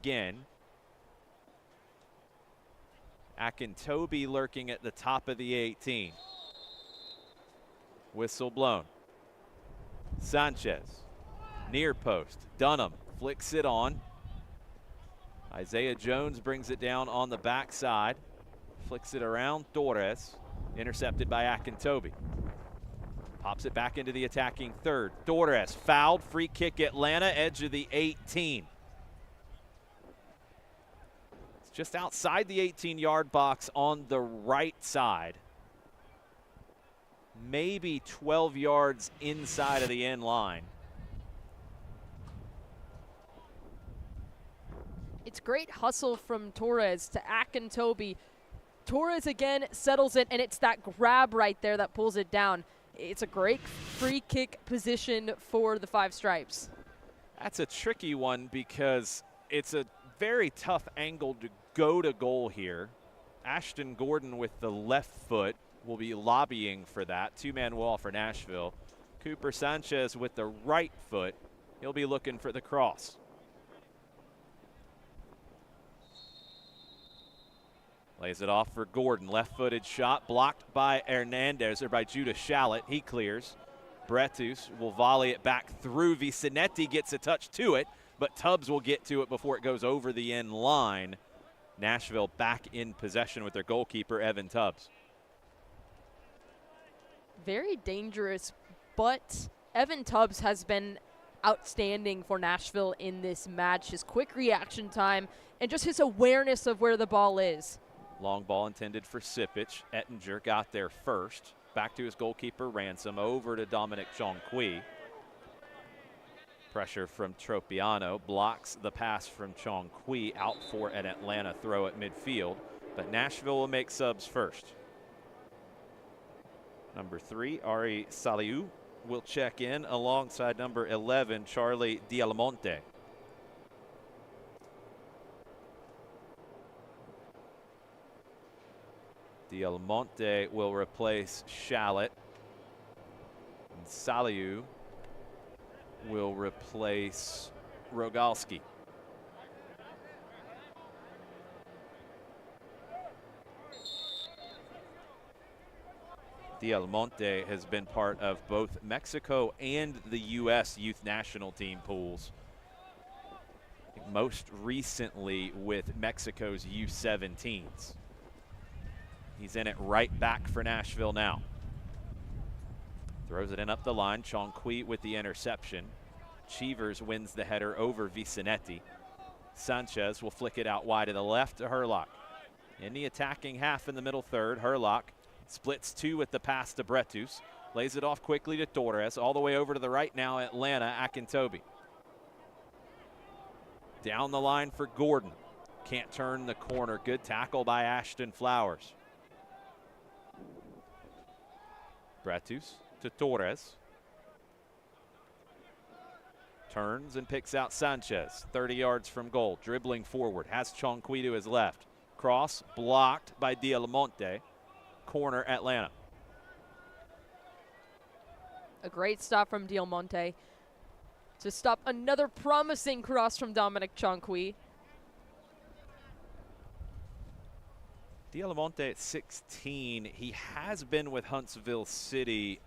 again. Akintobi lurking at the top of the 18. Whistle blown. Sanchez, near post. Dunham flicks it on. Isaiah Jones brings it down on the backside. Flicks it around Torres. Intercepted by Akintobi. Pops it back into the attacking third. Torres fouled. Free kick Atlanta, edge of the 18. It's just outside the 18-yard box on the right side. Maybe 12 yards inside of the end line. It's great hustle from Torres to Akintobi. Torres again settles it, and it's that grab right there that pulls it down. It's a great free kick position for the Five Stripes. That's a tricky one because it's a very tough angle to go to goal here. Ashton Gordon with the left foot will be lobbying for that. Two-man wall for Nashville. Cooper Sanchez with the right foot. He'll be looking for the cross. Lays it off for Gordon. Left-footed shot blocked by Hernandez or by Judah Shallett. He clears. Bretus will volley it back through. Vicenetti gets a touch to it, but Tubbs will get to it before it goes over the end line. Nashville back in possession with their goalkeeper, Evan Tubbs. Very dangerous, but Evan Tubbs has been outstanding for Nashville in this match. His quick reaction time and just his awareness of where the ball is. Long ball intended for Sipich. Ettinger got there first. Back to his goalkeeper, Ransom. Over to Dominic Chongqui. Pressure from Tropiano. Blocks the pass from Chongqui. Out for an Atlanta throw at midfield. But Nashville will make subs first. Number 3, Ari Saliu, will check in alongside number 11, Charlie Dialmonte. Dialmonte will replace Shallett. And Saliu will replace Rogalski. Dialmonte has been part of both Mexico and the U.S. youth national team pools. Most recently with Mexico's U-17s. He's in it right back for Nashville now. Throws it in up the line. Chongqui with the interception. Cheevers wins the header over Vicenetti. Sanchez will flick it out wide to the left to Herlock. In the attacking half in the middle third, Herlock splits two with the pass to Bretus. Lays it off quickly to Torres. All the way over to the right now, Atlanta, Akintobi. Down the line for Gordon. Can't turn the corner. Good tackle by Ashton Flowers. Bretus to Torres. Turns and picks out Sanchez. 30 yards from goal. Dribbling forward. Has Chongqui to his left. Cross blocked by Dialmonte. Corner Atlanta. A great stop from Dialmonte to stop another promising cross from Dominic Chongqui. Dialmonte at 16, he has been with Huntsville City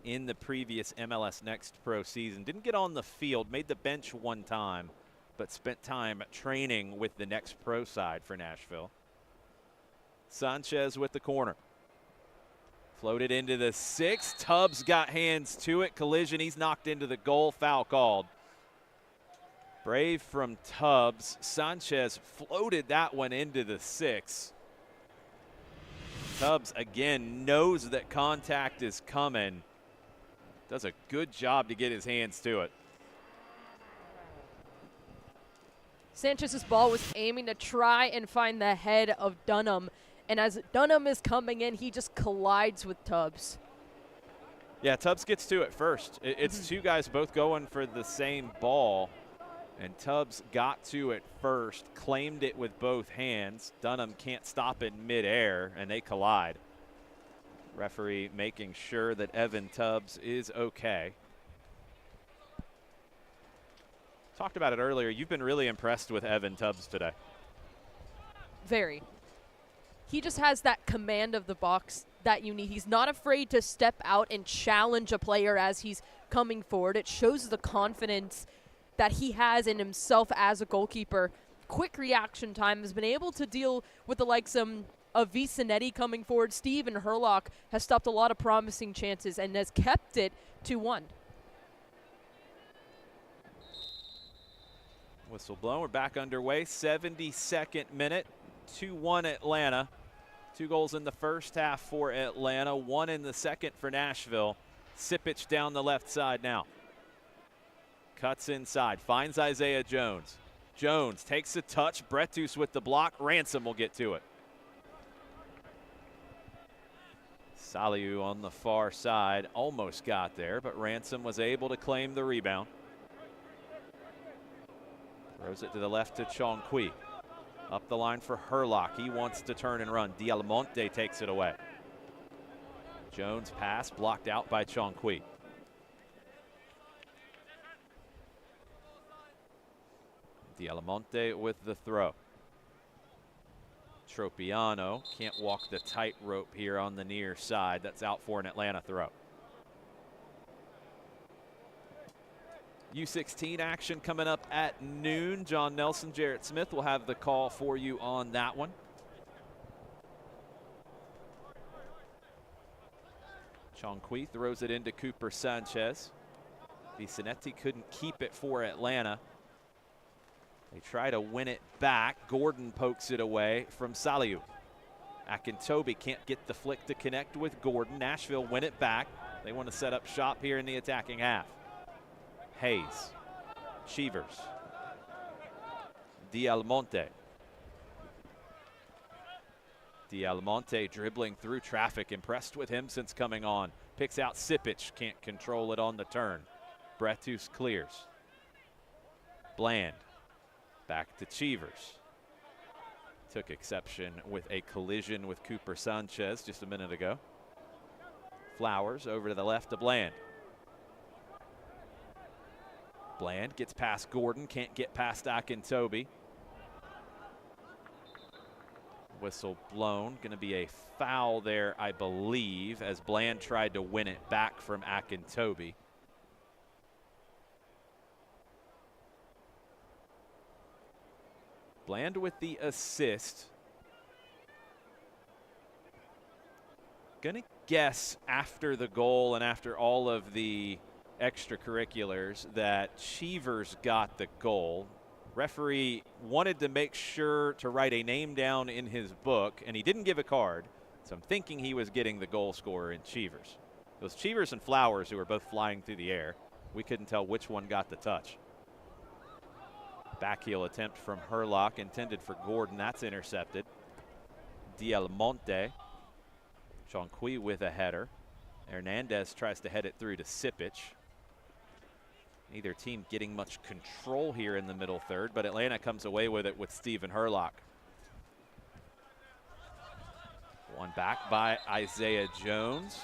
in the previous MLS Next Pro season. Didn't get on the field, made the bench one time, but spent time training with the Next Pro side for Nashville. Sanchez with the corner. Floated into the 6. Tubbs got hands to it. Collision, he's knocked into the goal. Foul called. Brave from Tubbs. Sanchez floated that one into the 6. Tubbs, again, knows that contact is coming. Does a good job to get his hands to it. Sanchez's ball was aiming to try and find the head of Dunham. And as Dunham is coming in, he just collides with Tubbs. Yeah, Tubbs gets to it first. It's two guys both going for the same ball. And Tubbs got to it first, claimed it with both hands. Dunham can't stop in midair, and they collide. Referee making sure that Evan Tubbs is okay. Talked about it earlier. You've been really impressed with Evan Tubbs today. Very. He just has that command of the box that you need. He's not afraid to step out and challenge a player as he's coming forward. It shows the confidence that he has in himself as a goalkeeper. Quick reaction time, has been able to deal with the likes of Vicenetti coming forward. Steven Herlock has stopped a lot of promising chances and has kept it 2-1. Whistle blown. We're back underway. 72nd minute. 2-1 Atlanta. 2 goals in the first half for Atlanta. 1 in the second for Nashville. Stoppage down the left side now. Cuts inside. Finds Isaiah Jones. Jones takes a touch. Bretus with the block. Ransom will get to it. Saliu on the far side. Almost got there, but Ransom was able to claim the rebound. Throws it to the left to Chongqui. Up the line for Herlock. He wants to turn and run. Dialmonte takes it away. Jones pass blocked out by Chongqui. Dialmonte with the throw. Tropiano can't walk the tightrope here on the near side. That's out for an Atlanta throw. U-16 action coming up at noon. John Nelson, Jarrett Smith will have the call for you on that one. Chongqui throws it into Cooper Sanchez. Vicenetti couldn't keep it for Atlanta. They try to win it back. Gordon pokes it away from Saliu. Akintobi can't get the flick to connect with Gordon. Nashville win it back. They want to set up shop here in the attacking half. Hayes, Cheevers, Dialmonte. Dialmonte dribbling through traffic, impressed with him since coming on. Picks out Stoppage, can't control it on the turn. Bretus clears. Bland, back to Cheevers. Took exception with a collision with Cooper Sanchez just a minute ago. Flowers over to the left to Bland. Bland gets past Gordon, can't get past Akintobi. Whistle blown, going to be a foul there, I believe, as Bland tried to win it back from Akintobi. Bland with the assist. Gonna guess after the goal and after all of the extracurriculars that Cheevers got the goal. Referee wanted to make sure to write a name down in his book, and he didn't give a card, so I'm thinking he was getting the goal scorer in Cheevers. It was Cheevers and Flowers who were both flying through the air. We couldn't tell which one got the touch. Backheel attempt from Herlock, intended for Gordon. That's intercepted. Dialmonte. Chongqui with a header. Hernandez tries to head it through to Stoppage. Neither team getting much control here in the middle third, but Atlanta comes away with it with Steven Herlock. One back by Isaiah Jones.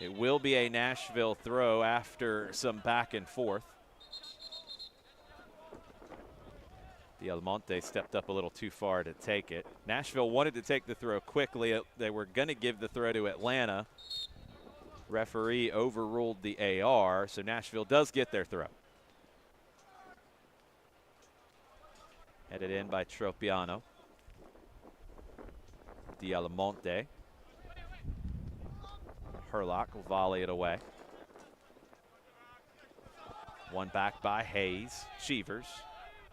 It will be a Nashville throw after some back and forth. Dialmonte stepped up a little too far to take it. Nashville wanted to take the throw quickly. They were going to give the throw to Atlanta. Referee overruled the AR, so Nashville does get their throw. Headed in by Tropiano. Dialmonte. Herlock will volley it away. One back by Hayes. Cheevers.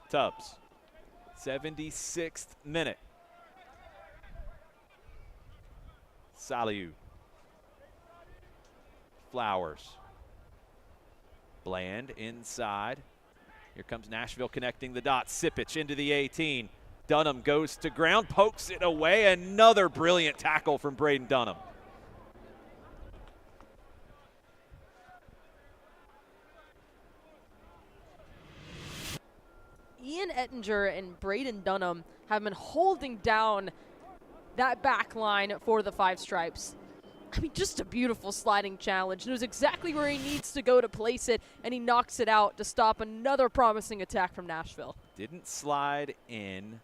Tubbs. 76th minute. Saliu. Flowers. Bland inside. Here comes Nashville connecting the dots. Stoppage into the 18. Dunham goes to ground, pokes it away. Another brilliant tackle from Braden Dunham. Ian Ettinger and Braden Dunham have been holding down that back line for the Five Stripes. I mean, just a beautiful sliding challenge. Knows exactly where he needs to go to place it, and he knocks it out to stop another promising attack from Nashville. Didn't slide in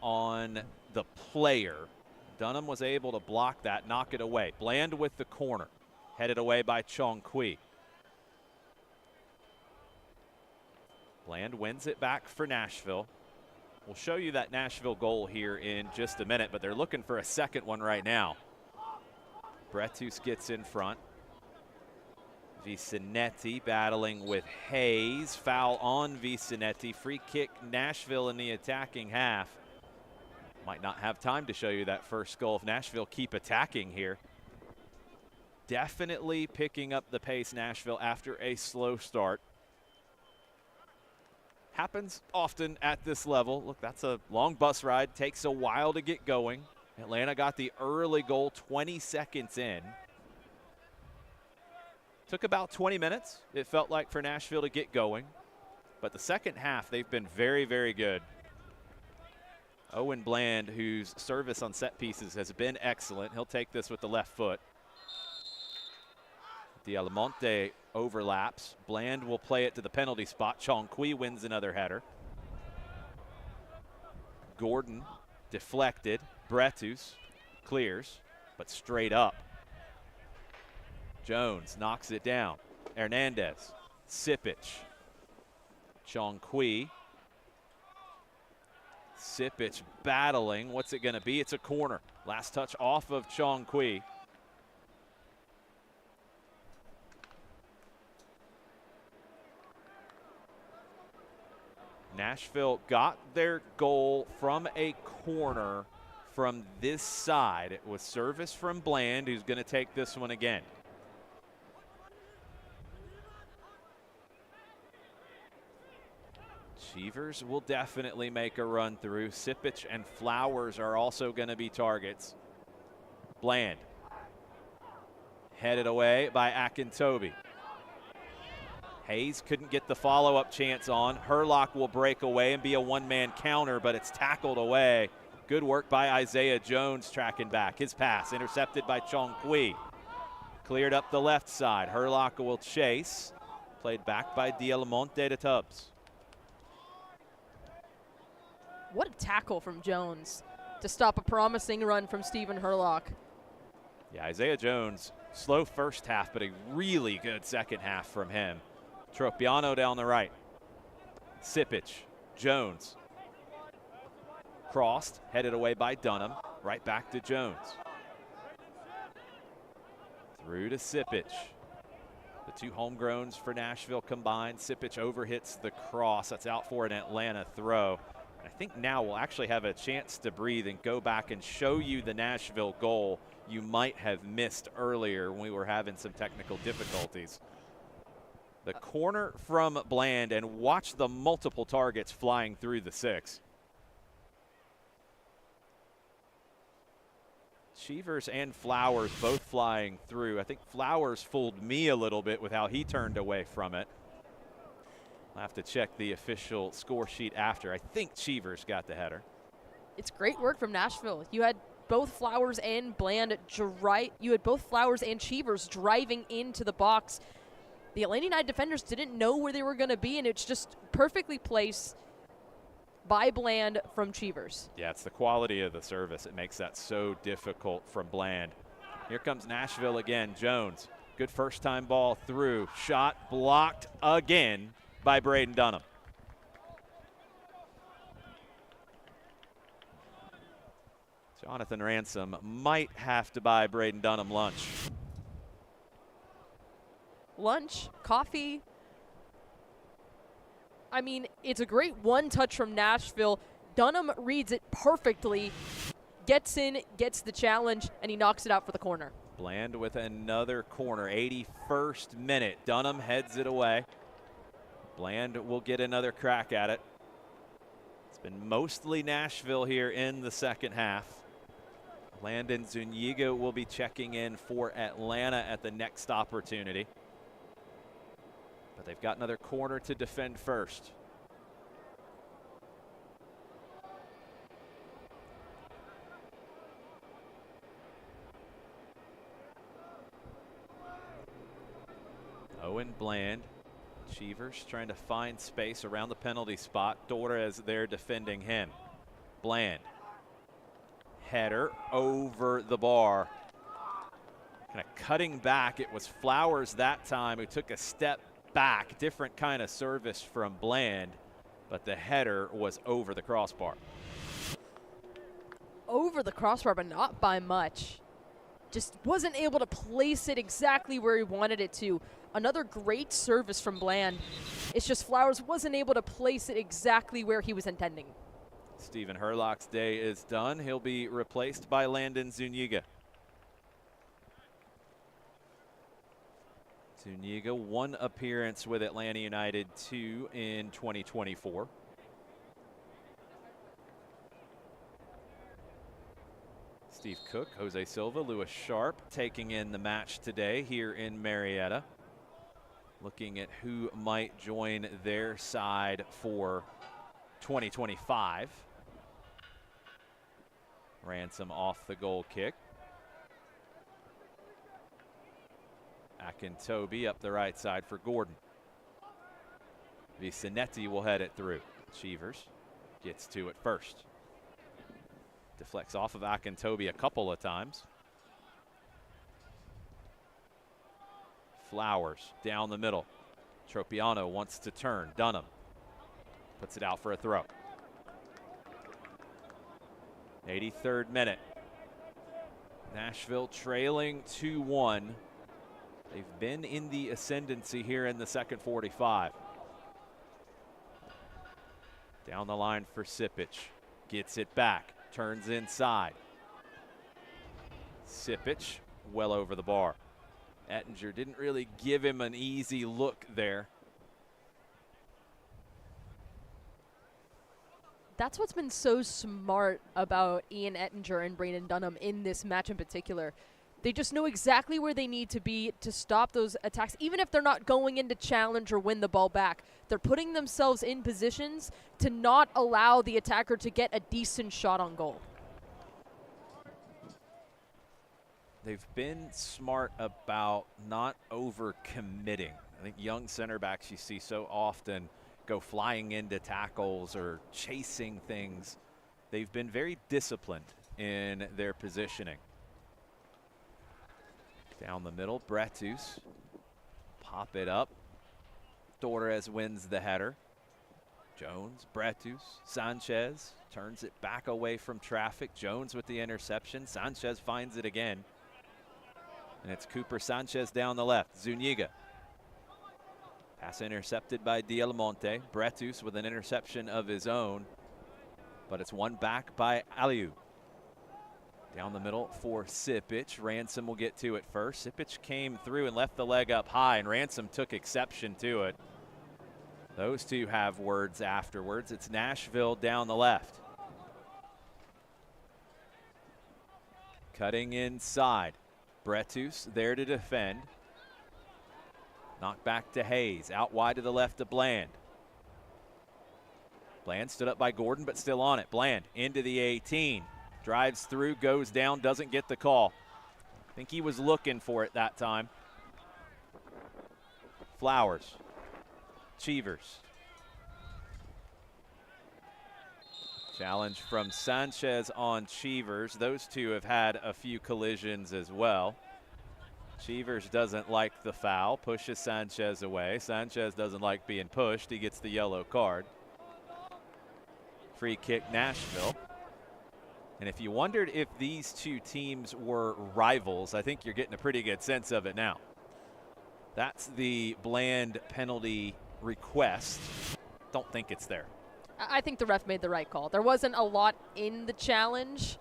on the player. Dunham was able to block that, knock it away. Bland with the corner, headed away by Chong Kui. Bland wins it back for Nashville. We'll show you that Nashville goal here in just a minute, but they're looking for a second one right now. Bretus gets in front. Vicenetti battling with Hayes. Foul on Vicenetti. Free kick Nashville in the attacking half. Might not have time to show you that first goal if Nashville keep attacking here. Definitely picking up the pace, Nashville, after a slow start. Happens often at this level. Look, that's a long bus ride. Takes a while to get going. Atlanta got the early goal 20 seconds in. Took about 20 minutes, it felt like, for Nashville to get going. But the second half, they've been very, very good. Owen Bland, whose service on set pieces has been excellent. He'll take this with the left foot. Dialamonte overlaps. Bland will play it to the penalty spot. Chong Kui wins another header. Gordon deflected. Bretus clears, but straight up. Jones knocks it down. Hernandez. Stoppage. Chong Kui. Stoppage battling. What's it going to be? It's a corner. Last touch off of Chong Kui. Nashville got their goal from a corner from this side. It was service from Bland, who's going to take this one again. Cheevers will definitely make a run through. Stoppage and Flowers are also going to be targets. Bland. Headed away by Akintobi. Hayes couldn't get the follow-up chance on. Herlock will break away and be a one-man counter, but it's tackled away. Good work by Isaiah Jones tracking back. His pass intercepted by Chong Kui. Cleared up the left side. Herlock will chase. Played back by Dialamonte to Tubbs. What a tackle from Jones to stop a promising run from Stephen Herlock. Yeah, Isaiah Jones, slow first half, but a really good second half from him. Tropiano down the right. Stoppage, Jones. Crossed, headed away by Dunham. Right back to Jones. Through to Stoppage. The two homegrowns for Nashville combined. Stoppage overhits the cross. That's out for an Atlanta throw. I think now we'll actually have a chance to breathe and go back and show you the Nashville goal you might have missed earlier when we were having some technical difficulties. The corner from Bland, and watch the multiple targets flying through the six. Cheevers and Flowers both flying through. I think Flowers fooled me a little bit with how he turned away from it. I'll have to check the official score sheet after. I think Cheevers got the header. It's great work from Nashville. You had both Flowers and Bland you had both Flowers and Cheevers driving into the box. The Atlanta United defenders didn't know where they were going to be, and it's just perfectly placed by Bland from Cheevers. Yeah, it's the quality of the service. It makes that so difficult from Bland. Here comes Nashville again. Jones, good first-time ball through. Shot blocked again by Braden Dunham. Jonathan Ransom might have to buy Braden Dunham lunch. Lunch, coffee. I mean, it's a great one touch from Nashville. Dunham reads it perfectly, gets in, gets the challenge, and he knocks it out for the corner. Bland with another corner, 81st minute. Dunham heads it away. Bland will get another crack at it. It's been mostly Nashville here in the second half. Landon Zuniga will be checking in for Atlanta at the next opportunity. But they've got another corner to defend first. Goodwin, Bland. Cheevers trying to find space around the penalty spot. Torres there defending him. Bland. Header over the bar. Kind of cutting back. It was Flowers that time who took a step back. Different kind of service from Bland, but the header was over the crossbar. Over the crossbar, but not by much. Just wasn't able to place it exactly where he wanted it to. Another great service from Bland. It's just Flowers wasn't able to place it exactly where he was intending. Stephen Herlock's day is done. He'll be replaced by Landon Zuniga. Zuniga, 1 appearance with Atlanta United, 2 in 2024. Steve Cook, Jose Silva, Lewis Sharp taking in the match today here in Marietta. Looking at who might join their side for 2025. Ransom off the goal kick. Akintobi up the right side for Gordon. Vicenetti will head it through. Cheevers gets to it first. Deflects off of Akintobi a couple of times. Flowers down the middle. Tropiano wants to turn. Dunham puts it out for a throw. 83rd minute. Nashville trailing 2-1. They've been in the ascendancy here in the second 45. Down the line for Stoppage. Gets it back. Turns inside. Stoppage well over the bar. Ettinger didn't really give him an easy look there. That's what's been so smart about Ian Ettinger and Brandon Dunham in this match in particular. They just know exactly where they need to be to stop those attacks, even if they're not going in to challenge or win the ball back. They're putting themselves in positions to not allow the attacker to get a decent shot on goal. They've been smart about not over-committing. I think young center backs you see so often go flying into tackles or chasing things. They've been very disciplined in their positioning. Down the middle, Bretus. Pop it up. Torres wins the header. Jones, Bretus, Sanchez turns it back away from traffic. Jones with the interception. Sanchez finds it again. And it's Cooper Sanchez down the left. Zuniga. Pass intercepted by Dielmonte. Bretus with an interception of his own. But it's won back by Aliu. Down the middle for Stoppage. Ransom will get to it first. Stoppage came through and left the leg up high, and Ransom took exception to it. Those two have words afterwards. It's Nashville down the left. Cutting inside. Bretus there to defend. Knock back to Hayes. Out wide to the left to Bland. Bland stood up by Gordon, but still on it. Bland into the 18. Drives through, goes down, doesn't get the call. I think he was looking for it that time. Flowers. Cheevers. Challenge from Sanchez on Cheevers. Those two have had a few collisions as well. Cheevers doesn't like the foul, pushes Sanchez away. Sanchez doesn't like being pushed. He gets the yellow card. Free kick, Nashville. And if you wondered if these two teams were rivals, I think you're getting a pretty good sense of it now. That's the Bland penalty request. Don't think it's there. I think the ref made the right call. There wasn't a lot in the challenge.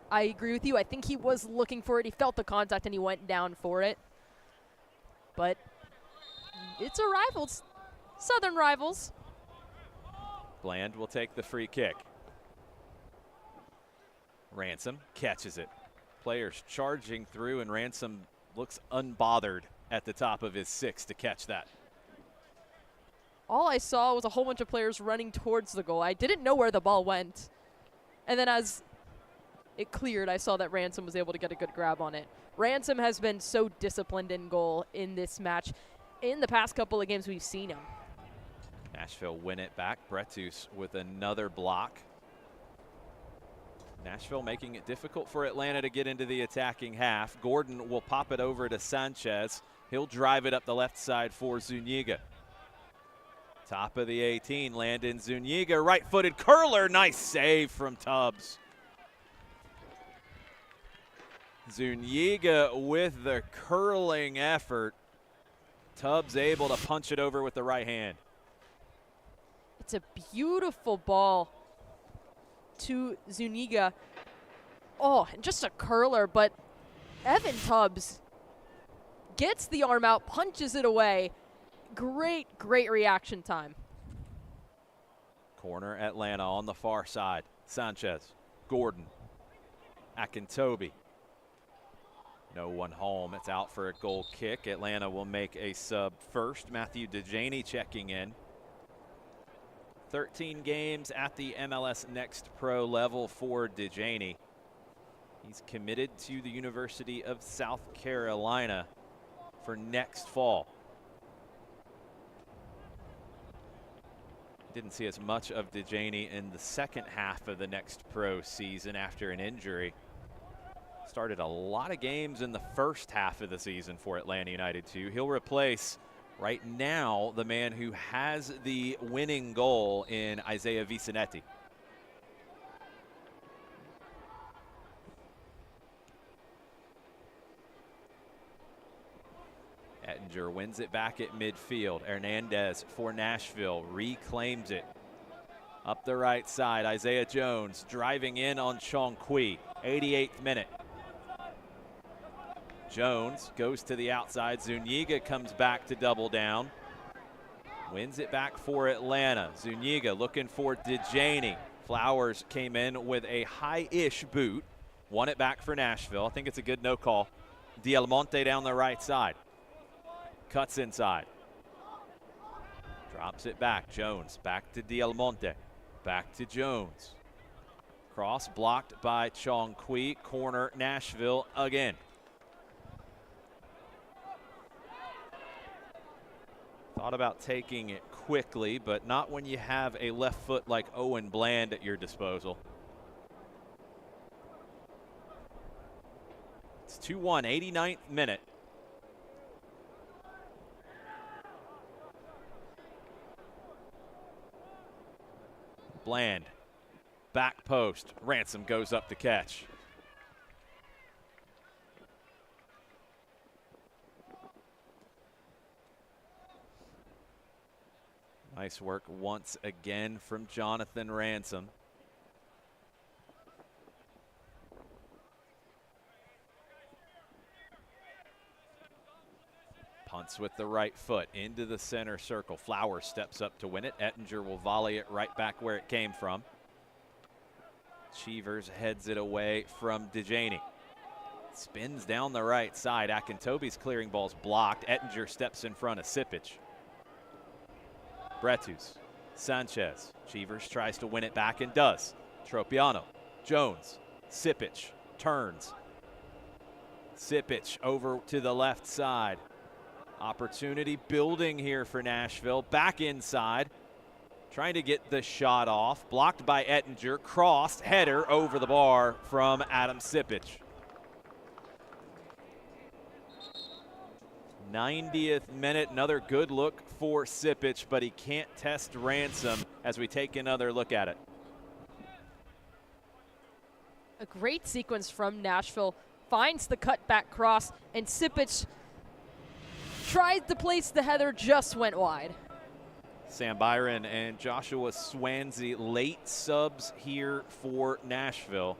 I agree with you. I think he was looking for it. He felt the contact and he went down for it. But it's a rival. It's Southern rivals. Bland will take the free kick. Ransom catches it. Players charging through, and Ransom looks unbothered at the top of his 6 to catch that. All I saw was a whole bunch of players running towards the goal. I didn't know where the ball went. And then as it cleared, I saw that Ransom was able to get a good grab on it. Ransom has been so disciplined in goal in this match. in the past couple of games we've seen him. Nashville win it back. Bretus with another block. Nashville making it difficult for Atlanta to get into the attacking half. Gordon will pop it over to Sanchez. He'll drive it up the left side for Zuniga. Top of the 18, Landon Zuniga, right-footed curler. Nice save from Tubbs. Zuniga with the curling effort. Tubbs able to punch it over with the right hand. It's a beautiful ball to Zuniga. Oh, and just a curler, but Evan Tubbs gets the arm out, punches it away. Great, great reaction time. Corner Atlanta on the far side. Sanchez, Gordon, Akintobi. No one home. It's out for a goal kick. Atlanta will make a sub first. Matthew DeJaney checking in. 13 games at the MLS Next Pro level for DeJaney. He's committed to the University of South Carolina for next fall. Didn't see as much of DeJaney in the second half of the Next Pro season after an injury. Started a lot of games in the first half of the season for Atlanta United too. He'll replace right now the man who has the winning goal in Isaiah Vicenetti. Ettinger wins it back at midfield. Hernandez for Nashville reclaims it. Up the right side, Isaiah Jones driving in on Chong Kui. 88th minute. Jones goes to the outside. Zuniga comes back to double down. Wins it back for Atlanta. Zuniga looking for DeJaney. Flowers came in with a high-ish boot. Won it back for Nashville. I think it's a good no call. Dialmonte down the right side. Cuts inside. Drops it back. Jones back to Dialmonte. Back to Jones. Cross blocked by Chong Kui. Corner Nashville again. Thought about taking it quickly, but not when you have a left foot like Owen Bland at your disposal. It's 2-1, 89th minute. Bland, back post. Ransom goes up to catch. Nice work once again from Jonathan Ransom. Punts with the right foot into the center circle. Flowers steps up to win it. Ettinger will volley it right back where it came from. Cheevers heads it away from DeJaney. Spins down the right side. Akintobi's clearing ball's blocked. Ettinger steps in front of Stoppage. Bretus, Sanchez. Cheevers tries to win it back and does. Tropiano, Jones, Stoppage, turns. Stoppage over to the left side. Opportunity building here for Nashville. Back inside. Trying to get the shot off. Blocked by Ettinger. Crossed. Header over the bar from Adam Stoppage. 90th minute. Another good look for Stoppage, but he can't test Ransom as we take another look at it. A great sequence from Nashville. Finds the cutback cross, and Stoppage tried to place the header, just went wide. Sam Byron and Joshua Swansea late subs here for Nashville.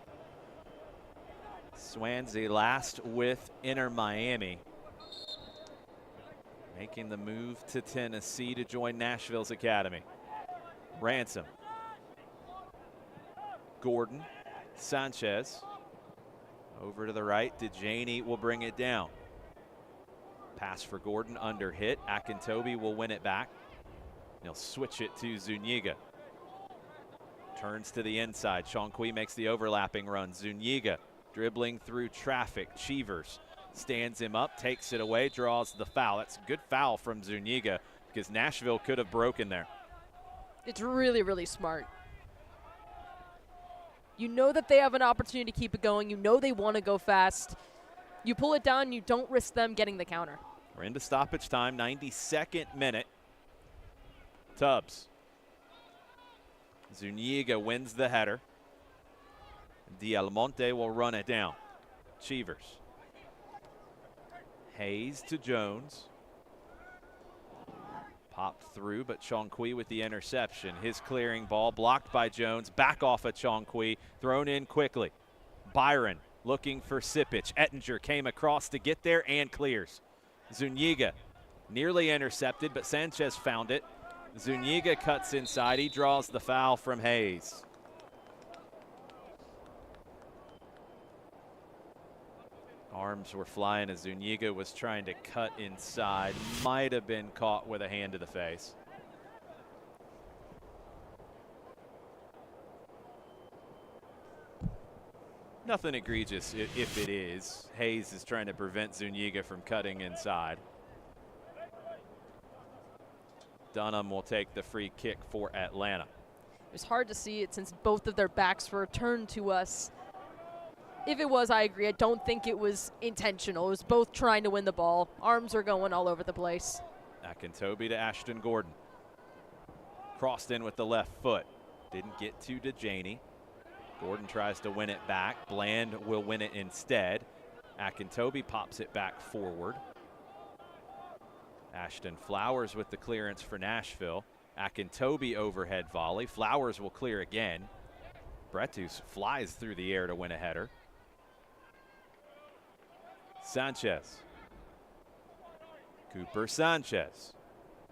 Swansea last with Inter Miami. Making the move to Tennessee to join Nashville's academy. Ransom. Gordon. Sanchez. Over to the right. DeJaney will bring it down. Pass for Gordon, under hit. Akintobi will win it back. He'll switch it to Zuniga. Turns to the inside. Chong Kui makes the overlapping run. Zuniga dribbling through traffic. Cheevers stands him up, takes it away, draws the foul. That's a good foul from Zuniga because Nashville could have broken there. It's really, really smart. You know that they have an opportunity to keep it going. You know they want to go fast. You pull it down, you don't risk them getting the counter. We're into stoppage time, 92nd minute. Tubbs. Zuniga wins the header. Dialmonte will run it down. Cheevers. Hayes to Jones. Popped through, but Chongqui with the interception. His clearing ball blocked by Jones. Back off of Chongqui. Thrown in quickly. Byron looking for Sipich. Ettinger came across to get there and clears. Zuniga nearly intercepted, but Sanchez found it. Zuniga cuts inside. He draws the foul from Hayes. Arms were flying as Zuniga was trying to cut inside. Might have been caught with a hand to the face. Nothing egregious if it is. Hayes is trying to prevent Zuniga from cutting inside. Dunham will take the free kick for Atlanta. It was hard to see it since both of their backs were turned to us. If it was, I agree. I don't think it was intentional. It was both trying to win the ball. Arms are going all over the place. Akintobi to Ashton Gordon. Crossed in with the left foot. Didn't get to DeJaney. Gordon tries to win it back. Bland will win it instead. Akintobi pops it back forward. Ashton Flowers with the clearance for Nashville. Akintobi overhead volley. Flowers will clear again. Bretus flies through the air to win a header. Sanchez. Cooper Sanchez.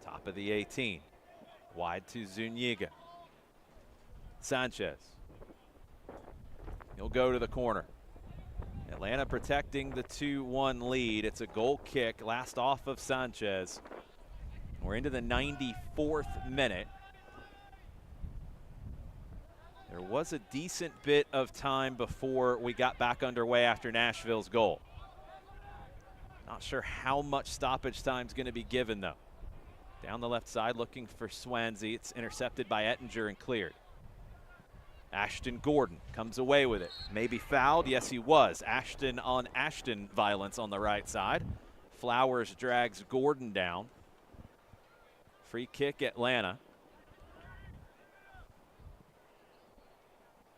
Top of the 18. Wide to Zuniga. Sanchez. He'll go to the corner. Atlanta protecting the 2-1 lead. It's a goal kick, last off of Sanchez. We're into the 94th minute. There was a decent bit of time before we got back underway after Nashville's goal. Not sure how much stoppage time is going to be given, though. Down the left side looking for Swansea. It's intercepted by Ettinger and cleared. Ashton Gordon comes away with it. Maybe fouled. Yes, he was. Ashton on Ashton violence on the right side. Flowers drags Gordon down. Free kick, Atlanta.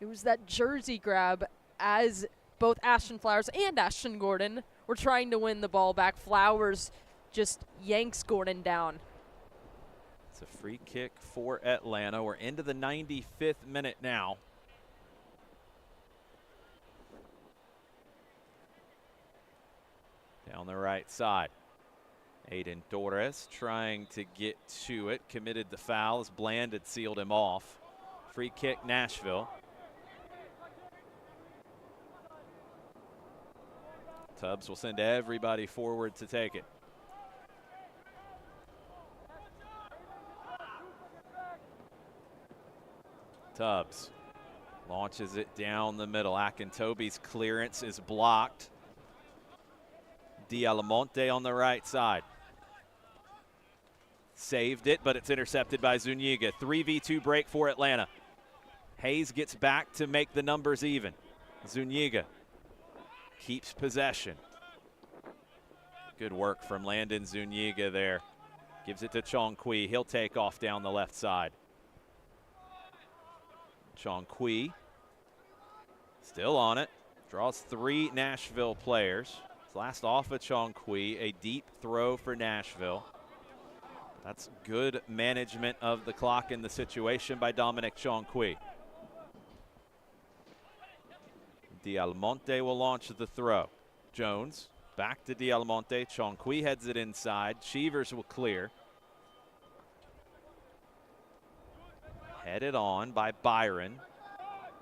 It was that jersey grab as both Ashton Flowers and Ashton Gordon were trying to win the ball back. Flowers just yanks Gordon down. It's a free kick for Atlanta. We're into the 95th minute now. Down the right side. Aiden Torres trying to get to it. Committed the foul as Bland had sealed him off. Free kick, Nashville. Tubbs will send everybody forward to take it. Tubbs launches it down the middle. Akintobi's clearance is blocked. Dialmonte on the right side. Saved it, but it's intercepted by Zuniga. 3v2 break for Atlanta. Hayes gets back to make the numbers even. Zuniga keeps possession. Good work from Landon Zuniga there. Gives it to Chongqui. He'll take off down the left side. Chongqui still on it. Draws 3 Nashville players. Last off of Chongqui. A deep throw for Nashville. That's good management of the clock in the situation by Dominic Chongqui. Dialmonte will launch the throw. Jones back to Dialmonte. Chongqui heads it inside. Cheevers will clear. Headed on by Byron.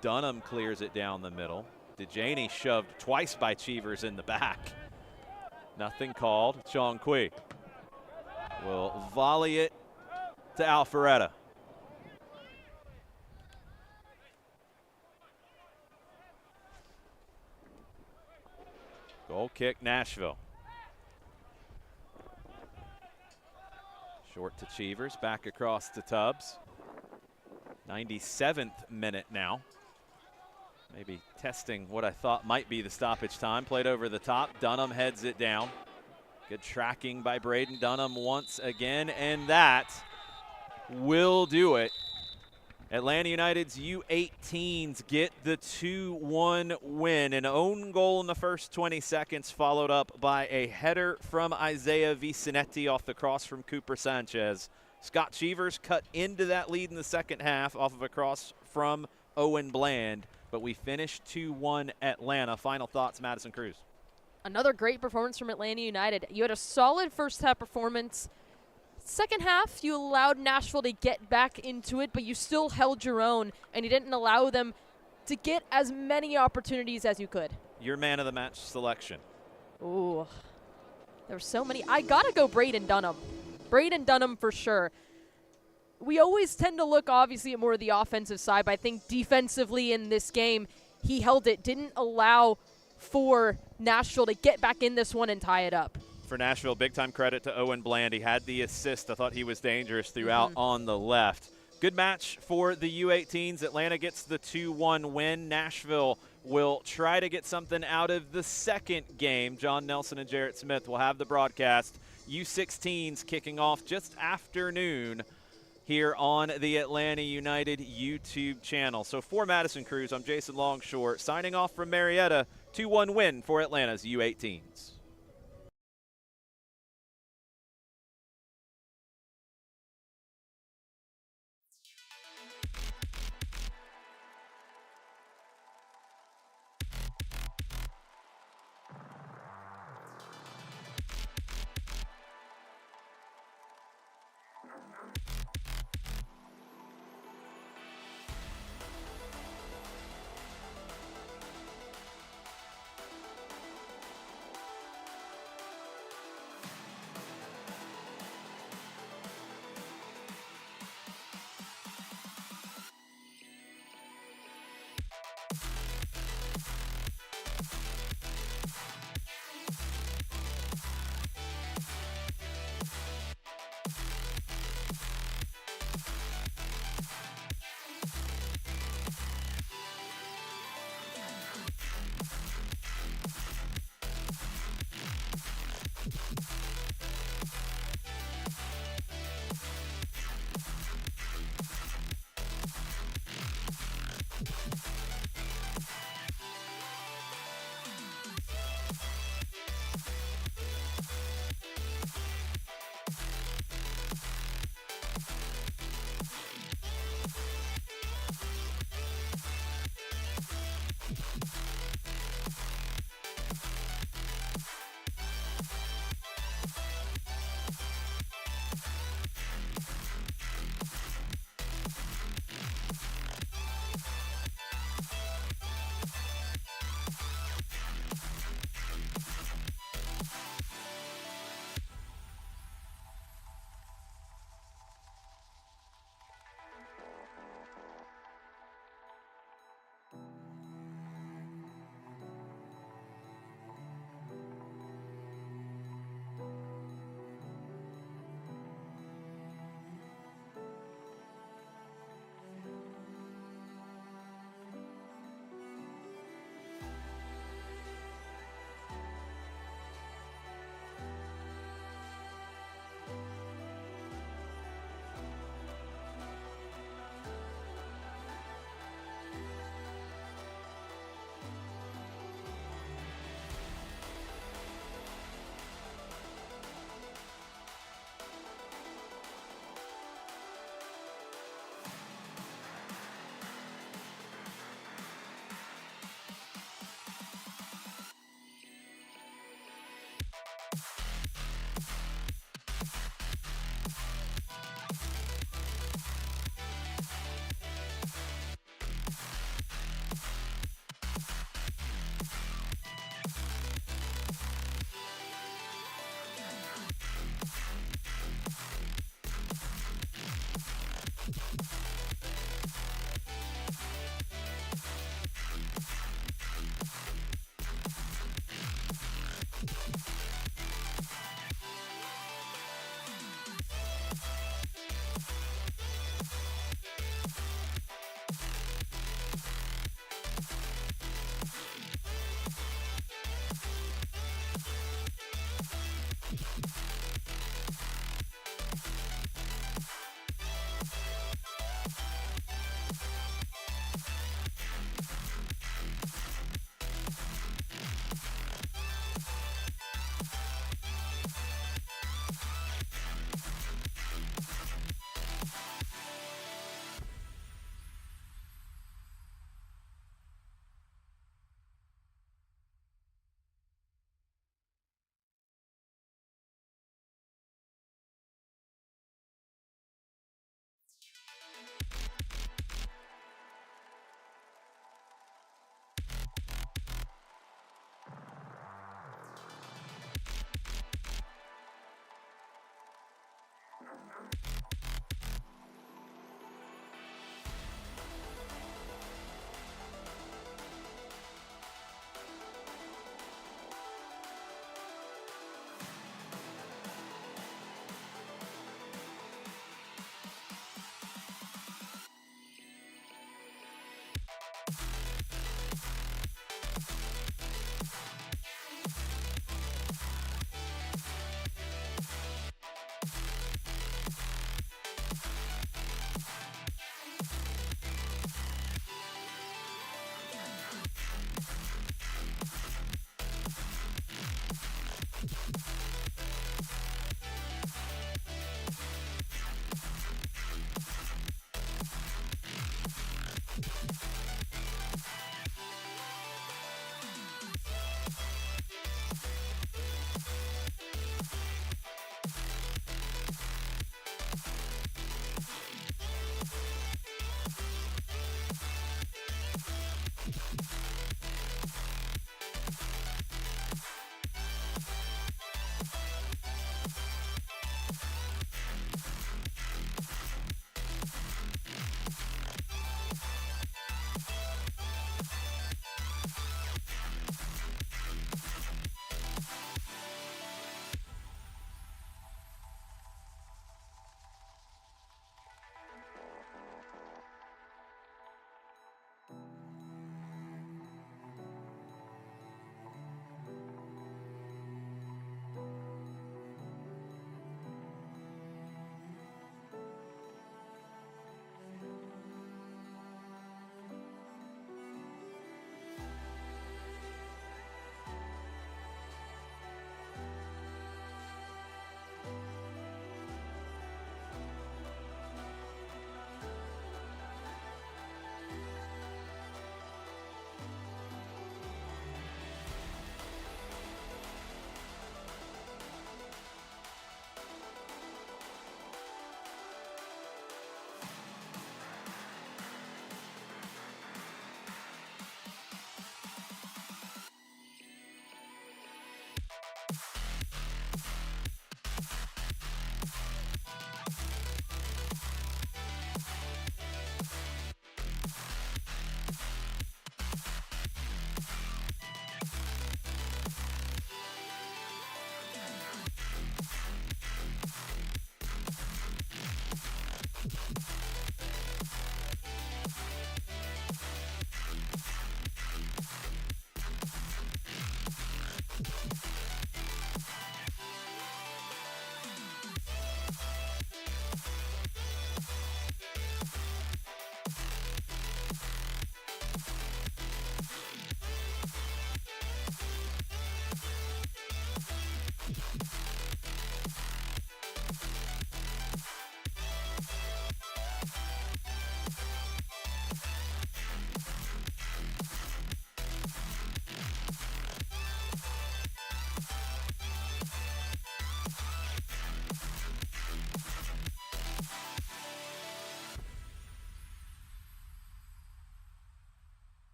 Dunham clears it down the middle. DeJaney shoved twice by Cheevers in the back. Nothing called. Chongqui will volley it to Alpharetta. Goal kick, Nashville. Short to Cheevers, back across to Tubbs. 97th minute now. Maybe testing what I thought might be the stoppage time. Played over the top. Dunham heads it down. Good tracking by Braden Dunham once again, and that will do it. Atlanta United's U-18s get the 2-1 win. An own goal in the first 20 seconds, followed up by a header from Isaiah Vicente off the cross from Cooper Sanchez. Scott Cheevers cut into that lead in the second half off of a cross from Owen Bland, but we finished 2-1 Atlanta. Final thoughts, Madison Cruz. Another great performance from Atlanta United. You had a solid first half performance. Second half, you allowed Nashville to get back into it, but you still held your own, and you didn't allow them to get as many opportunities as you could. Your man of the match selection. Ooh, there were so many. I gotta go Braden Dunham. Braden Dunham for sure. We always tend to look, obviously, at more of the offensive side, but I think defensively in this game, he held it, didn't allow for Nashville to get back in this one and tie it up. For Nashville, big-time credit to Owen Bland. He had the assist. I thought he was dangerous throughout on the left. Good match for the U-18s. Atlanta gets the 2-1 win. Nashville will try to get something out of the second game. John Nelson and Jarrett Smith will have the broadcast. U-16s kicking off just after noon here on the Atlanta United YouTube channel. So for Madison Cruz, I'm Jason Longshore signing off from Marietta. 2-1 win for Atlanta's U-18s.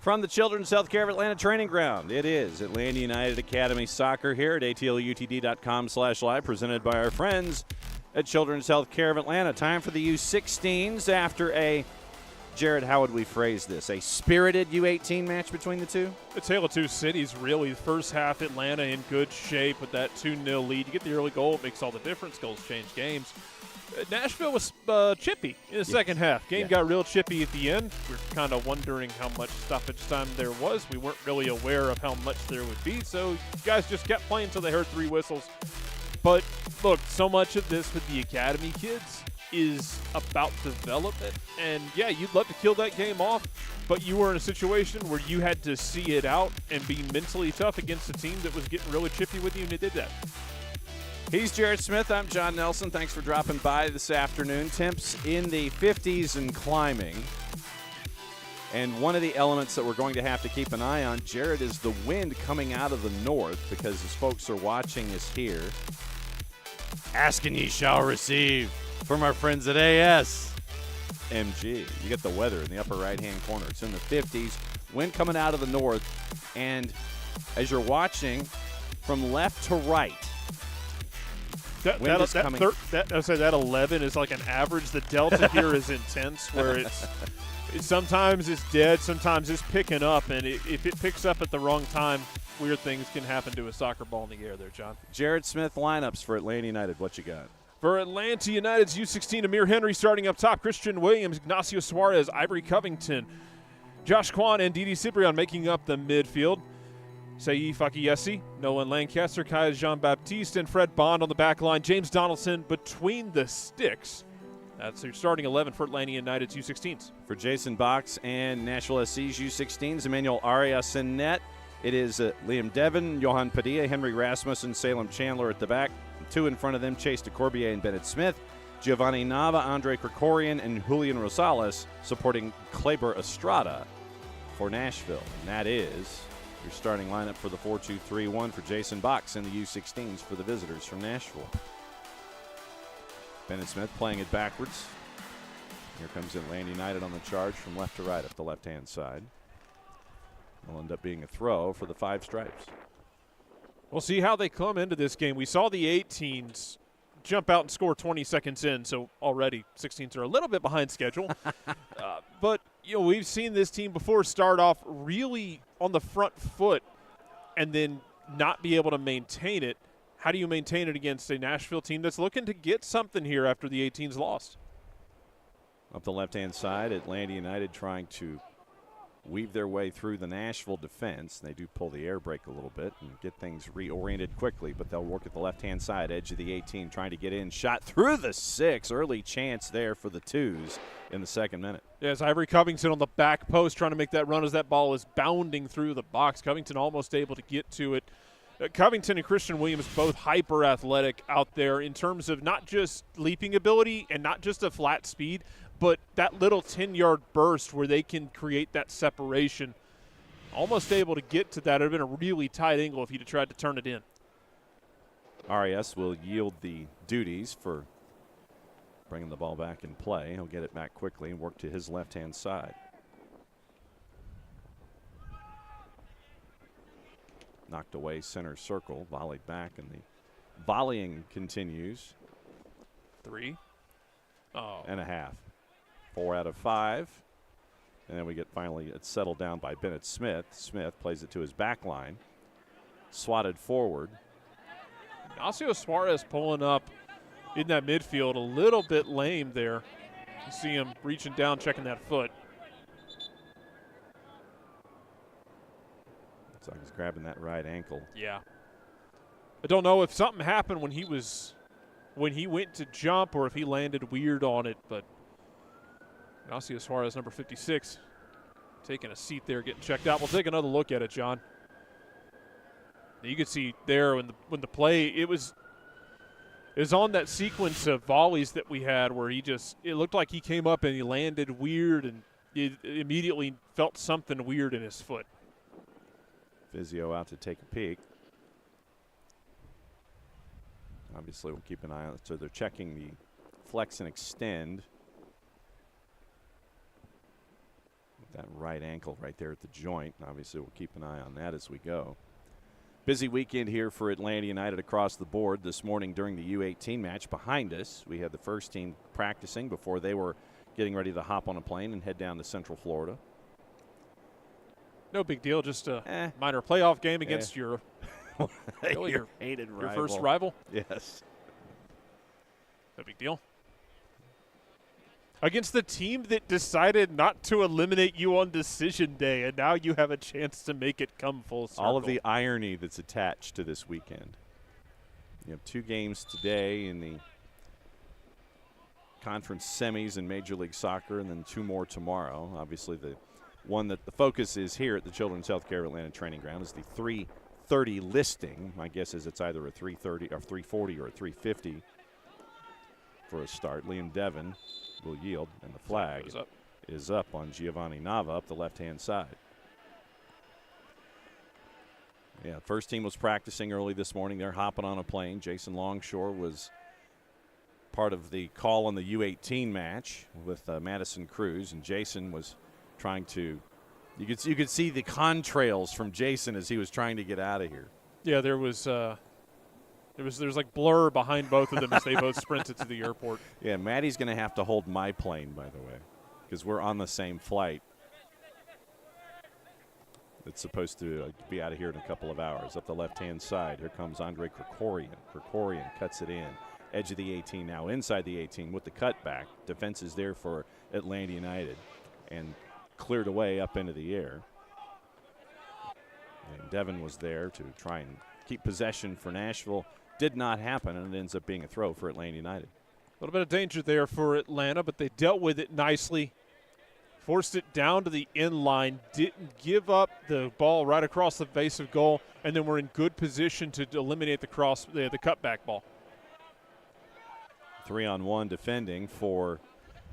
From the Children's Healthcare of Atlanta Training Ground, it is Atlanta United Academy Soccer here at atlutd.com/live, presented by our friends at Children's Healthcare of Atlanta. Time for the U-16s after a, Jared, how would we phrase this, a spirited U-18 match between the two? A tale of two cities, really. The first half, Atlanta in good shape with that 2-0 lead. You get the early goal, it makes all the difference. Goals change games. Nashville was chippy in the second half. Game got real chippy at the end. We're kind of wondering how much stoppage time there was. We weren't really aware of how much there would be, so guys just kept playing until they heard 3 whistles. But, look, so much of this with the academy kids is about development. And, yeah, you'd love to kill that game off, but you were in a situation where you had to see it out and be mentally tough against a team that was getting really chippy with you, and you did that. He's Jared Smith. I'm John Nelson. Thanks for dropping by this afternoon. Temps in the 50s and climbing. And one of the elements that we're going to have to keep an eye on, Jared, is the wind coming out of the north, because as folks are watching us here, ask and ye shall receive from our friends at AS. MG. You get the weather in the upper right-hand corner. It's in the 50s. Wind coming out of the north. And as you're watching from left to right, That 11 is like an average. The delta here is intense, where sometimes it's dead, sometimes it's picking up, and if it picks up at the wrong time, weird things can happen to a soccer ball in the air there, John. Jared Smith lineups for Atlanta United. What you got? For Atlanta United's U-16, Amir Henry starting up top, Christian Williams, Ignacio Suarez, Ivory Covington, Josh Kwan, and Didi Ciprian making up the midfield. Saif Fakiyesi, Nolan Lancaster, Kai Jean-Baptiste, and Fred Bond on the back line. James Donaldson between the sticks. That's your starting 11 for Atlanta United's U-16s. For Jason Box and Nashville SC's U-16s, Emmanuel Arias in net. It is Liam Devon, Johan Padilla, Henry Rasmussen, Salem Chandler at the back. 2 in front of them, Chase DeCorbier and Bennett Smith. Giovanni Nava, Andre Krikorian, and Julian Rosales supporting Kleber Estrada for Nashville. And that is your starting lineup for the 4-2-3-1 for Jason Box and the U-16s for the visitors from Nashville. Bennett Smith playing it backwards. Here comes Atlanta United on the charge from left to right up the left-hand side. Will end up being a throw for the 5 Stripes. We'll see how they come into this game. We saw the 18s jump out and score 20 seconds in, so already 16s are a little bit behind schedule. But, you know, we've seen this team before start off really on the front foot and then not be able to maintain it. How do you maintain it against a Nashville team that's looking to get something here after the 18s lost? Up the left-hand side, Atlanta United trying to weave their way through the Nashville defense. They do pull the air brake a little bit and get things reoriented quickly, but they'll work at the left-hand side, edge of the 18, trying to get in. Shot through the 6. Early chance there for the 2s in the 2nd minute. Yes, Ivory Covington on the back post trying to make that run as that ball is bounding through the box. Covington almost able to get to it. Covington and Christian Williams both hyper athletic out there in terms of not just leaping ability and not just a flat speed, but that little 10-yard burst where they can create that separation. Almost able to get to that. It would have been a really tight angle if he'd have tried to turn it in. RES will yield the duties for bringing the ball back in play. He'll get it back quickly and work to his left-hand side. Knocked away center circle, volleyed back, and the volleying continues. 3. Oh. And a half. 4 out of 5. And then we get finally it's settled down by Bennett Smith. Smith plays it to his back line. Swatted forward. Ignacio Suarez pulling up in that midfield a little bit lame there. You see him reaching down, checking that foot. Looks like he's grabbing that right ankle. Yeah. I don't know if something happened when he went to jump or if he landed weird on it, but Ignacio Suarez, number 56, taking a seat there, getting checked out. We'll take another look at it, John. You could see there when the play, it was on that sequence of volleys that we had where it looked like he came up and he landed weird and he immediately felt something weird in his foot. Physio out to take a peek. Obviously, we'll keep an eye on it. So they're checking the flex and extend. That right ankle right there at the joint. Obviously, we'll keep an eye on that as we go. Busy weekend here for Atlanta United across the board. This morning during the U-18 match behind us, we had the first team practicing before they were getting ready to hop on a plane and head down to Central Florida. No big deal, just a minor playoff game against your, really your hated rival. Your first rival? Yes. No big deal. Against the team that decided not to eliminate you on decision day, and now you have a chance to make it come full circle. All of the irony that's attached to this weekend. You have 2 games today in the conference semis in Major League Soccer, and then 2 more tomorrow. Obviously, the one that the focus is here at the Children's Healthcare Atlanta Training Ground is the 3:30 listing. My guess is it's either a 3:30 or 3:40 or a 3:50 for a start. Liam Devon will yield, and the flag is up on Giovanni Nava up the left-hand side. Yeah, first team was practicing early this morning. They're hopping on a plane. Jason Longshore was part of the call on the U-18 match with Madison Cruz, and Jason was trying to – you could see the contrails from Jason as he was trying to get out of here. Yeah, there was like blur behind both of them as they both sprinted to the airport. Yeah, Maddie's going to have to hold my plane, by the way, because we're on the same flight. It's supposed to be out of here in a couple of hours. Up the left-hand side, here comes Andre Krikorian. Krikorian cuts it in. Edge of the 18 now, inside the 18 with the cutback. Defense is there for Atlanta United and cleared away up into the air. And Devon was there to try and keep possession for Nashville. Did not happen, and it ends up being a throw for Atlanta United. A little bit of danger there for Atlanta, but they dealt with it nicely. Forced it down to the end line, didn't give up the ball right across the base of goal, and then we're in good position to eliminate the cutback ball. 3-on-1 defending for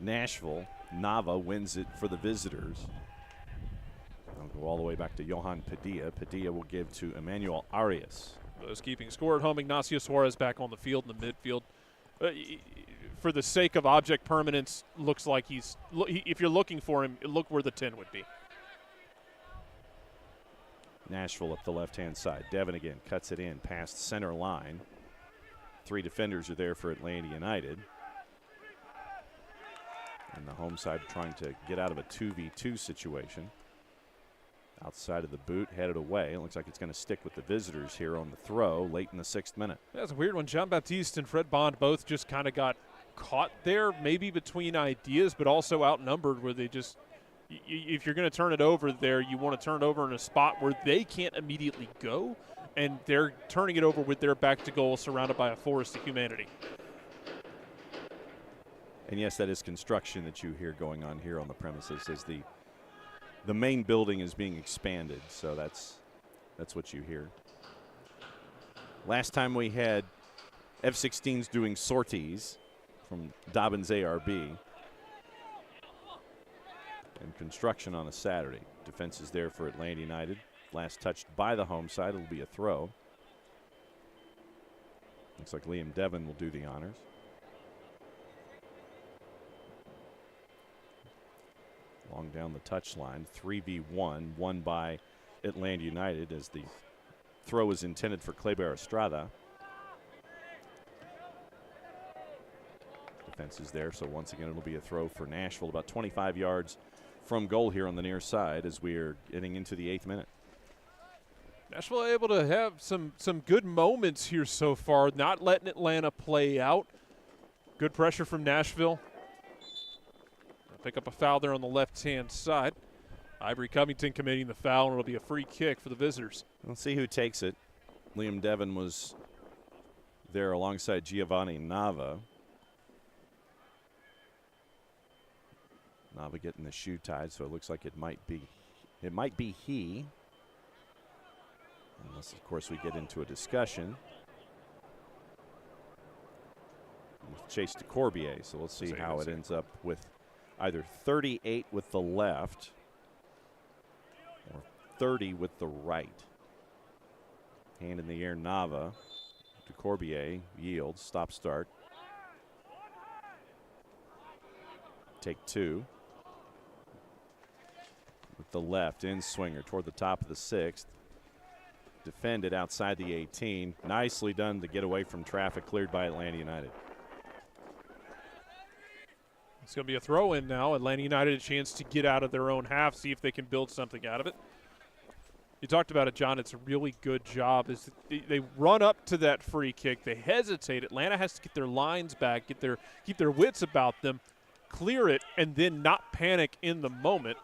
Nashville. Nava wins it for the visitors. I'll go all the way back to Johan Padilla. Padilla will give to Emmanuel Arias. Those keeping score at home. Ignacio Suarez back on the field in the midfield. For the sake of object permanence, looks like if you're looking for him, look where the 10 would be. Nashville up the left-hand side. Devon again cuts it in past center line. 3 defenders are there for Atlanta United. And the home side trying to get out of a 2v2 situation. Outside of the boot, headed away. It looks like it's going to stick with the visitors here on the throw late in the 6th minute. That's a weird one. Jean-Baptiste and Fred Bond both just kind of got caught there, maybe between ideas, but also outnumbered where they just – if you're going to turn it over there, you want to turn it over in a spot where they can't immediately go, and they're turning it over with their back to goal surrounded by a forest of humanity. And, yes, that is construction that you hear going on here on the premises as the main building is being expanded, so that's what you hear. Last time we had F-16s doing sorties from Dobbins ARB. And construction on a Saturday. Defense is there for Atlanta United. Last touched by the home side. It'll be a throw. Looks like Liam Devon will do the honors. Long down the touchline, 3v1, won by Atlanta United as the throw is intended for Kleber Estrada. Defense is there, so once again it'll be a throw for Nashville, about 25 yards from goal here on the near side as we are getting into the 8th minute. Nashville able to have some good moments here so far, not letting Atlanta play out. Good pressure from Nashville. Pick up a foul there on the left-hand side. Ivory Covington committing the foul, and it'll be a free kick for the visitors. Let's see who takes it. Liam Devon was there alongside Giovanni Nava. Nava getting the shoe tied, so it looks like it might be he. Unless, of course, we get into a discussion with Chase DeCorbier. So we'll see how it ends up with either 38 with the left or 30 with the right. Hand in the air, Nava. DeCorbier yields, stop start. Take 2. up the left, in swinger toward the top of the 6th. Defended outside the 18. Nicely done to get away from traffic cleared by Atlanta United. It's going to be a throw-in now. Atlanta United a chance to get out of their own half, see if they can build something out of it. You talked about it, John. It's a really good job. They run up to that free kick. They hesitate. Atlanta has to get their lines back, keep their wits about them, clear it, and then not panic in the moment.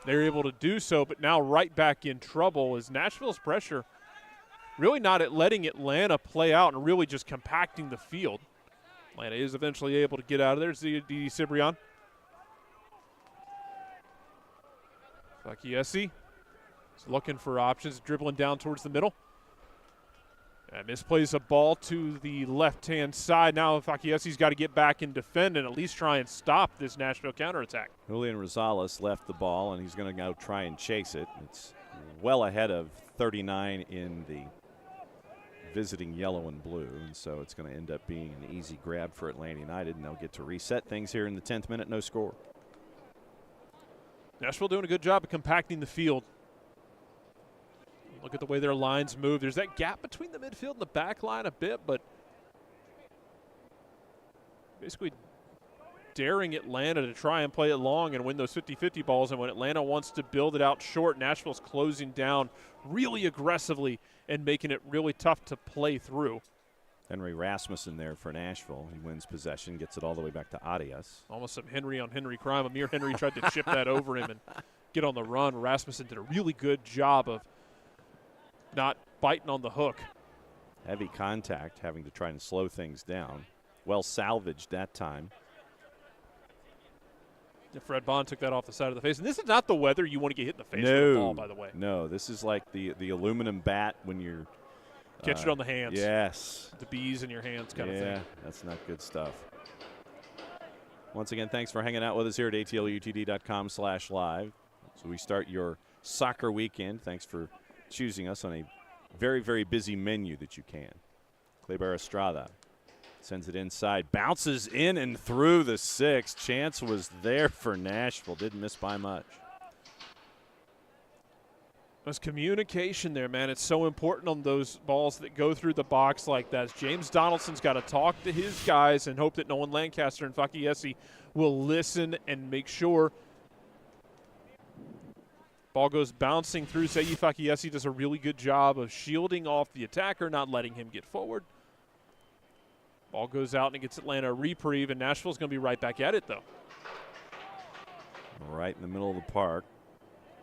They're able to do so, but now right back in trouble is Nashville's pressure really not at letting Atlanta play out and really just compacting the field. Atlanta is eventually able to get out of there. D.D. Cibrian. Fakiesi is looking for options, dribbling down towards the middle. And misplays a ball to the left-hand side. Now Fakiesi's got to get back and defend and at least try and stop this Nashville counterattack. Julian Rosales left the ball, and he's going to go try and chase it. It's well ahead of 39 in the visiting yellow and blue, and so it's going to end up being an easy grab for Atlanta United, and they'll get to reset things here in the 10th minute, no score. Nashville doing a good job of compacting the field. Look at the way their lines move. There's that gap between the midfield and the back line a bit, but basically daring Atlanta to try and play it long and win those 50-50 balls. And when Atlanta wants to build it out short, Nashville's closing down really aggressively and making it really tough to play through. Henry Rasmussen there for Nashville. He wins possession, gets it all the way back to Arias. Almost some Henry on Henry crime. Amir Henry tried to chip that over him and get on the run. Rasmussen did a really good job of not biting on the hook. Heavy contact, having to try and slow things down. Well salvaged that time. Fred Bond took that off the side of the face. And this is not the weather you want to get hit in the face with the ball, by the way. No, this is like the aluminum bat when you're catch it on the hands. Yes. The bees in your hands kind of thing. Yeah, that's not good stuff. Once again, thanks for hanging out with us here at atlutd.com/live. So we start your soccer weekend. Thanks for choosing us on a very, very busy menu that you can. Kleber Estrada sends it inside, bounces in and through the 6. Chance was there for Nashville. Didn't miss by much. There's communication there, man. It's so important on those balls that go through the box like that. James Donaldson's got to talk to his guys and hope that Nolan Lancaster and Fakiesi will listen and make sure. Ball goes bouncing through. Seyi Fakiesi does a really good job of shielding off the attacker, not letting him get forward. Ball goes out and it gets Atlanta a reprieve, and Nashville's going to be right back at it, though. Right in the middle of the park.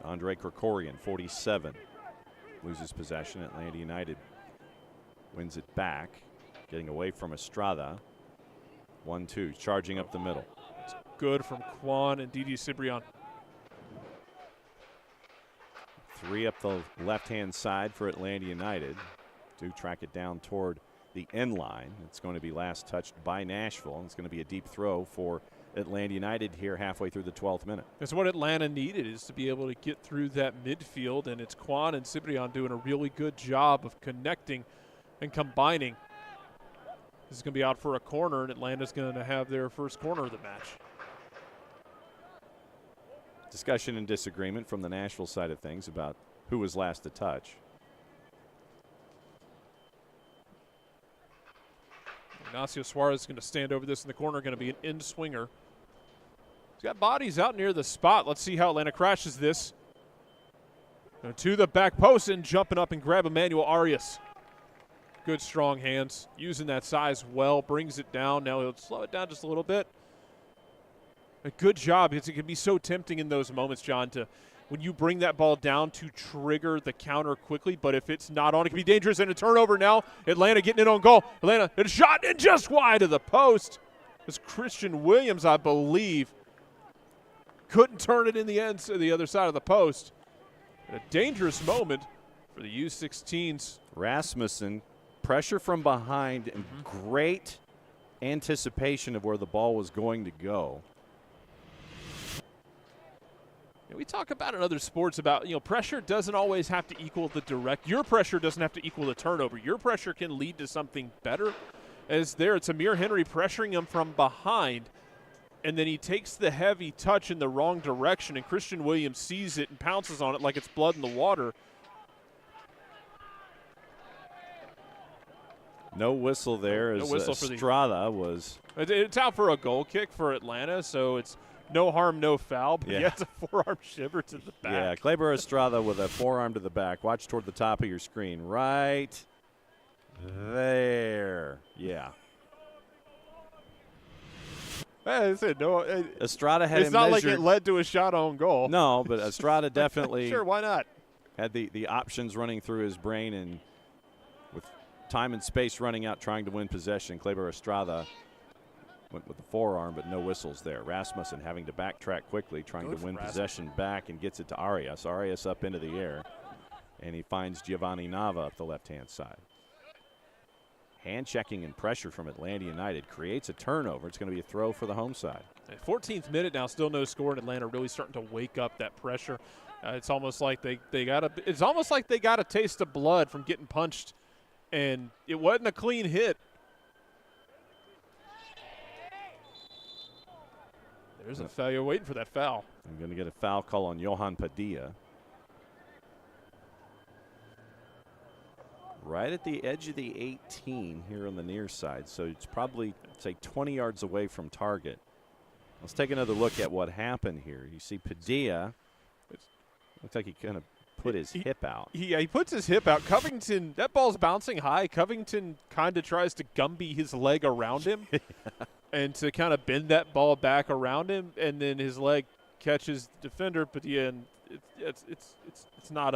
Andre Krikorian, 47, loses possession. Atlanta United wins it back, getting away from Estrada. 1-2, charging up the middle. It's good from Quan and D.D. Cibrian. 3 up the left-hand side for Atlanta United. Do track it down toward the end line. It's going to be last touched by Nashville. It's going to be a deep throw for Atlanta United here halfway through the 12th minute. That's what Atlanta needed, is to be able to get through that midfield, and it's Quan and Cibrian doing a really good job of connecting and combining. This is going to be out for a corner, and Atlanta's going to have their first corner of the match. Discussion and disagreement from the Nashville side of things about who was last to touch. Ignacio Suarez is going to stand over this in the corner, going to be an end swinger. He's got bodies out near the spot. Let's see how Atlanta crashes this. To the back post and jumping up and grab Emmanuel Arias. Good strong hands, using that size well, brings it down. Now he'll slow it down just a little bit. A good job, because it can be so tempting in those moments, John, to when you bring that ball down to trigger the counter quickly, but if it's not on, it can be dangerous. And a turnover now. Atlanta getting it on goal. Atlanta, a shot and just wide of the post. It's Christian Williams, I believe. Couldn't turn it in the end to the other side of the post. A dangerous moment for the U-16s. Rasmussen, pressure from behind and great anticipation of where the ball was going to go. We talk about in other sports about, pressure doesn't always have to equal the direct. Your pressure doesn't have to equal the turnover. Your pressure can lead to something better. As there, it's Amir Henry pressuring him from behind. and then he takes the heavy touch in the wrong direction, and Christian Williams sees it and pounces on it like it's blood in the water. No whistle there. No as whistle for Estrada was. It's out for a goal kick for Atlanta, so it's no harm, no foul, but he has a forearm shiver to the back. Yeah, Kleber Estrada with a forearm to the back. Watch toward the top of your screen. Right there. Yeah. I said no. Estrada had It's him not measured. like it led to a shot on goal. No, but Estrada definitely Sure, why not? had the options running through his brain, and with time and space running out trying to win possession, Kleber Estrada went with the forearm, but no whistles there. Rasmussen having to backtrack quickly, trying to win possession back, and gets it to Arias. Arias up into the air, and he finds Giovanni Nava up the left-hand side. Hand checking and pressure from Atlanta United creates a turnover. It's going to be a throw for the home side. 14th minute now, still no score, and Atlanta really starting to wake up that pressure. It's almost like they got a taste of blood from getting punched, and it wasn't a clean hit. There's a foul. You're waiting for that foul. I'm going to get a foul call on Johan Padilla. Right at the edge of the 18 here on the near side, so it's probably, say, 20 yards away from target. Let's take another look at what happened here. You see Padilla, looks like he kind of put his hip out. He puts his hip out. Covington, that ball's bouncing high. Covington kind of tries to Gumby his leg around him and to kind of bend that ball back around him, and then his leg catches the defender. Padilla, and it's not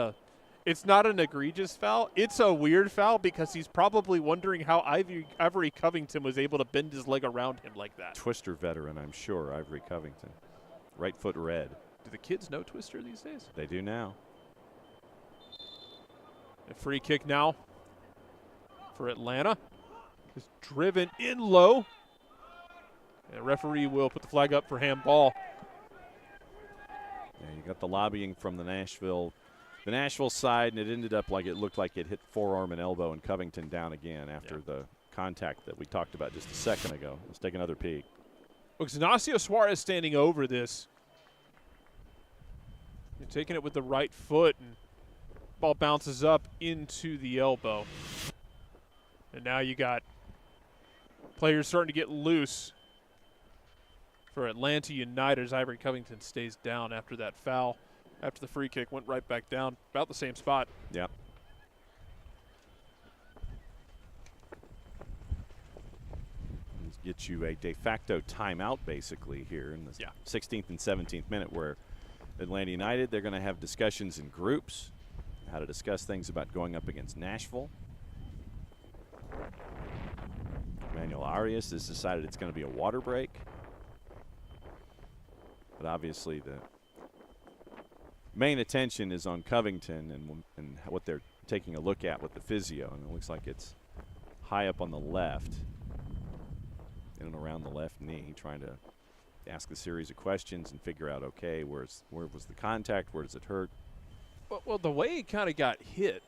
an egregious foul. It's a weird foul because he's probably wondering how Ivory Covington was able to bend his leg around him like that. Twister veteran, I'm sure, Ivory Covington. Right foot red. Do the kids know Twister these days? They do now. A free kick now for Atlanta. Is driven in low. And referee will put the flag up for handball. Yeah, you got the lobbying from the Nashville side, and it ended up like it looked like it hit forearm and elbow, and Covington down again after the contact that we talked about just a second ago. Let's take another peek. Look, Ignacio Suarez standing over this. You're taking it with the right foot, and ball bounces up into the elbow. And now you got players starting to get loose for Atlanta United as Ivory Covington stays down after that foul. After the free kick, went right back down, about the same spot. Yep. Let's get you a de facto timeout basically here in the 16th and 17th minute, where Atlanta United, they're going to have discussions in groups, how to discuss things about going up against Nashville. Manuel Arias has decided it's going to be a water break. But obviously the main attention is on Covington and what they're taking a look at with the physio. And it looks like it's high up on the left, in and around the left knee, trying to ask a series of questions and figure out, okay, where was the contact? Where does it hurt? Well, the way he kind of got hit,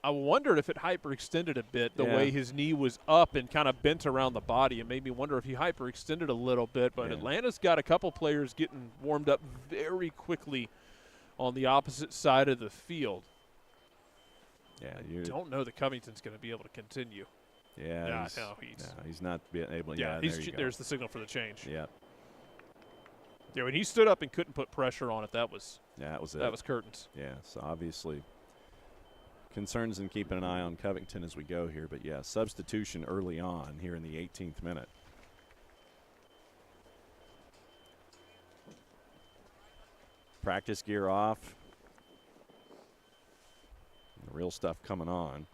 I wondered if it hyperextended a bit, the way his knee was up and kind of bent around the body. It made me wonder if he hyperextended a little bit. But Atlanta's got a couple players getting warmed up very quickly on the opposite side of the field. Yeah, you don't know that Covington's going to be able to continue. Yeah, he's not being able. Yeah, there's the signal for the change. Yeah. Yeah, when he stood up and couldn't put pressure on it, that was curtains. Yeah, so obviously concerns in keeping an eye on Covington as we go here. But yeah, substitution early on here in the 18th minute. Practice gear off. The real stuff coming on.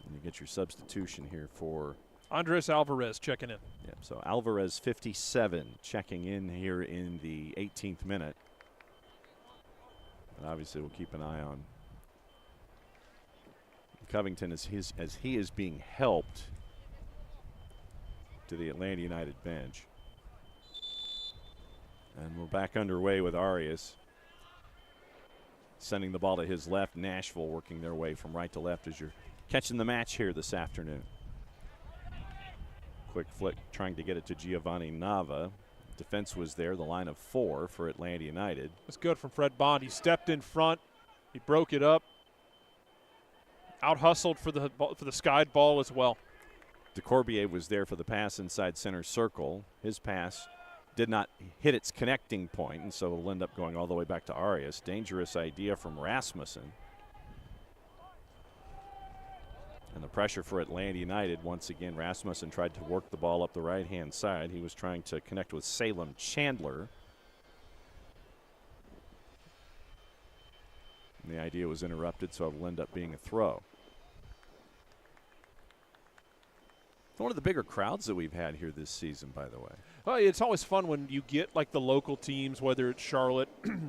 And you get your substitution here for Andres Alvarez checking in. Yep, so Alvarez 57 checking in here in the 18th minute. And obviously we'll keep an eye on Covington as he is being helped to the Atlanta United bench. And we're back underway with Arias sending the ball to his left. Nashville working their way from right to left as you're catching the match here this afternoon. quick flick trying to get it to Giovanni Nava. Defense was there, the line of 4 for Atlanta United. It's good from Fred Bond. He stepped in front. He broke it up. Out-hustled for the skied ball as well. DeCorbier was there for the pass inside center circle. His pass did not hit its connecting point, and so it'll end up going all the way back to Arias. Dangerous idea from Rasmussen. And the pressure for Atlanta United, once again, Rasmussen tried to work the ball up the right-hand side. He was trying to connect with Salem Chandler. And the idea was interrupted, so it will end up being a throw. One of the bigger crowds that we've had here this season, by the way. Well, it's always fun when you get like the local teams, whether it's Charlotte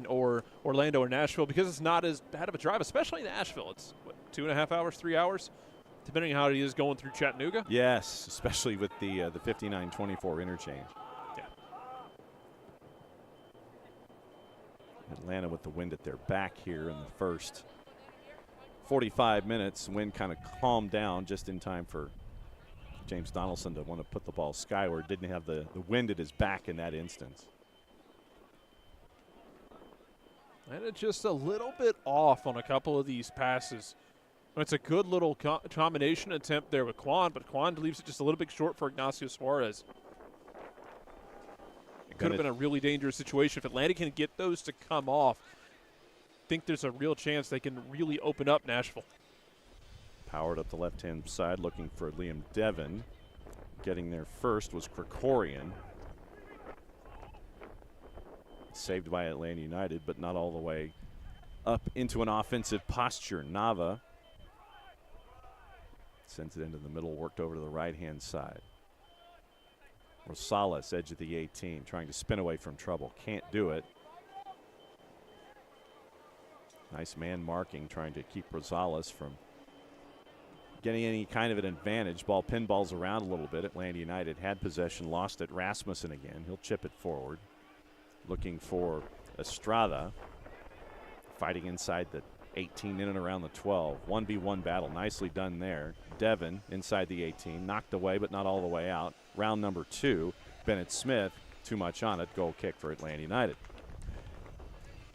or Orlando or Nashville, because it's not as bad of a drive, especially Nashville. It's, what, 2.5 hours, 3 hours, depending on how it is going through Chattanooga. Yes, especially with the 59-24 interchange. Yeah. Atlanta with the wind at their back here in the first 45 minutes. Wind kind of calmed down just in time for James Donaldson to want to put the ball skyward. Didn't have the wind at his back in that instance. And it's just a little bit off on a couple of these passes. It's a good little combination attempt there with Quan, but Quan leaves it just a little bit short for Ignacio Suarez. It could have been a really dangerous situation. If Atlanta can get those to come off, I think there's a real chance they can really open up Nashville. Powered up the left-hand side, looking for Liam Devon. Getting there first was Krikorian. Saved by Atlanta United, but not all the way up into an offensive posture. Nava sends it into the middle, worked over to the right-hand side. Rosales, edge of the 18, trying to spin away from trouble. Can't do it. Nice man marking, trying to keep Rosales from getting any kind of an advantage. Ball pinballs around a little bit. Atlanta United had possession, lost it. Rasmussen again. He'll chip it forward. Looking for Estrada. Fighting inside the 18, in and around the 12. 1v1 battle. Nicely done there. Devon inside the 18. Knocked away, but not all the way out. Round number 2. Bennett Smith. Too much on it. Goal kick for Atlanta United.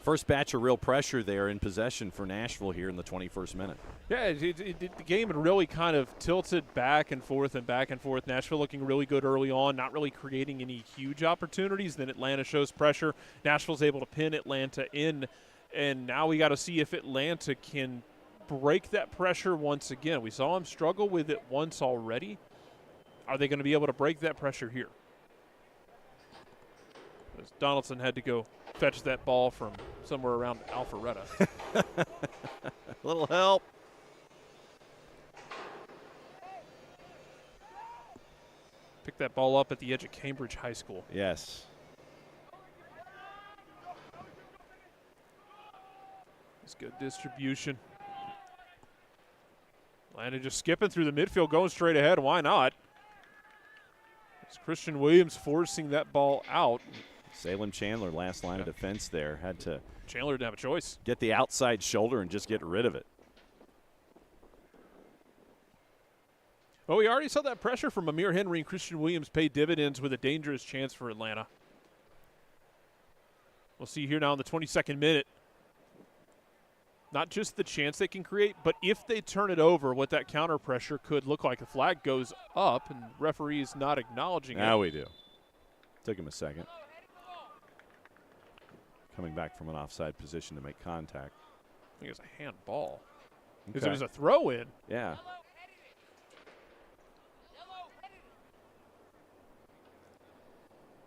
First batch of real pressure there in possession for Nashville here in the 21st minute. Yeah, the game had really kind of tilted back and forth and back and forth. Nashville looking really good early on, not really creating any huge opportunities. Then Atlanta shows pressure. Nashville's able to pin Atlanta in, and now we got to see if Atlanta can break that pressure once again. We saw them struggle with it once already. Are they going to be able to break that pressure here? As Donaldson had to go fetch that ball from somewhere around Alpharetta. A little help. Picked that ball up at the edge of Cambridge High School. Yes. It's good distribution. Atlanta just skipping through the midfield, going straight ahead. Why not? It's Christian Williams forcing that ball out. Salem Chandler, last line of defense there, had to Chandler didn't have a choice. Get the outside shoulder and just get rid of it. Well, we already saw that pressure from Amir Henry and Christian Williams pay dividends with a dangerous chance for Atlanta. We'll see here now in the 22nd minute. Not just the chance they can create, but if they turn it over, what that counter pressure could look like. The flag goes up, and the referee is not acknowledging it. Now we do. Took him a second. Coming back from an offside position to make contact. I think it's a handball. Because Okay. it was a throw-in. Yeah.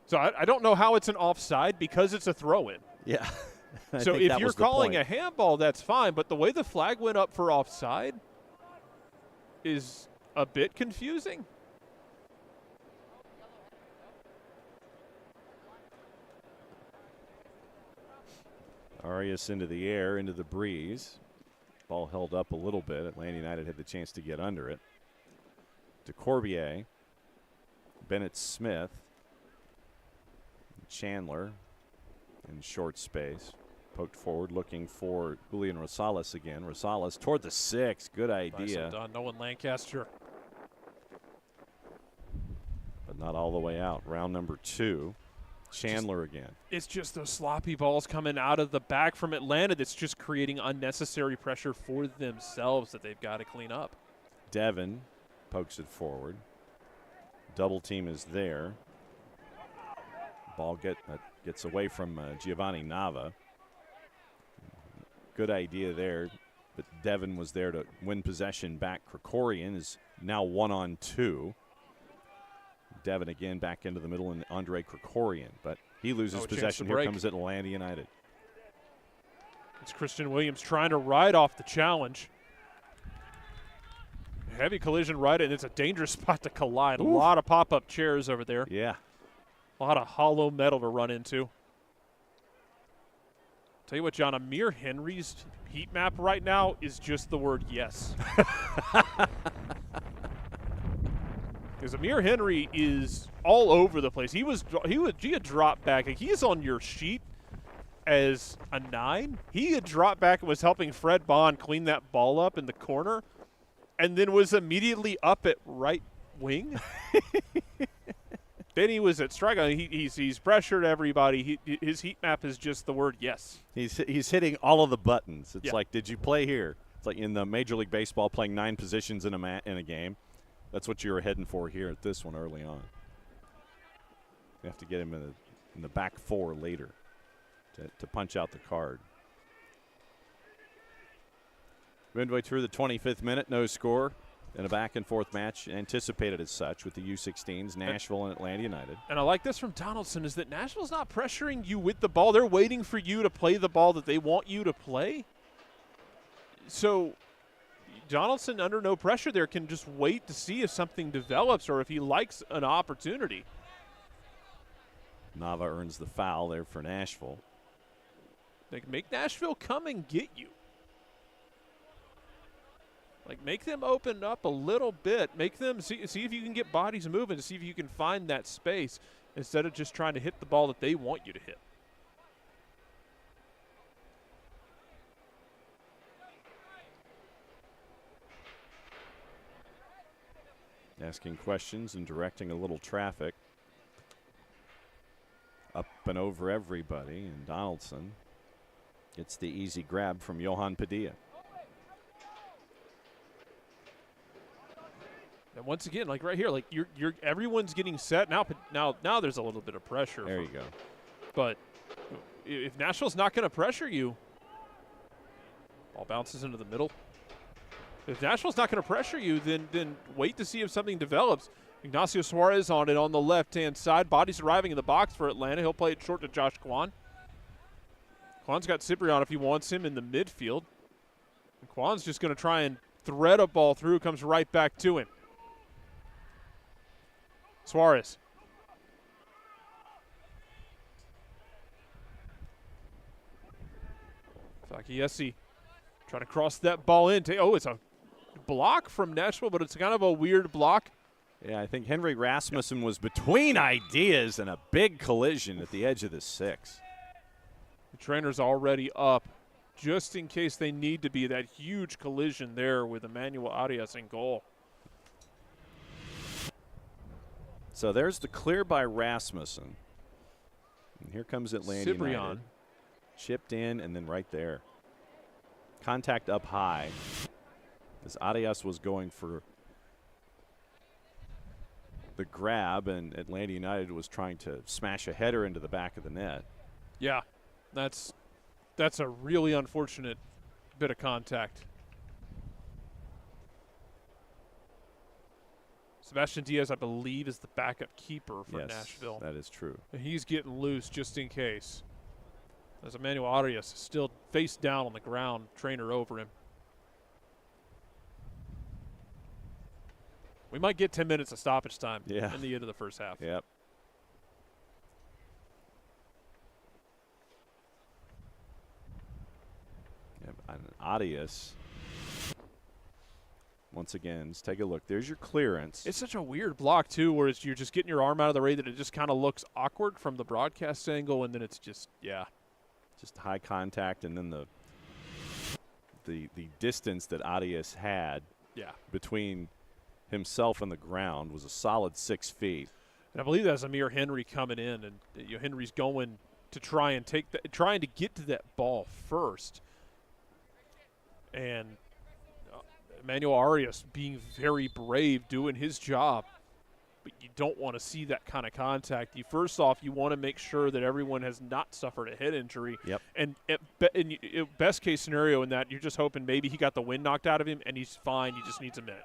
So I don't know how it's an offside because it's a throw-in. Yeah. So if you're calling a handball, that's fine. But the way the flag went up for offside is a bit confusing. Arias into the air, into the breeze. Ball held up a little bit. Atlanta United had the chance to get under it. DeCorbier, Bennett Smith, Chandler in short space. Poked forward, looking for Julian Rosales again. Rosales toward the 6. Good idea. Nicely done. Nolan Lancaster. Not all the way out. Round number 2. Chandler again. It's just those sloppy balls coming out of the back from Atlanta that's just creating unnecessary pressure for themselves that they've got to clean up. Devin pokes it forward. Double team is there. Ball gets away from Giovanni Nava. Good idea there, but Devin was there to win possession back. Krikorian is now 1-on-2. Devin again back into the middle, and Andre Krikorian, but he loses possession. Here comes Atlanta United. It's Christian Williams trying to ride off the challenge. Heavy collision right, and it's a dangerous spot to collide. Oof. A lot of pop-up chairs over there. Yeah. A lot of hollow metal to run into. Tell you what, John, Amir Henry's heat map right now is just the word yes. Because Amir Henry is all over the place. He had dropped back. Like, he is on your sheet as a 9. He had dropped back and was helping Fred Bond clean that ball up in the corner, and then was immediately up at right wing. Then he was at strike. He's pressured everybody. His heat map is just the word yes. He's hitting all of the buttons. It's Yeah. like, did you play here? It's like in the Major League Baseball, playing 9 positions in a game. That's what you were heading for here at this one early on. You have to get him in the back 4 later to punch out the card. Midway through the 25th minute, no score. In a back-and-forth match, anticipated as such with the U-16s, Nashville and Atlanta United. And I like this from Donaldson, is that Nashville's not pressuring you with the ball. They're waiting for you to play the ball that they want you to play. So Donaldson, under no pressure there, can just wait to see if something develops or if he likes an opportunity. Nava earns the foul there for Nashville. They can make Nashville come and get you. Like, make them open up a little bit. Make them see if you can get bodies moving, to see if you can find that space instead of just trying to hit the ball that they want you to hit. Asking questions and directing a little traffic. Up and over everybody, and Donaldson gets the easy grab from Johan Padilla. And once again, like right here, like you're everyone's getting set now. Now there's a little bit of pressure. There you go. But if Nashville's not going to pressure you, ball bounces into the middle. If Nashville's not going to pressure you, then wait to see if something develops. Ignacio Suarez on it on the left-hand side. Bodies arriving in the box for Atlanta. He'll play it short to Josh Kwan. Kwan's got Ciprian if he wants him in the midfield. And Kwan's just going to try and thread a ball through. Comes right back to him. Suarez. Fakiesi trying to cross that ball in. Oh, it's a block from Nashville, but it's kind of a weird block. Yeah, I think Henry Rasmussen was between ideas and a big collision at the edge of the 6. The trainer's already up just in case they need to be. That huge collision there with Emmanuel Arias in goal. So there's the clear by Rasmussen. And here comes Atlanta Ciprian. United. Chipped in and then right there. Contact up high. As Arias was going for the grab, and Atlanta United was trying to smash a header into the back of the net. Yeah, that's a really unfortunate bit of contact. Sebastian Diaz, I believe, is the backup keeper for Yes, Nashville. that is true. And he's getting loose just in case. As Emmanuel Arias is still face down on the ground, trainer over him. We might get 10 minutes of stoppage time in the end of the first half. Yep. And Arias, once again, let's take a look. There's your clearance. It's such a weird block, too, where you're just getting your arm out of the way that it just kind of looks awkward from the broadcast angle, and then it's just, Just high contact, and then the distance that Arias had between himself and the ground was a solid 6 feet. And I believe that's Amir Henry coming in, and Henry's going to trying to get to that ball first. And Emmanuel Arias being very brave, doing his job. But you don't want to see that kind of contact. First off, you want to make sure that everyone has not suffered a head injury. Yep. And in best case scenario in that, you're just hoping maybe he got the wind knocked out of him and he's fine. He just needs a minute.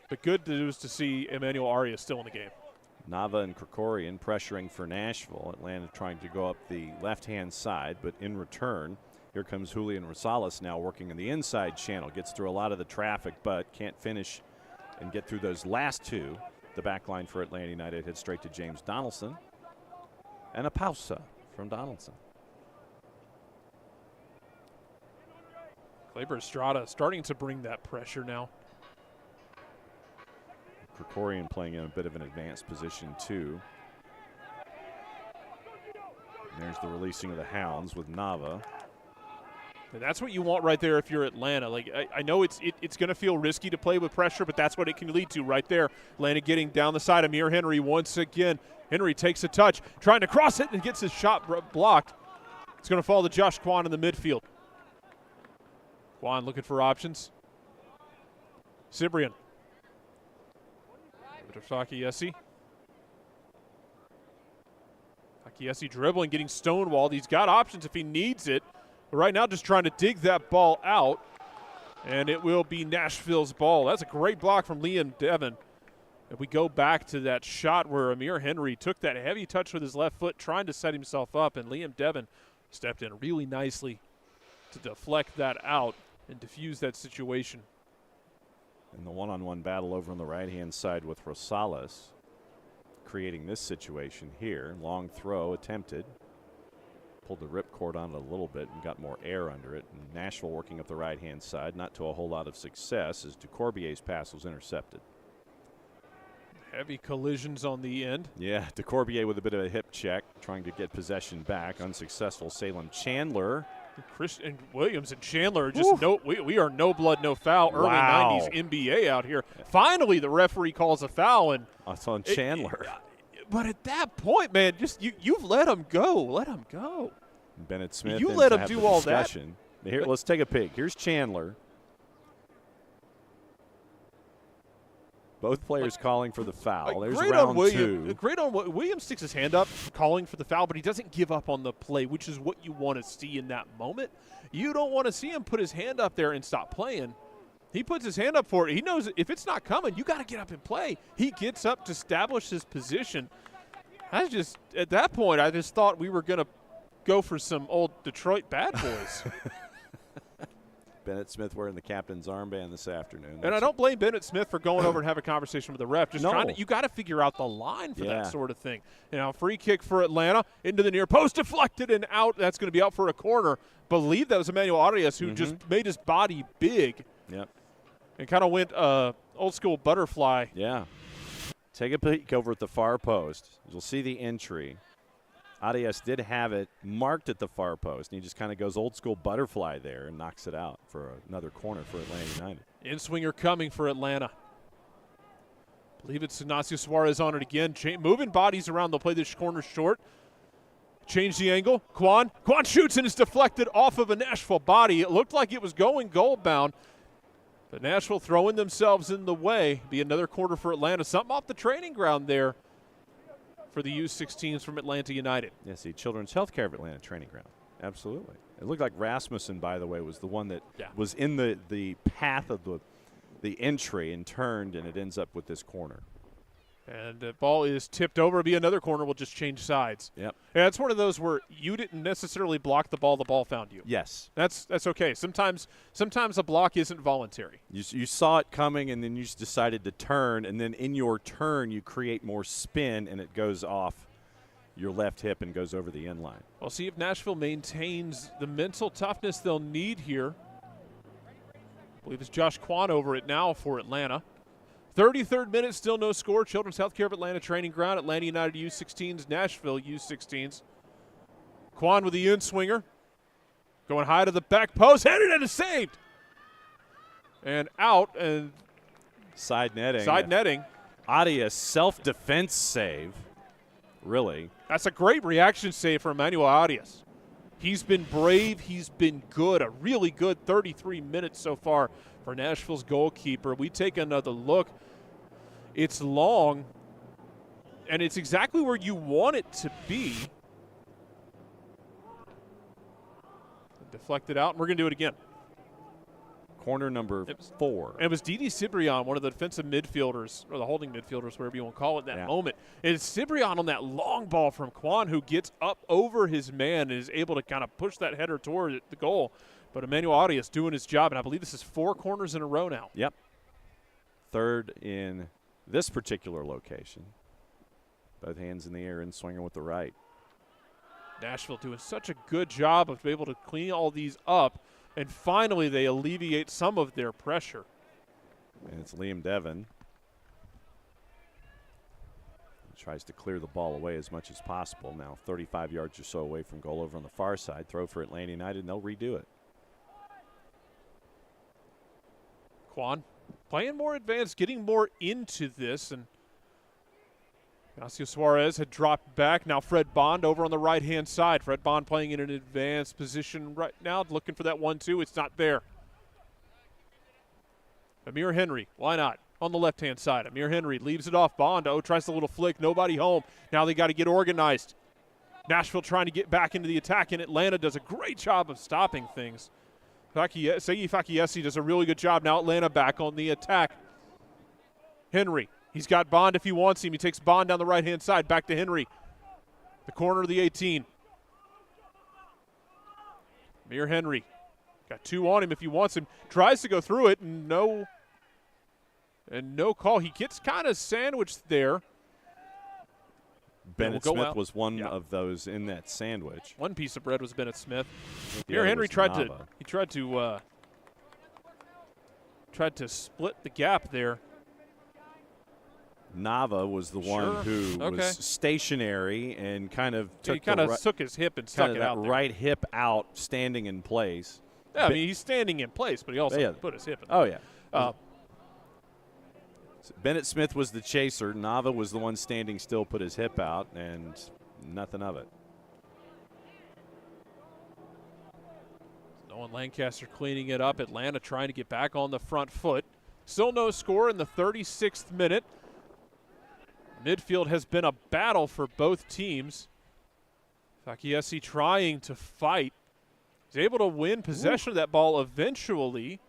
But good news to see Emmanuel Arias still in the game. Nava and Krikorian pressuring for Nashville. Atlanta trying to go up the left-hand side, but in return, here comes Julian Rosales now working in the inside channel. Gets through a lot of the traffic, but can't finish and get through those last two. The back line for Atlanta United heads straight to James Donaldson. And a pausa from Donaldson. Kleber Estrada starting to bring that pressure now. Krikorian playing in a bit of an advanced position too. And there's the releasing of the hounds with Nava. And that's what you want right there if you're Atlanta. Like I know it's going to feel risky to play with pressure, but that's what it can lead to right there. Atlanta getting down the side. Amir Henry once again. Henry takes a touch, trying to cross it and gets his shot blocked. It's going to fall to Josh Kwan in the midfield. Kwan looking for options. Cibrian. To Akiesi. Akiesi dribbling, getting stonewalled. He's got options if he needs it. But right now just trying to dig that ball out. And it will be Nashville's ball. That's a great block from Liam Devon. If we go back to that shot where Amir Henry took that heavy touch with his left foot, trying to set himself up, and Liam Devon stepped in really nicely to deflect that out and diffuse that situation. And the one-on-one battle over on the right-hand side with Rosales, creating this situation here. Long throw attempted. Pulled the ripcord on it a little bit and got more air under it. And Nashville working up the right-hand side, not to a whole lot of success as DeCorbier's pass was intercepted. Heavy collisions on the end. Yeah, DeCorbier with a bit of a hip check, trying to get possession back. Unsuccessful. Salem Chandler. Chris and Williams and Chandler are just we are no blood, no foul. Early 90s NBA out here. Finally, the referee calls a foul, and it's on Chandler. But at that point, man, just you've let him go. Let him go. Bennett Smith. You let him do all that. Here, let's take a peek. Here's Chandler. Both players calling for the foul. There's round two. Great on Williams sticks his hand up, calling for the foul, but he doesn't give up on the play, which is what you want to see in that moment. You don't want to see him put his hand up there and stop playing. He puts his hand up for it. He knows if it's not coming, you got to get up and play. He gets up to establish his position. At that point, I just thought we were going to go for some old Detroit bad boys. Bennett Smith wearing the captain's armband this afternoon. And I don't blame Bennett Smith for going over and having a conversation with the ref. You got to figure out the line for that sort of thing. Free kick for Atlanta into the near post, deflected and out. That's going to be out for a corner. Believe that was Emmanuel Arias who just made his body big. Yep. And kind of went old school butterfly. Yeah. Take a peek over at the far post. You'll see the entry. Arias did have it marked at the far post, and he just kind of goes old school butterfly there and knocks it out for another corner for Atlanta United. In-swinger coming for Atlanta. I believe it's Ignacio Suarez on it again. Moving bodies around. They'll play this corner short. Change the angle. Kwan shoots and is deflected off of a Nashville body. It looked like it was going goal bound. But Nashville throwing themselves in the way. Be another quarter for Atlanta. Something off the training ground there for the U-16s from Atlanta United. Yeah, see, Children's Healthcare of Atlanta training ground. Absolutely. It looked like Rasmussen, by the way, was the one that was in the path of the entry and turned, and it ends up with this corner. And the ball is tipped over. It'll be another corner. We'll just change sides. Yep. And it's one of those where you didn't necessarily block the ball found you. Yes. That's okay. Sometimes a block isn't voluntary. You saw it coming, and then you just decided to turn, and then in your turn you create more spin, and it goes off your left hip and goes over the end line. We'll see if Nashville maintains the mental toughness they'll need here. I believe it's Josh Kwan over it now for Atlanta. 33rd minute, still no score. Children's Healthcare of Atlanta training ground. Atlanta United U-16s, Nashville U-16s. Kwan with the in-swinger. Going high to the back post. Headed and is saved. And out. And side netting. Side netting. Arias self-defense save, really. That's a great reaction save for Emmanuel Arias. He's been brave. He's been good. A really good 33 minutes so far for Nashville's goalkeeper. We take another look. It's long, and it's exactly where you want it to be. Deflected out, and we're going to do it again. Corner number 4. And it was Didi Cibrian, one of the defensive midfielders, or the holding midfielders, whatever you want to call it, in that moment. And it's Cibrian on that long ball from Kwan who gets up over his man and is able to kind of push that header toward the goal. But Emmanuel Arias doing his job, and I believe this is 4 corners in a row now. Yep. Third in this particular location. Both hands in the air and swinging with the right. Nashville doing such a good job of being able to clean all these up, and finally they alleviate some of their pressure. And it's Liam Devon. He tries to clear the ball away as much as possible. Now 35 yards or so away from goal over on the far side. Throw for Atlanta United, and they'll redo it. Kwan playing more advanced, getting more into this, and Ignacio Suarez had dropped back. Now Fred Bond over on the right-hand side. Fred Bond playing in an advanced position right now, looking for that 1-2. It's not there. Amir Henry, why not? On the left-hand side. Amir Henry leaves it off. Bond, tries a little flick. Nobody home. Now they got to get organized. Nashville trying to get back into the attack, and Atlanta does a great job of stopping things. Segi Fakiesi does a really good job. Now Atlanta back on the attack. Henry. He's got Bond if he wants him. He takes Bond down the right-hand side. Back to Henry. The corner of the 18. Amir Henry. Got 2 on him if he wants him. Tries to go through it, and no call. He gets kind of sandwiched there. Bennett Smith was one of those in that sandwich. One piece of bread was Bennett Smith. Amir Henry tried to split the gap there. Nava was the one who was stationary and kind of took his hip and stuck it out there. Right hip out, standing in place. Yeah, I mean, he's standing in place, but he also put his hip in. Oh, yeah. Bennett Smith was the chaser. Nava was the one standing still, put his hip out, and nothing of it. Nolan Lancaster cleaning it up. Atlanta trying to get back on the front foot. Still no score in the 36th minute. Midfield has been a battle for both teams. Fakiesi trying to fight. He's able to win possession of that ball eventually.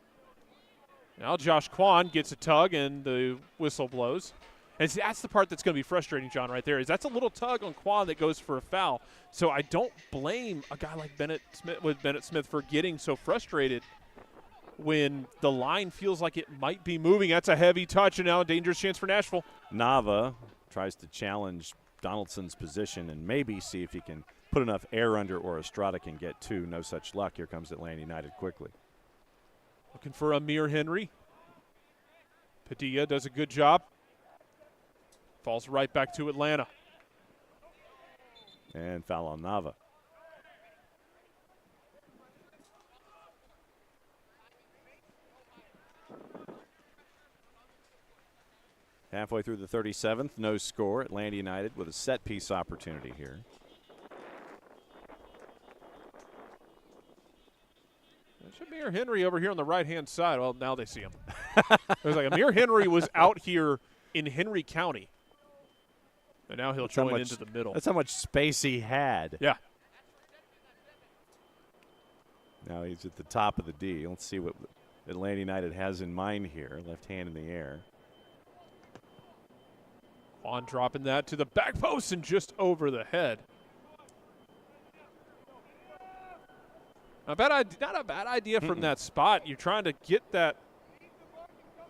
Now Josh Kwan gets a tug and the whistle blows. And that's the part that's going to be frustrating, John, right there, is that's a little tug on Kwan that goes for a foul. So I don't blame a guy like Bennett Smith for getting so frustrated when the line feels like it might be moving. That's a heavy touch, and now a dangerous chance for Nashville. Nava tries to challenge Donaldson's position and maybe see if he can put enough air under or Estrada can get 2. No such luck. Here comes Atlanta United quickly. Looking for Amir Henry. Padilla does a good job. Falls right back to Atlanta. And foul on Nava. Halfway through the 37th, no score. Atlanta United with a set-piece opportunity here. There's Amir Henry over here on the right-hand side. Well, now they see him. It was like Amir Henry was out here in Henry County. And now he'll join into the middle. That's how much space he had. Yeah. Now he's at the top of the D. Let's see what Atlanta United has in mind here. Left hand in the air. On dropping that to the back post and just over the head. Not a bad idea from that spot. You're trying to get that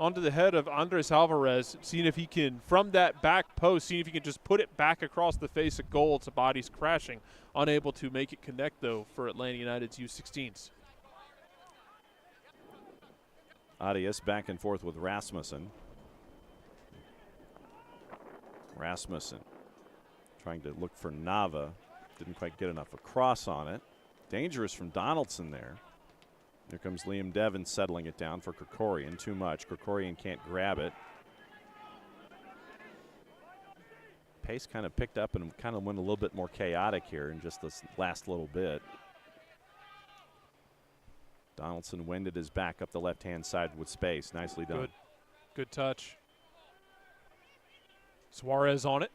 onto the head of Andres Alvarez, seeing if he can, from that back post, seeing if he can just put it back across the face of goal. It's a body's crashing. Unable to make it connect, though, for Atlanta United's U-16s. Arias back and forth with Rasmussen. Rasmussen trying to look for Nava. Didn't quite get enough across on it. Dangerous from Donaldson there. Here comes Liam Devon settling it down for Krikorian. Too much. Krikorian can't grab it. pace kind of picked up and kind of went a little bit more chaotic here in just this last little bit. Donaldson winded his back up the left-hand side with space. Nicely done. Good touch. Suarez on it.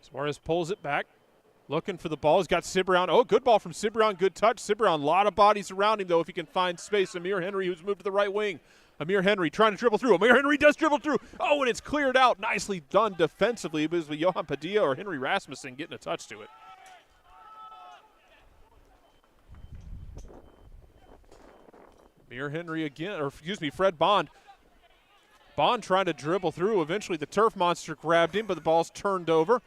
Suarez pulls it back. Looking for the ball. He's got Cibrian. Oh, good ball from Cibrian. Good touch. Cibrian, a lot of bodies around him, though, if he can find space. Amir Henry, who's moved to the right wing. Amir Henry trying to dribble through. Amir Henry does dribble through. Oh, and it's cleared out. Nicely done defensively. It was with Johan Padilla or Henry Rasmussen getting a touch to it. Amir Henry again, or excuse me, Fred Bond. Bond trying to dribble through. Eventually the turf monster grabbed him, but the ball's turned over.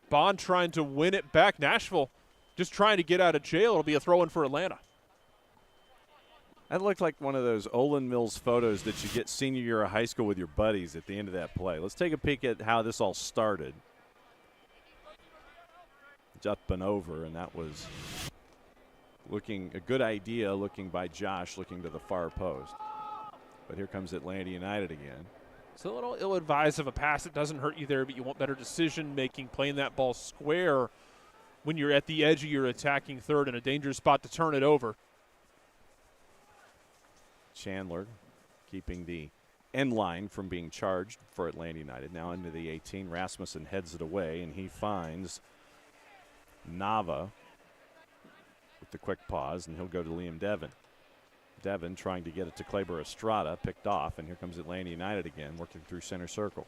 Bond trying to win it back. Nashville just trying to get out of jail. It'll be a throw-in for Atlanta. That looked like one of those Olin Mills photos that you get senior year of high school with your buddies at the end of that play. Let's take a peek at how this all started. It's up and over, and that was looking a good idea, looking by Josh, looking to the far post. But here comes Atlanta United again. It's a little ill-advised of a pass. It doesn't hurt you there, but you want better decision-making, playing that ball square when you're at the edge of your attacking third in a dangerous spot to turn it over. Chandler keeping the end line from being charged for Atlanta United. Now into the 18. Rasmussen heads it away, and he finds Nava with the quick pause, and he'll go to Liam Devon. Devon trying to get it to Kleber Estrada, picked off, and here comes Atlanta United again, working through center circle.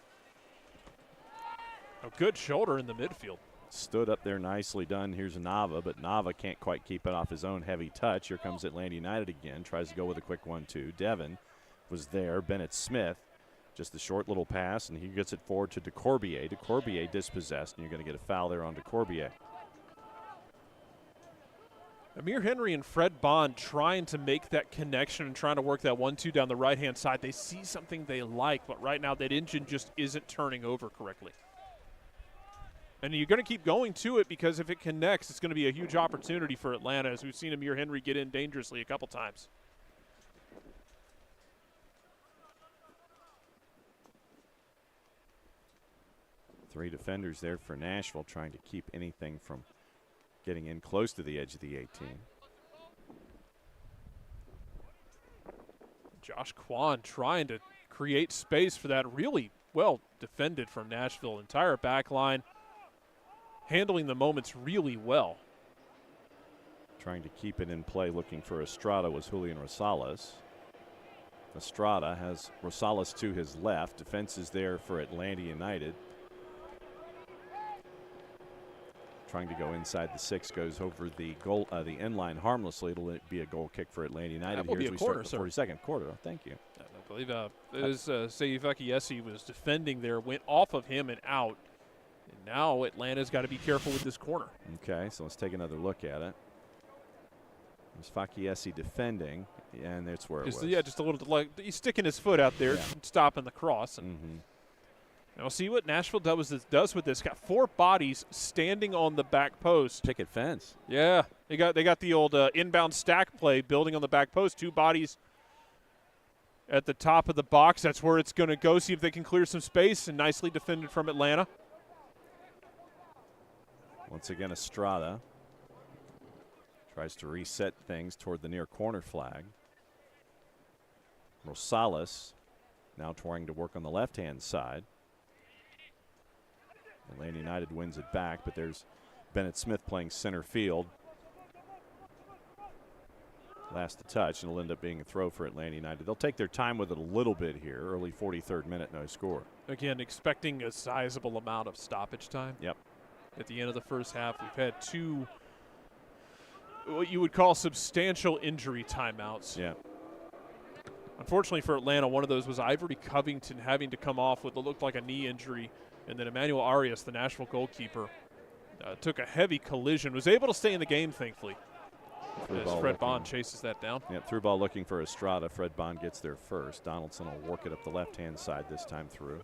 A good shoulder in the midfield. Stood up there, nicely done. Here's Nava, but Nava can't quite keep it off his own heavy touch. Here comes Atlanta United again, tries to go with a quick 1-2. Devon was there. Bennett Smith, just a short little pass, and he gets it forward to DeCorbier. DeCorbier dispossessed, and you're going to get a foul there on DeCorbier. Amir Henry and Fred Bond trying to make that connection and trying to work that 1-2 down the right-hand side. They see something they like, but right now that engine just isn't turning over correctly. And you're going to keep going to it because if it connects, it's going to be a huge opportunity for Atlanta, as we've seen Amir Henry get in dangerously a couple times. Three defenders there for Nashville trying to keep anything from getting in close to the edge of the 18. Josh Kwan trying to create space for that. Really well defended from Nashville. Entire back line handling the moments really well. Trying to keep it in play, looking for Estrada was Julian Rosales. Estrada has Rosales to his left. Defense is there for Atlanta United. Trying to go inside the 6, goes over the goal, the end line harmlessly. It'll be a goal kick for Atlanta United. That will be a quarter, sir. 42nd quarter. Oh, thank you. I believe it was Seivakiesi was defending there, went off of him and out. And now Atlanta's got to be careful with this corner. Okay, so let's take another look at it. There's Fakiesi defending, and that's where it was. Yeah, just a little, like he's sticking his foot out there, stopping the cross. And Mm-hmm. now see what Nashville does with this. Got 4 bodies standing on the back post. Picket fence. Yeah, they got the old inbound stack play building on the back post. 2 bodies at the top of the box. That's where it's going to go. See if they can clear some space, and nicely defended from Atlanta. Once again, Estrada tries to reset things toward the near corner flag. Rosales now trying to work on the left-hand side. Atlanta United wins it back, but there's Bennett Smith playing center field. Last to touch, and it'll end up being a throw for Atlanta United. They'll take their time with it a little bit here. Early 43rd minute, no score. Again, expecting a sizable amount of stoppage time. Yep. At the end of the first half, we've had 2 what you would call substantial injury timeouts. Yeah. Unfortunately for Atlanta, one of those was Ivory Covington having to come off with what looked like a knee injury. And then Emmanuel Arias, the Nashville goalkeeper, took a heavy collision, was able to stay in the game, thankfully, as Fred Bond chases that down. Yep, through ball looking for Estrada. Fred Bond gets there first. Donaldson will work it up the left-hand side this time through.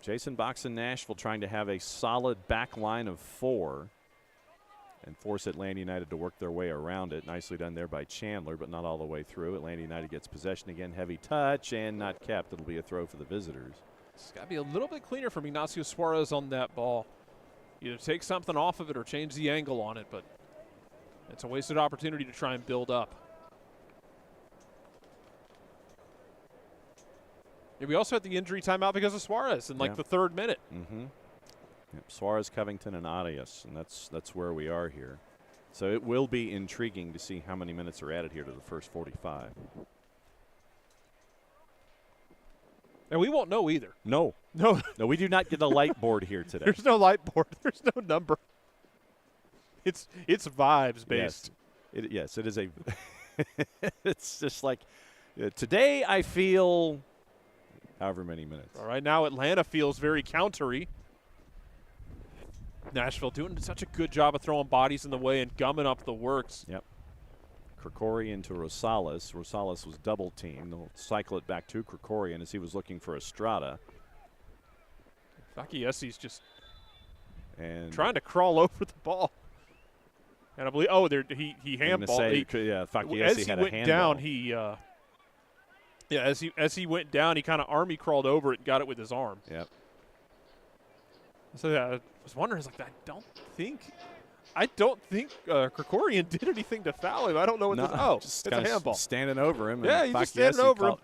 Jason Box and Nashville trying to have a solid back line of 4 and force Atlanta United to work their way around it. Nicely done there by Chandler, but not all the way through. Atlanta United gets possession again. Heavy touch and not kept. It'll be a throw for the visitors. It's got to be a little bit cleaner from Ignacio Suarez on that ball. Either take something off of it or change the angle on it, but it's a wasted opportunity to try and build up. And we also had the injury timeout because of Suarez in like the 3rd minute. Mm-hmm. Yep, Suarez, Covington, and Arias, and that's where we are here. So it will be intriguing to see how many minutes are added here to the first 45. And we won't know either. No, we do not get a light board here today. There's no light board. There's no number. It's vibes based. Yes, it is a. It's just like today I feel however many minutes. All right, now Atlanta feels very countery. Nashville doing such a good job of throwing bodies in the way and gumming up the works. Yep. Krikorian to Rosales. Rosales was double teamed. They'll cycle it back to Krikorian as he was looking for Estrada. Fakiesi's just trying to crawl over the ball. And I believe, he handballed. Fakiesi as he had went a down, handball. as he went down, he kind of army crawled over it and got it with his arm. Yep. So I was wondering, I don't think Krikorian did anything to foul him. I don't know what this. Oh, just it's a handball. Standing over him. Yeah, and he's just standing over him.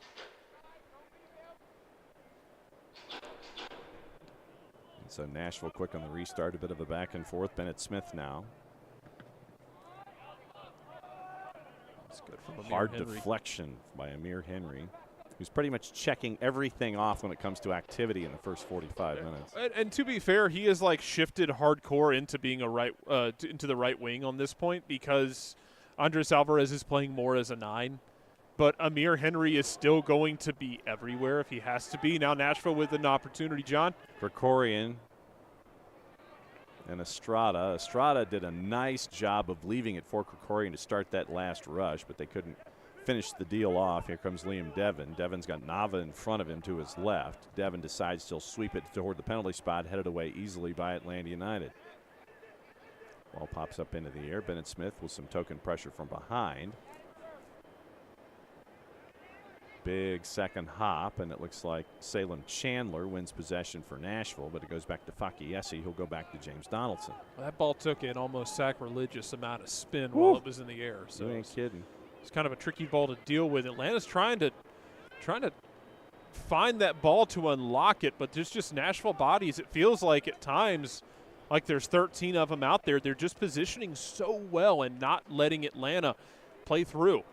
So Nashville quick on the restart. A bit of a back and forth. Bennett Smith now. It's good from Amir Hard Henry. deflection by Amir Henry, who's pretty much checking everything off when it comes to activity in the first 45 minutes. And to be fair, he has shifted hardcore into being into the right wing on this point because Andres Alvarez is playing more as a 9. But Amir Henry is still going to be everywhere if he has to be. Now Nashville with an opportunity, John. Krikorian and Estrada. Estrada did a nice job of leaving it for Krikorian to start that last rush, but they couldn't finish the deal off. Here comes Liam Devon. Devon's got Nava in front of him to his left. Devon decides to sweep it toward the penalty spot, headed away easily by Atlanta United. Ball pops up into the air. Bennett Smith with some token pressure from behind. Big second hop, and it looks like Salem Chandler wins possession for Nashville, but it goes back to Fakiesi. He'll go back to James Donaldson. Well, that ball took an almost sacrilegious amount of spin while it was in the air. So you ain't kidding. It's kind of a tricky ball to deal with. Atlanta's trying to find that ball to unlock it, but there's just Nashville bodies. It feels like at times like there's 13 of them out there. They're just positioning so well and not letting Atlanta play through.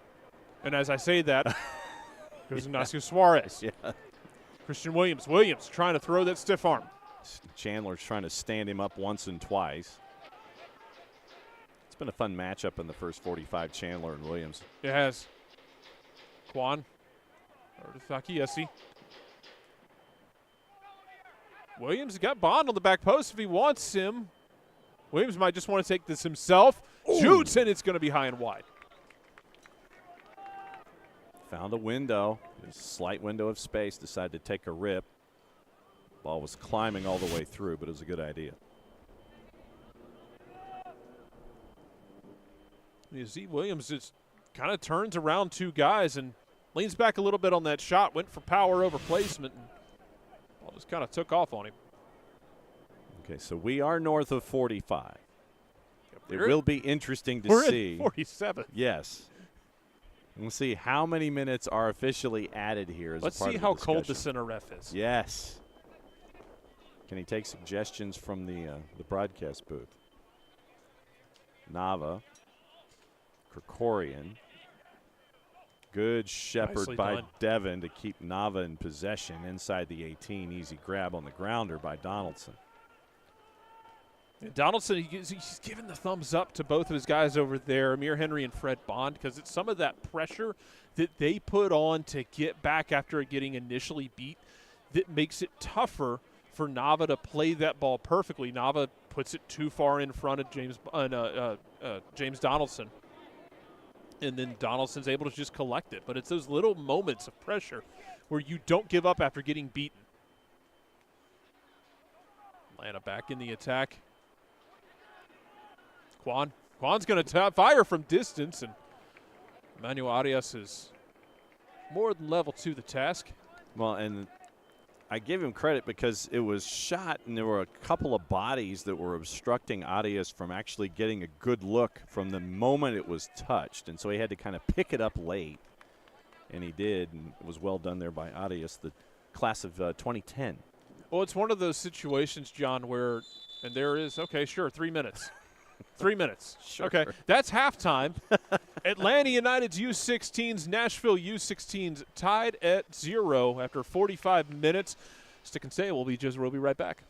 And as I say that, goes Ignacio Suarez. Yeah. Christian Williams. Williams trying to throw that stiff arm. Chandler's trying to stand him up once and twice. It's been a fun matchup in the first 45, Chandler and Williams. It has. Quan. Or to Fakiesi. Williams got Bond on the back post if he wants him. Williams might just want to take this himself. Ooh. Shoots, and it's going to be high and wide. Found a window, a slight window of space, decided to take a rip. Ball was climbing all the way through, but it was a good idea. You see Williams just kind of turns around two guys and leans back a little bit on that shot, went for power over placement, and ball just kind of took off on him. Okay, so we are north of 45. It will be interesting to we're see. At 47. Yes. We'll see how many minutes are officially added here. Let's see how cold the center ref is. Yes. Can he take suggestions from the broadcast booth? Nava. Krikorian. Good shepherd Nicely by done. Devon to keep Nava in possession inside the 18. Easy grab on the grounder by Donaldson. And Donaldson, he's given the thumbs up to both of his guys over there, Amir Henry and Fred Bond, because it's some of that pressure that they put on to get back after getting initially beat that makes it tougher for Nava to play that ball perfectly. Nava puts it too far in front of James Donaldson, and then Donaldson's able to just collect it. But it's those little moments of pressure where you don't give up after getting beaten. Atlanta back in the attack. Quan's going to fire from distance, and Emmanuel Arias is more than level to the task. Well, and I give him credit because it was shot, and there were a couple of bodies that were obstructing Arias from actually getting a good look from the moment it was touched. And so he had to kind of pick it up late, and he did, and it was well done there by Arias, the class of 2010. Well, it's one of those situations, John, where, and there is, okay, sure, 3 minutes. 3 minutes. Sure. Okay, that's halftime. Atlanta United's U-16s, Nashville U-16s tied at 0 after 45 minutes. Stick and stay. We'll be right back.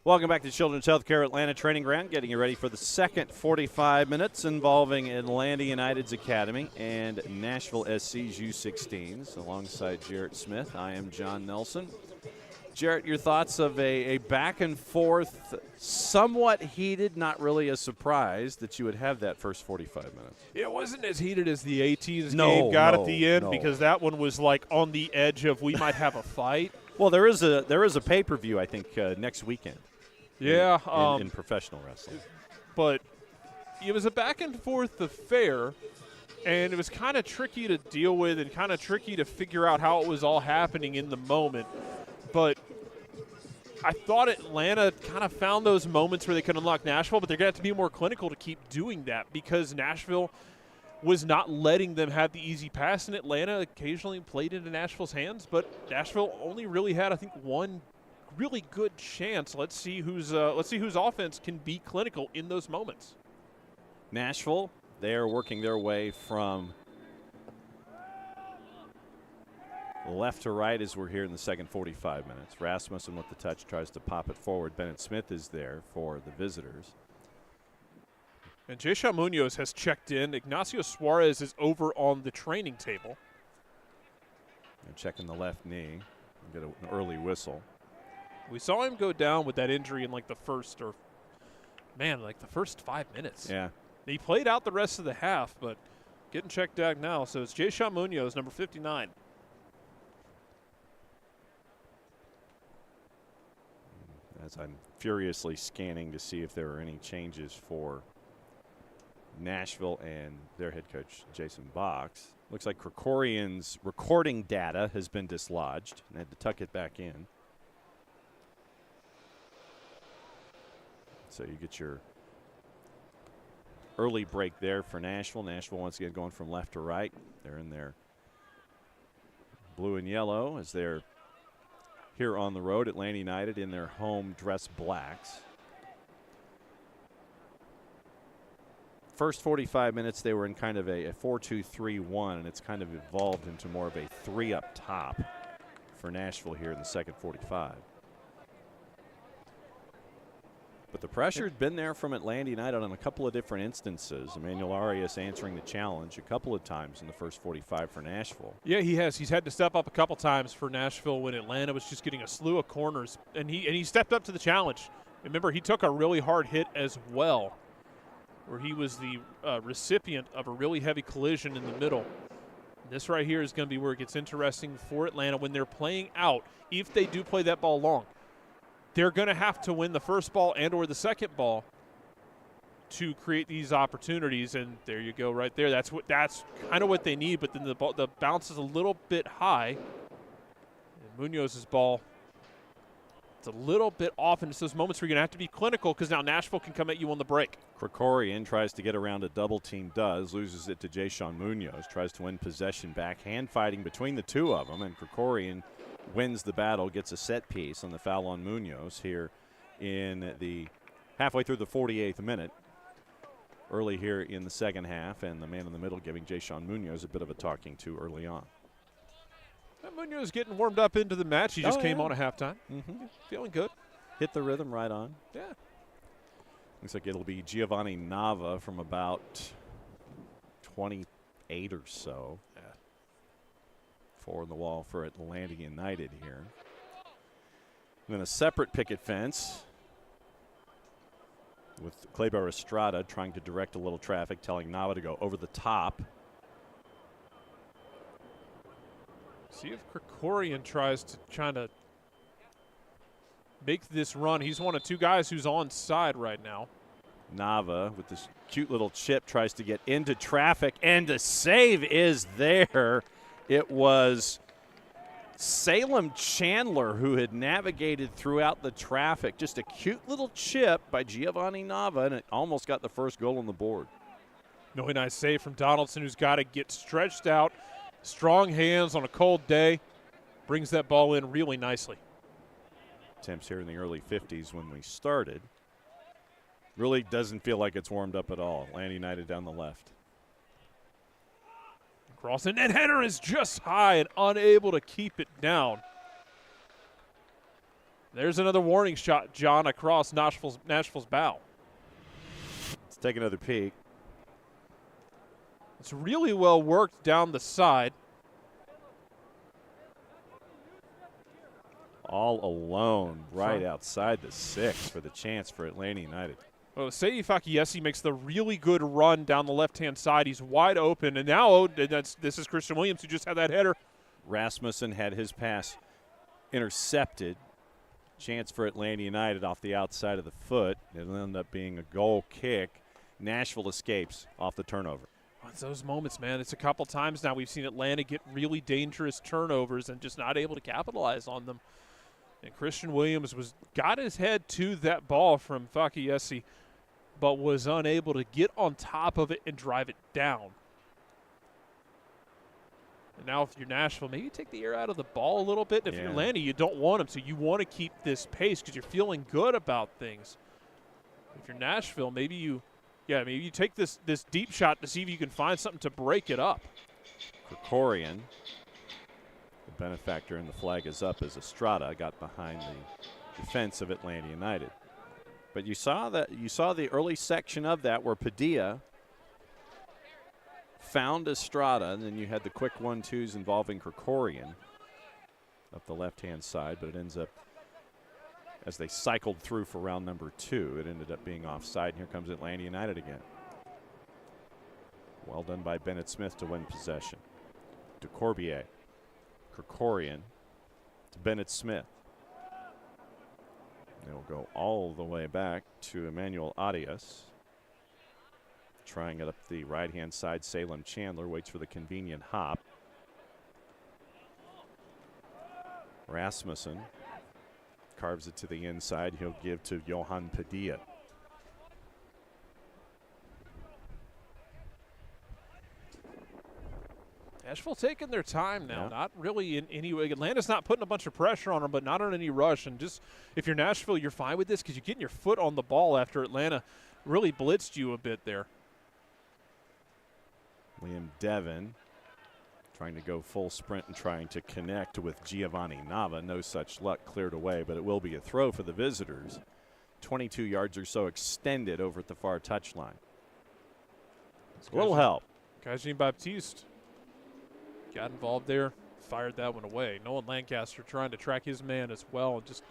Welcome back to Children's Healthcare Atlanta Training Ground, getting you ready for the second 45 minutes involving Atlanta United's Academy and Nashville SC's U-16s. Alongside Jarrett Smith, I am John Nelson. Jarrett, your thoughts of a back and forth, somewhat heated, not really a surprise that you would have that first 45 minutes. It wasn't as heated as the 18s game got at the end because that one was like on the edge of we might have a fight. Well, there is a pay-per-view, I think, next weekend. Yeah. In professional wrestling. But it was a back and forth affair, and it was kind of tricky to deal with and kind of tricky to figure out how it was all happening in the moment. But I thought Atlanta kind of found those moments where they could unlock Nashville, but they're going to have to be more clinical to keep doing that because Nashville was not letting them have the easy pass, and Atlanta occasionally played into Nashville's hands, but Nashville only really had, I think, one really good chance. Let's see whose offense can be clinical in those moments. Nashville, they are working their way from left to right as we're here in the second 45 minutes. Rasmussen with the touch tries to pop it forward. Bennett Smith is there for the visitors. And Jayshawn Munoz has checked in. Ignacio Suarez is over on the training table. They're checking the left knee. Get an early whistle. We saw him go down with that injury in like the first 5 minutes. Yeah. He played out the rest of the half, but getting checked out now. So it's Jayshawn Munoz, number 59. As I'm furiously scanning to see if there are any changes for Nashville and their head coach, Jason Box. Looks like Krikorian's recording data has been dislodged and had to tuck it back in. So you get your early break there for Nashville. Nashville once again going from left to right. They're in their blue and yellow as they're here on the road. Atlanta United in their home dress blacks. First 45 minutes they were in kind of a 4-2-3-1, and it's kind of evolved into more of a 3 up top for Nashville here in the second 45. But the pressure had been there from Atlanta United on a couple of different instances. Emmanuel Arias answering the challenge a couple of times in the first 45 for Nashville. Yeah, he has. He's had to step up a couple times for Nashville when Atlanta was just getting a slew of corners, and he stepped up to the challenge. Remember, he took a really hard hit as well, where he was the recipient of a really heavy collision in the middle. This right here is going to be where it gets interesting for Atlanta when they're playing out. If they do play that ball long, they're going to have to win the first ball and or the second ball to create these opportunities, and there you go right there. That's kind of what they need, but then the bounce is a little bit high. And Munoz's ball, it's a little bit off, and it's those moments where you're going to have to be clinical because now Nashville can come at you on the break. Krikorian tries to get around a double team, loses it to Jayshawn Munoz, tries to win possession back, hand fighting between the two of them, and Krikorian wins the battle, gets a set piece on the foul on Munoz here in the halfway through the 48th minute. Early here in the second half, and the man in the middle giving Jayshawn Munoz a bit of a talking to early on. Munoz getting warmed up into the match. He just came on at halftime. Feeling good. Hit the rhythm right on. Yeah. Looks like it'll be Giovanni Nava from about 28 or so. Yeah. 4 on the wall for Atlanta United here. And then a separate picket fence with Kleber Estrada trying to direct a little traffic, telling Nava to go over the top. See if Krikorian tries to make this run. He's one of two guys who's on side right now. Nava with this cute little chip tries to get into traffic, and the save is there. It was Salem Chandler who had navigated throughout the traffic. Just a cute little chip by Giovanni Nava, and it almost got the first goal on the board. Really nice save from Donaldson, who's got to get stretched out. Strong hands on a cold day. Brings that ball in really nicely. Attempts here in the early 50s when we started. Really doesn't feel like it's warmed up at all. Atlanta United down the left. Crossing, and header is just high and unable to keep it down. There's another warning shot, John, across Nashville's bow. Let's take another peek. It's really well worked down the side. All alone right outside the 6 for the chance for Atlanta United. Well, Seyi Fakiesi makes the really good run down the left-hand side. He's wide open, and now this is Christian Williams who just had that header. Rasmussen had his pass intercepted. Chance for Atlanta United off the outside of the foot. It'll end up being a goal kick. Nashville escapes off the turnover. Well, it's those moments, man. It's a couple times now we've seen Atlanta get really dangerous turnovers and just not able to capitalize on them. And Christian Williams got his head to that ball from Fakiesi, but was unable to get on top of it and drive it down. And now if you're Nashville, maybe take the air out of the ball a little bit. And if you're Atlanta, you don't want them, so you want to keep this pace because you're feeling good about things. If you're Nashville, maybe you take this deep shot to see if you can find something to break it up. Krikorian, the benefactor, and the flag is up as Estrada got behind the defense of Atlanta United. But you saw the early section of that where Padilla found Estrada, and then you had the quick 1-2s involving Krikorian up the left-hand side, but it ends up, as they cycled through for round number 2, it ended up being offside, and here comes Atlanta United again. Well done by Bennett Smith to win possession. To Corbier. Krikorian to Bennett Smith. They'll go all the way back to Emmanuel Arias. Trying it up the right-hand side, Salem Chandler waits for the convenient hop. Rasmussen carves it to the inside. He'll give to Johan Padilla. Nashville taking their time now, not really in any way. Atlanta's not putting a bunch of pressure on them, but not on any rush. And just if you're Nashville, you're fine with this because you're getting your foot on the ball after Atlanta really blitzed you a bit there. Liam Devon trying to go full sprint and trying to connect with Giovanni Nava. No such luck, cleared away, but it will be a throw for the visitors. 22 yards or so extended over at the far touchline. A little help. Kajin Baptiste got involved there, fired that one away. Nolan Lancaster trying to track his man as well, and just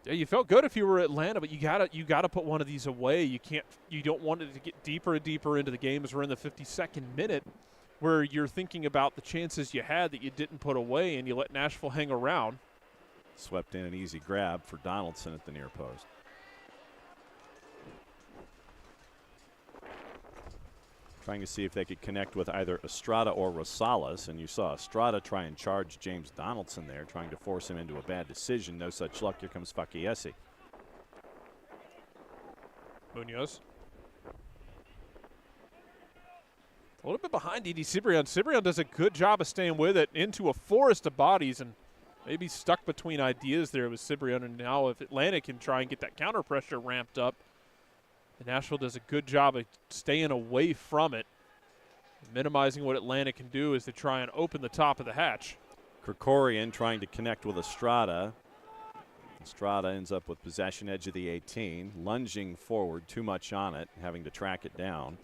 you felt good if you were Atlanta, but you gotta put one of these away. You don't want it to get deeper and deeper into the game as we're in the 52nd minute, where you're thinking about the chances you had that you didn't put away, and you let Nashville hang around. Swept in an easy grab for Donaldson at the near post. Trying to see if they could connect with either Estrada or Rosales, and you saw Estrada try and charge James Donaldson there, trying to force him into a bad decision. No such luck. Here comes Fakiesi. Munoz. A little bit behind Edie Cibrian. Cibrian does a good job of staying with it into a forest of bodies and maybe stuck between ideas there with Cibrian. And now if Atlanta can try and get that counter pressure ramped up, Nashville does a good job of staying away from it, minimizing what Atlanta can do as they try and open the top of the hatch. Krikorian trying to connect with Estrada. Estrada ends up with possession, edge of the 18, lunging forward, too much on it, having to track it down.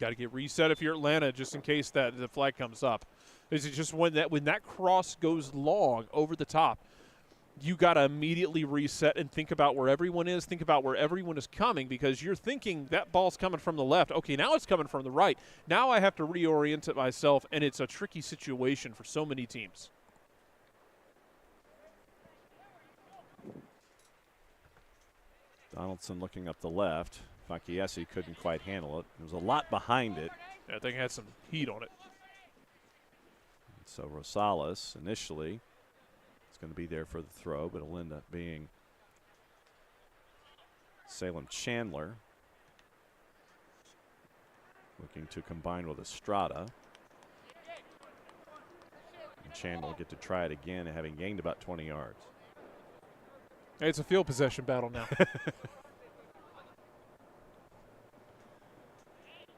Got to get reset if you're Atlanta, just in case that the flag comes up. Is it just when that cross goes long over the top, you got to immediately reset and think about where everyone is, think about where everyone is coming, because you're thinking that ball's coming from the left. Okay, now it's coming from the right. Now I have to reorient it myself, and it's a tricky situation for so many teams. Donaldson looking up the left. Fakiesi couldn't quite handle it. There was a lot behind it. Yeah, I think it had some heat on it. So Rosales initially going to be there for the throw, but it'll end up being Salem Chandler looking to combine with Estrada. And Chandler will get to try it again, having gained about 20 yards. Hey, it's a field possession battle now.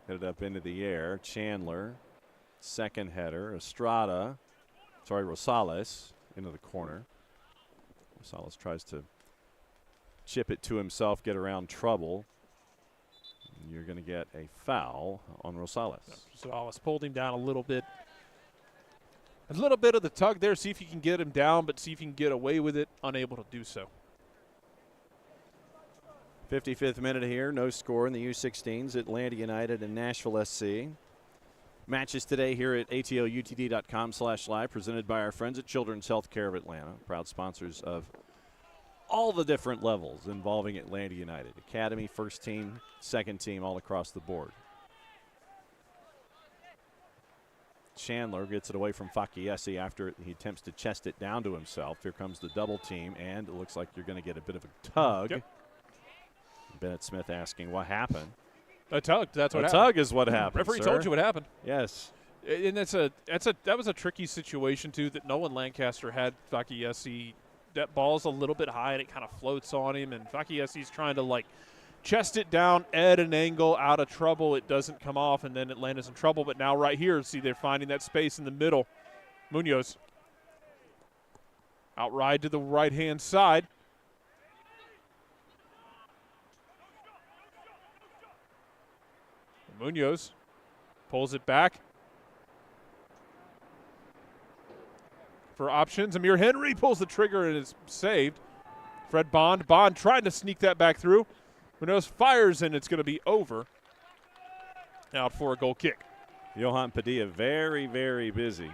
Headed up into the air. Chandler, second header. Rosales into the corner. Rosales tries to chip it to himself, get around trouble. You're going to get a foul on Rosales. Rosales pulled him down a little bit. A little bit of the tug there, see if you can get him down, but see if you can get away with it. Unable to do so. 55th minute here, no score in the U-16s. Atlanta United and Nashville SC. Matches today here at ATLUTD.com/live, presented by our friends at Children's Healthcare of Atlanta, proud sponsors of all the different levels involving Atlanta United. Academy, first team, second team, all across the board. Chandler gets it away from Fakiesi after he attempts to chest it down to himself. Here comes the double team, and it looks like you're going to get a bit of a tug. Yep. Bennett Smith asking what happened. A tug, that's what happened. A tug is what happened, Referee sir. told you what happened. Yes. And that was a tricky situation, too, that Nolan Lancaster had Fakiesi. That ball's a little bit high, and it kind of floats on him, and Fakiesi's trying to, like, chest it down at an angle, out of trouble. It doesn't come off, and then Atlanta's in trouble. But now right here, see, they're finding that space in the middle. Munoz. Outride to the right-hand side. Munoz pulls it back. For options, Amir Henry pulls the trigger and is saved. Fred Bond trying to sneak that back through. Munoz fires, and it's going to be over. Out for a goal kick. Johan Padilla very, very busy.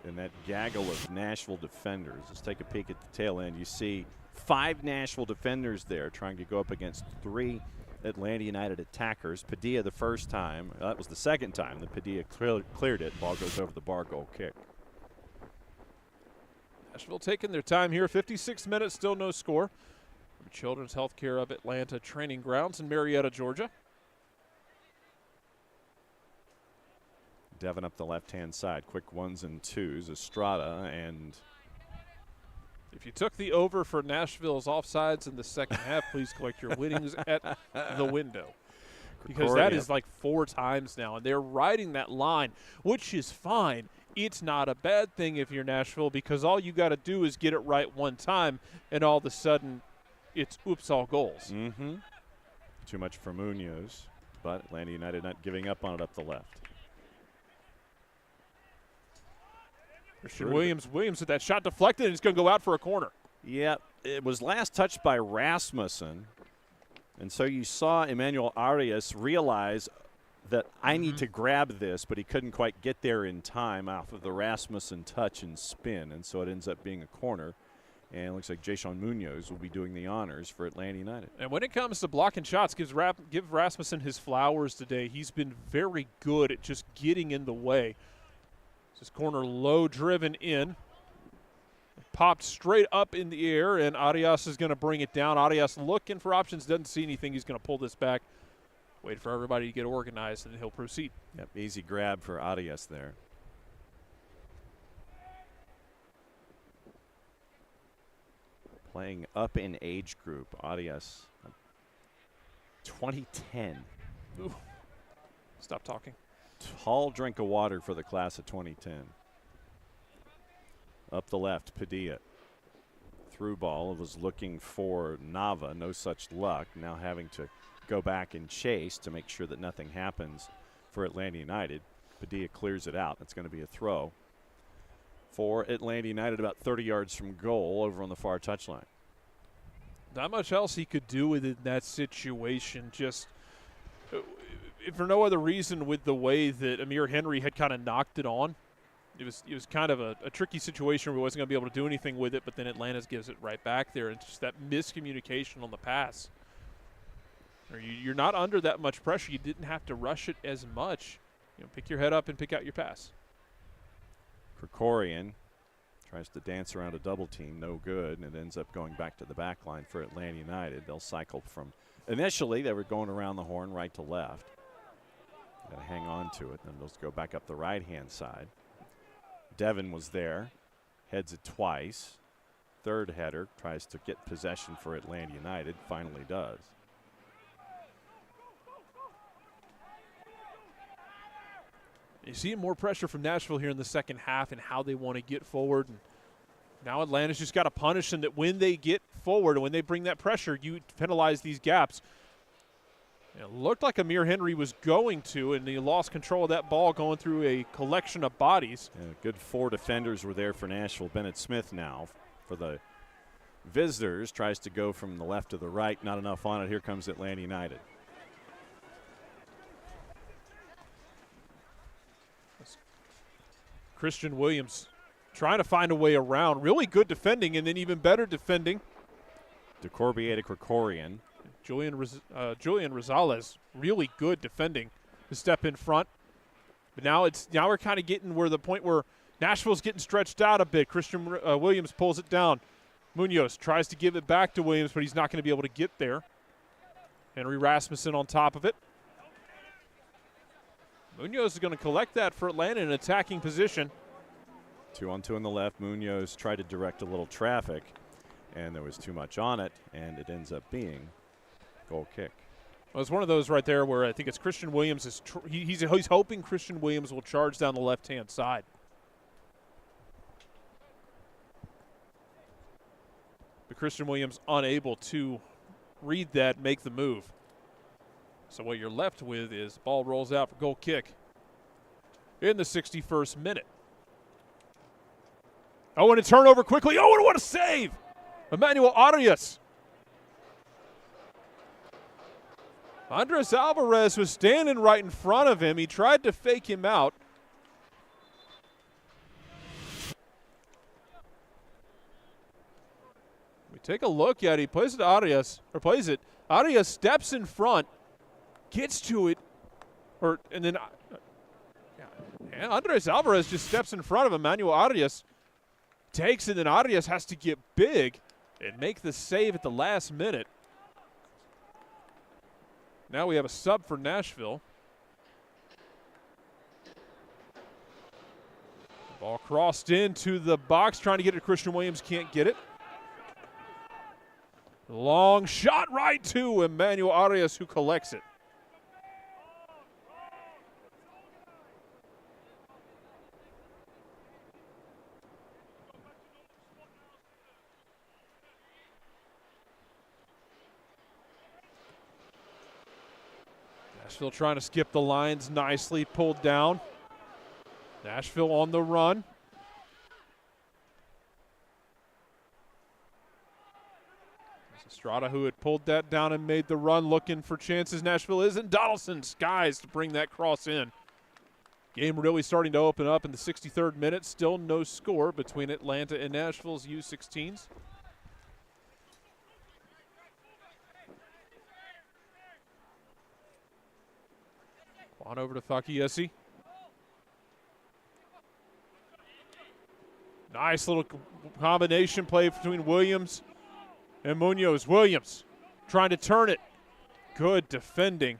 And that gaggle of Nashville defenders. Let's take a peek at the tail end. You see 5 Nashville defenders there trying to go up against 3 Atlanta United attackers. Padilla the first time. That was the second time that Padilla cleared it. Ball goes over the bar, goal kick. Nashville taking their time here. 56 minutes, still no score. From Children's Healthcare of Atlanta Training Grounds in Marietta, Georgia. Devin up the left-hand side. Quick 1s and 2s. Estrada and... If you took the over for Nashville's offsides in the second half, please collect your winnings at the window. Because that is like 4 times now, and they're riding that line, which is fine. It's not a bad thing if you're Nashville, because all you got to do is get it right one time, and all of a sudden it's oops, all goals. Mm-hmm. Too much for Munoz, but Atlanta United not giving up on it up the left. Christian Williams with that shot deflected, and it's going to go out for a corner. Yeah, it was last touched by Rasmussen, and so you saw Emmanuel Arias realize that I need to grab this, but he couldn't quite get there in time off of the Rasmussen touch and spin, and so it ends up being a corner. And it looks like Jason Munoz will be doing the honors for Atlanta United. And when it comes to blocking shots, give Rasmussen his flowers today. He's been very good at just getting in the way. This corner low driven in. Popped straight up in the air, and Arias is going to bring it down. Arias looking for options, doesn't see anything. He's going to pull this back. Wait for everybody to get organized, and then he'll proceed. Yep, easy grab for Arias there. Playing up in age group, Arias, 2010. Ooh. Stop talking. Tall drink of water for the class of 2010. Up the left, Padilla. Through ball, was looking for Nava, no such luck. Now having to go back and chase to make sure that nothing happens for Atlanta United. Padilla clears it out. It's going to be a throw for Atlanta United about 30 yards from goal over on the far touchline. Not much else he could do with it in that situation. Just if for no other reason, with the way that Amir Henry had kind of knocked it on. It was kind of a tricky situation where he wasn't going to be able to do anything with it, but then Atlantis gives it right back there. And just that miscommunication on the pass. You're not under that much pressure. You didn't have to rush it as much. Pick your head up and pick out your pass. Krikorian tries to dance around a double team, no good, and it ends up going back to the back line for Atlanta United. They'll cycle from – initially they were going around the horn right to left. Got to hang on to it, then they'll go back up the right-hand side. Devin was there, heads it twice. Third header, tries to get possession for Atlanta United, finally does. You see more pressure from Nashville here in the second half and how they want to get forward. And now Atlanta's just got to punish them that when they get forward and when they bring that pressure, you penalize these gaps. It looked like Amir Henry was going to, and he lost control of that ball going through a collection of bodies. Yeah, good 4 defenders were there for Nashville. Bennett Smith now for the visitors. Tries to go from the left to the right. Not enough on it. Here comes Atlanta United. Christian Williams trying to find a way around. Really good defending, and then even better defending. DeCorbier to Krikorian. Julian Rosales, really good defending to step in front. But now we're kind of getting where the point where Nashville's getting stretched out a bit. Christian Williams pulls it down. Munoz tries to give it back to Williams, but he's not going to be able to get there. Henry Rasmussen on top of it. Munoz is going to collect that for Atlanta in an attacking position. 2-on-2 on the left. Munoz tried to direct a little traffic, and there was too much on it, and it ends up being goal kick. Well, it's one of those right there where I think it's Christian Williams. He's hoping Christian Williams will charge down the left-hand side. But Christian Williams unable to read that, make the move. So what you're left with is the ball rolls out for goal kick in the 61st minute. Oh, and a turnover quickly. Oh, and what a save! Emmanuel Arias. Andres Alvarez was standing right in front of him. He tried to fake him out. We take a look at it. He plays it to Arias, or plays it. Arias steps in front, gets to it, and then Andres Alvarez just steps in front of Emmanuel Arias, takes it, and Arias has to get big and make the save at the last minute. Now we have a sub for Nashville. Ball crossed into the box, trying to get it to Christian Williams, can't get it. Long shot right to Emmanuel Arias, who collects it. Nashville trying to skip the lines nicely, pulled down. Nashville on the run. Estrada, who had pulled that down and made the run, looking for chances. Nashville isn't. Donaldson skies to bring that cross in. Game really starting to open up in the 63rd minute. Still no score between Atlanta and Nashville's U-16s. On over to Fakiesi. Nice little combination play between Williams and Munoz. Williams trying to turn it. Good defending.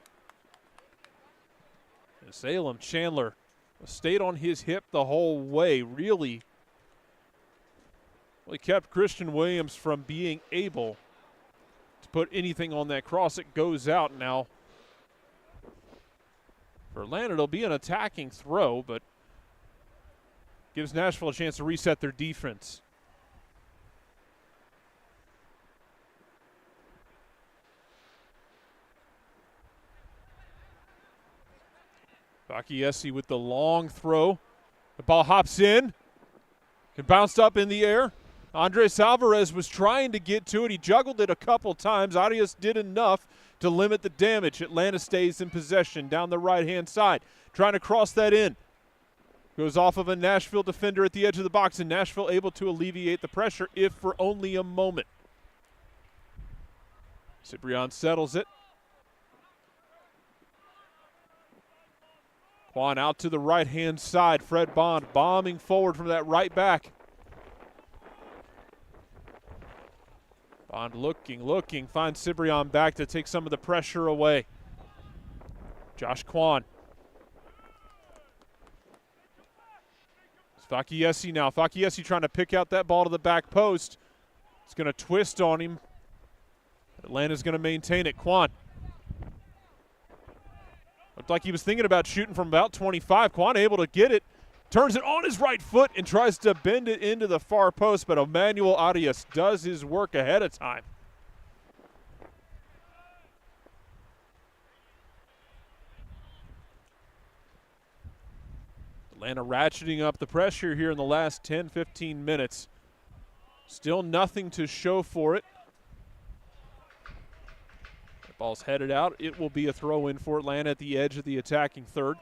And Salem Chandler stayed on his hip the whole way. Really kept Christian Williams from being able to put anything on that cross. It goes out now. For Atlanta, it'll be an attacking throw, but gives Nashville a chance to reset their defense. Fakiesi with the long throw. The ball hops in. It bounced up in the air. Andres Alvarez was trying to get to it. He juggled it a couple times. Arias did enough to limit the damage. Atlanta stays in possession down the right-hand side. Trying to cross that in. Goes off of a Nashville defender at the edge of the box, and Nashville able to alleviate the pressure, if for only a moment. Ciprian settles it. Quan out to the right-hand side. Fred Bond bombing forward from that right back. Bond looking, finds Cibrian back to take some of the pressure away. Josh Quan. It's Fakiesi now. Fakiesi trying to pick out that ball to the back post. It's going to twist on him. Atlanta's going to maintain it. Quan. Looked like he was thinking about shooting from about 25. Quan able to get it, turns it on his right foot and tries to bend it into the far post, but Emmanuel Arias does his work ahead of time. Atlanta ratcheting up the pressure here in the last 10, 15 minutes. Still nothing to show for it. The ball's headed out. It will be a throw-in for Atlanta at the edge of the attacking third.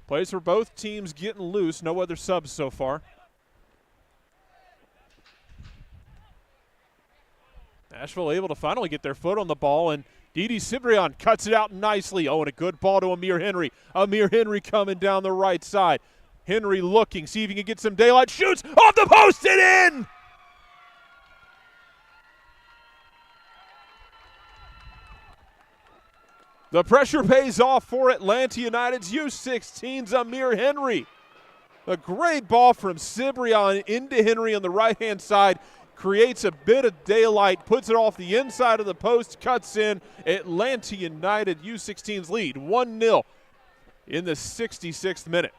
Plays for both teams getting loose. No other subs so far. Nashville able to finally get their foot on the ball, and Didi Cibrian cuts it out nicely. Oh, and a good ball to Amir Henry. Amir Henry coming down the right side. Henry looking, see if he can get some daylight. Shoots off the post and in! The pressure pays off for Atlanta United's U-16's Amir Henry. A great ball from Cibrian into Henry on the right-hand side. Creates a bit of daylight, puts it off the inside of the post, cuts in. Atlanta United U-16's lead, 1-0 in the 66th minute.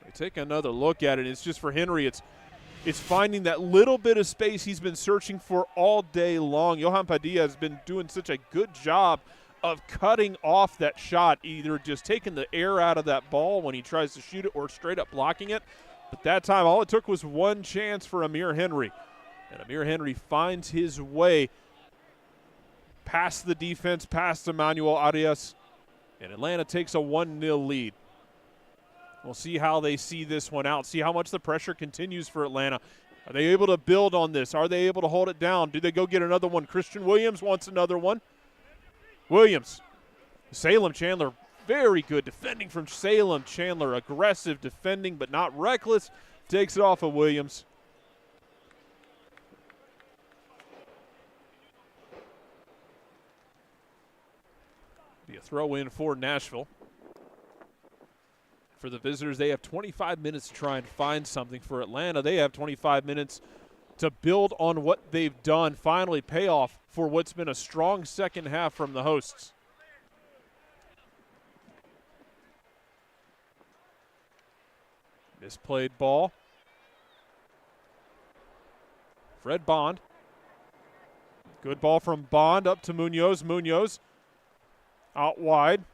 They take another look at it. It's just for Henry. It's finding that little bit of space he's been searching for all day long. Johan Padilla has been doing such a good job of cutting off that shot, either just taking the air out of that ball when he tries to shoot it or straight up blocking it. But that time, all it took was one chance for Amir Henry. And Amir Henry finds his way past the defense, past Emmanuel Arias, and Atlanta takes a 1-0 lead. We'll see how they see this one out, see how much the pressure continues for Atlanta. Are they able to build on this? Are they able to hold it down? Do they go get another one? Christian Williams wants another one. Williams, Salem Chandler, very good defending from Salem Chandler. Aggressive defending, but not reckless. Takes it off of Williams. Be a throw in for Nashville. For the visitors, they have 25 minutes to try and find something. For Atlanta, they have 25 minutes to build on what they've done, finally pay off for what's been a strong second half from the hosts. Misplayed ball. Fred Bond. Good ball from Bond up to Munoz. Munoz out wide.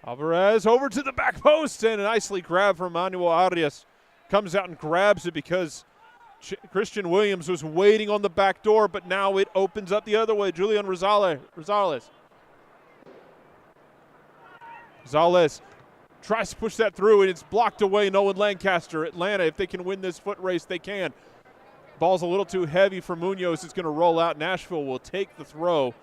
Alvarez over to the back post, and a nicely grabbed from Manuel Arias. Comes out and grabs it because Christian Williams was waiting on the back door, but now it opens up the other way. Julian Rosales tries to push that through, and it's blocked away. Nolan Lancaster. Atlanta, if they can win this foot race, they can. Ball's a little too heavy for Munoz. It's going to roll out. Nashville will take the throw.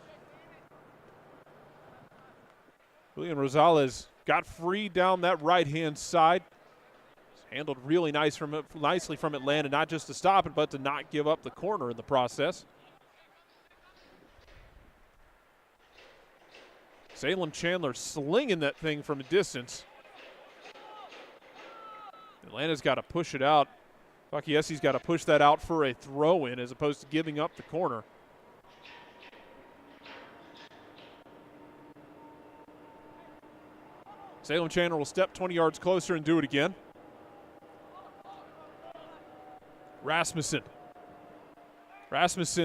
Julian Rosales got free down that right-hand side. Handled really nicely from Atlanta, not just to stop it, but to not give up the corner in the process. Salem Chandler slinging that thing from a distance. Atlanta's got to push it out. Fakiesi's got to push that out for a throw-in as opposed to giving up the corner. Salem Chandler will step 20 yards closer and do it again. Rasmussen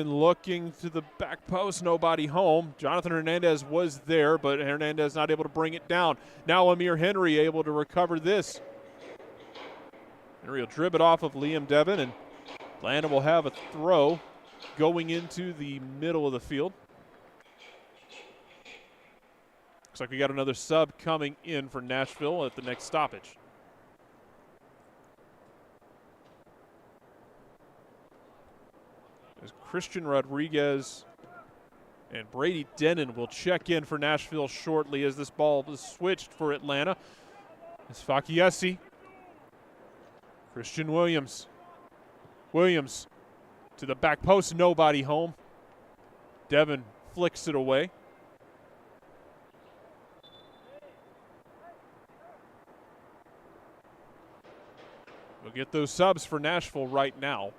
looking to the back post, nobody home. Jonathan Hernandez was there, but Hernandez not able to bring it down. Now Amir Henry able to recover this. Henry will drib it off of Liam Devon, and Atlanta will have a throw going into the middle of the field. Looks like we got another sub coming in for Nashville at the next stoppage. As Christian Rodriguez and Brady Denon will check in for Nashville shortly as this ball is switched for Atlanta. It's Fakiesi. Christian Williams. Williams to the back post, nobody home. Devon flicks it away. get those subs for Nashville right now.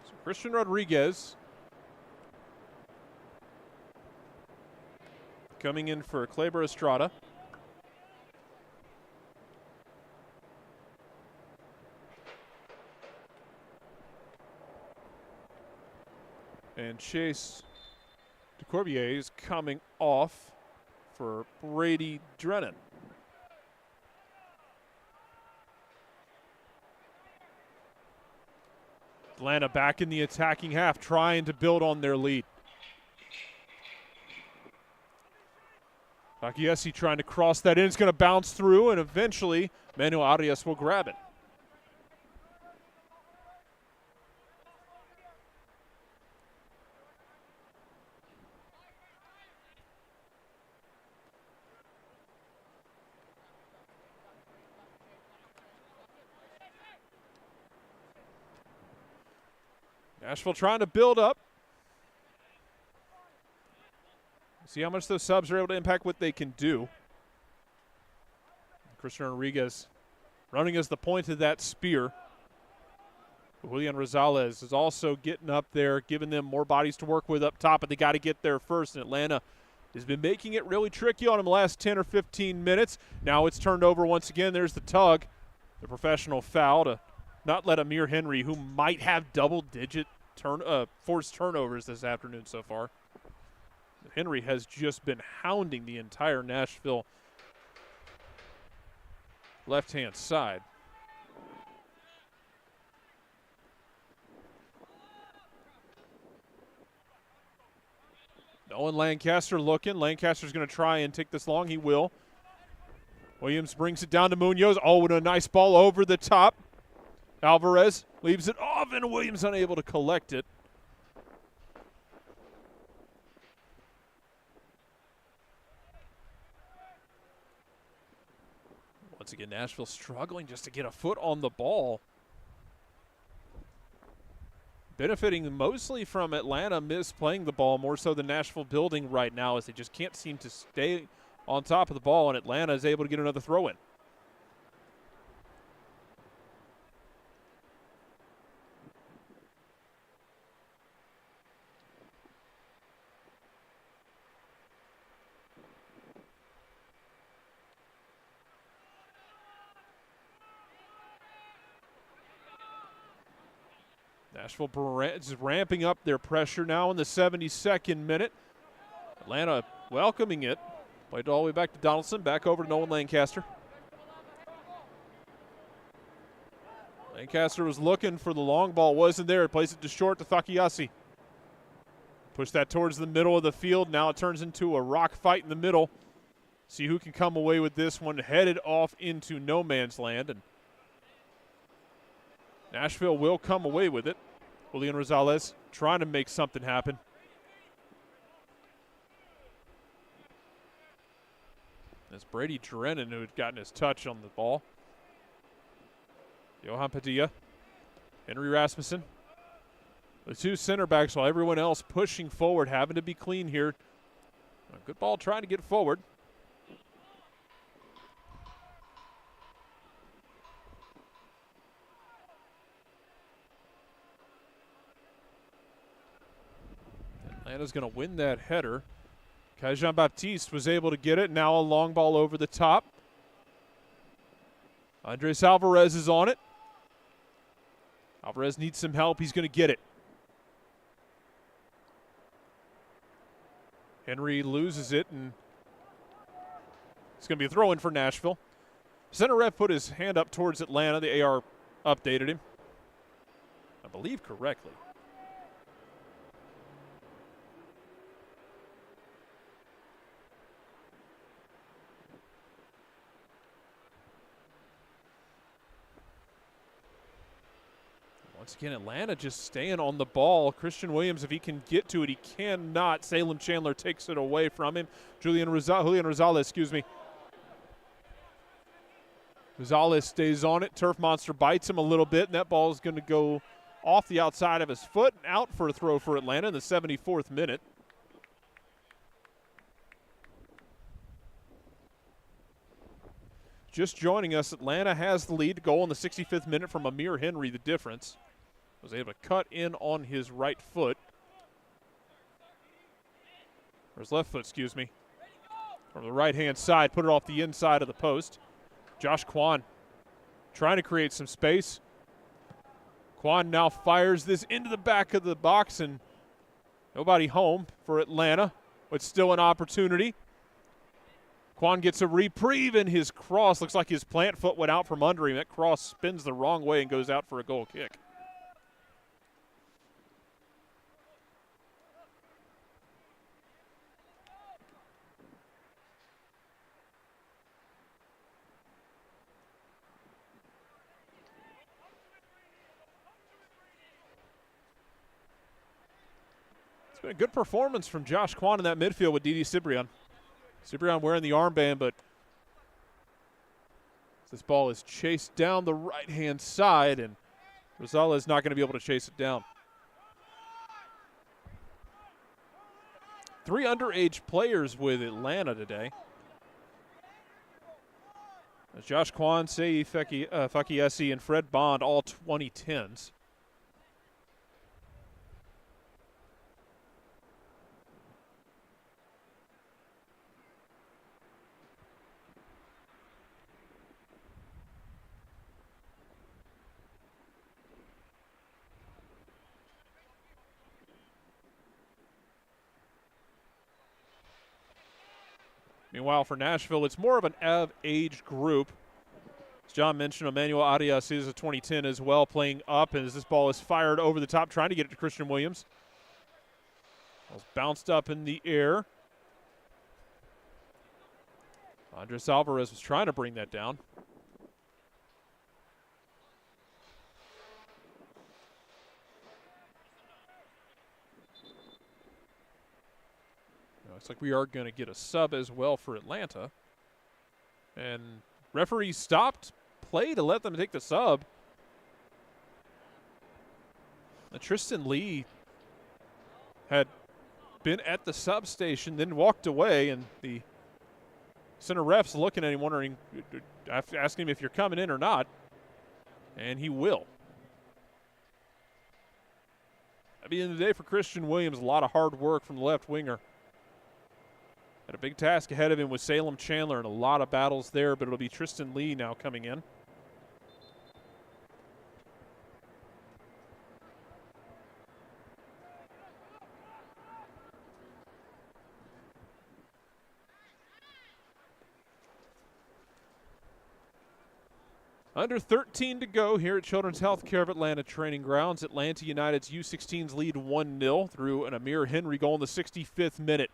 So Christian Rodriguez coming in for Kleber Estrada. And Chase DeCorbier is coming off for Brady Drennan. Atlanta back in the attacking half, trying to build on their lead. Takiesi trying to cross that in. It's going to bounce through, and eventually Manuel Arias will grab it. Nashville trying to build up. See how much those subs are able to impact what they can do. Christian Rodriguez running as the point of that spear. Julian Rosales is also getting up there, giving them more bodies to work with up top, but they got to get there first. And Atlanta has been making it really tricky on them the last 10 or 15 minutes. Now it's turned over once again. There's the tug, the professional foul to not let Amir Henry, who might have double-digit forced turnovers this afternoon so far. Henry has just been hounding the entire Nashville left-hand side. Nolan Lancaster looking. Lancaster's going to try and take this long. He will. Williams brings it down to Munoz. Oh, and a nice ball over the top. Alvarez leaves it off, and Williams unable to collect it. Once again, Nashville struggling just to get a foot on the ball. Benefiting mostly from Atlanta misplaying the ball more so than Nashville building right now, as they just can't seem to stay on top of the ball, and Atlanta is able to get another throw in. Nashville is ramping up their pressure now in the 72nd minute. Atlanta welcoming it. Played all the way back to Donaldson, back over to Nolan Lancaster. Lancaster was looking for the long ball, wasn't there. Plays it to short to Takiasi. Push that towards the middle of the field. Now it turns into a rock fight in the middle. See who can come away with this one, headed off into no man's land. And Nashville will come away with it. Julian Rosales trying to make something happen. It's Brady Drennan who had gotten his touch on the ball. Johan Padilla, Henry Rasmussen. The two center backs while everyone else pushing forward, having to be clean here. A good ball trying to get forward. Atlanta's going to win that header. Kai Jean-Baptiste was able to get it. Now a long ball over the top. Andres Alvarez is on it. Alvarez needs some help. He's going to get it. Henry loses it, and it's going to be a throw-in for Nashville. Center ref put his hand up towards Atlanta. The AR updated him, I believe, correctly. Once again, Atlanta just staying on the ball. Christian Williams, if he can get to it, he cannot. Salem Chandler takes it away from him. Julian Rosales, excuse me. Rosales stays on it. Turf Monster bites him a little bit, and that ball is going to go off the outside of his foot and out for a throw for Atlanta in the 74th minute. Just joining us, Atlanta has the lead. Goal in the 65th minute from Amir Henry, the difference. Was able to cut in on his right foot. Or his left foot, excuse me. From the right-hand side, put it off the inside of the post. Josh Kwan trying to create some space. Kwan now fires this into the back of the box, and nobody home for Atlanta, but still an opportunity. Kwan gets a reprieve, and his cross looks like his plant foot went out from under him. That cross spins the wrong way and goes out for a goal kick. It's been a good performance from Josh Kwan in that midfield with Didi Cibrian. Cibrian wearing the armband, but this ball is chased down the right-hand side, and Rosales is not going to be able to chase it down. 3 underage players with Atlanta today. As Josh Kwan, Sei Fakiesi, and Fred Bond, all 2010s. Meanwhile, for Nashville, it's more of an age group. As John mentioned, Emmanuel Arias is a 2010 as well, playing up, and as this ball is fired over the top, trying to get it to Christian Williams. Ball's bounced up in the air. Andres Alvarez was trying to bring that down. Looks like we are going to get a sub as well for Atlanta. And referee stopped play to let them take the sub. Tristan Lee had been at the substation, then walked away, and the center ref's looking at him wondering, asking him if you're coming in or not. And he will. At the end of the day for Christian Williams, a lot of hard work from the left winger. Had a big task ahead of him with Salem Chandler and a lot of battles there, but it'll be Tristan Lee now coming in. Under 13 to go here at Children's Healthcare of Atlanta Training Grounds. Atlanta United's U-16s lead 1-0 through an Amir Henry goal in the 65th minute.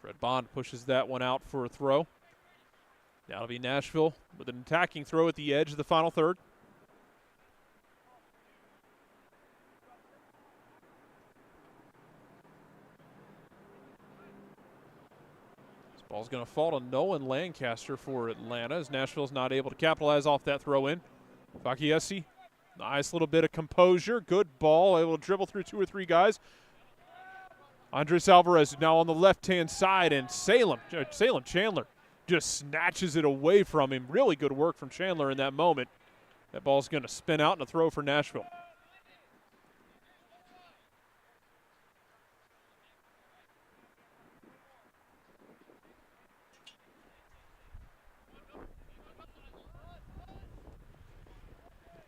Fred Bond pushes that one out for a throw. Now it'll be Nashville with an attacking throw at the edge of the final third. This ball's going to fall to Nolan Lancaster for Atlanta as Nashville's not able to capitalize off that throw in. Fakiesi, nice little bit of composure. Good ball, able to dribble through 2 or 3 guys. Andres Alvarez now on the left-hand side, and Salem Chandler just snatches it away from him. Really good work from Chandler in that moment. That ball's going to spin out and a throw for Nashville.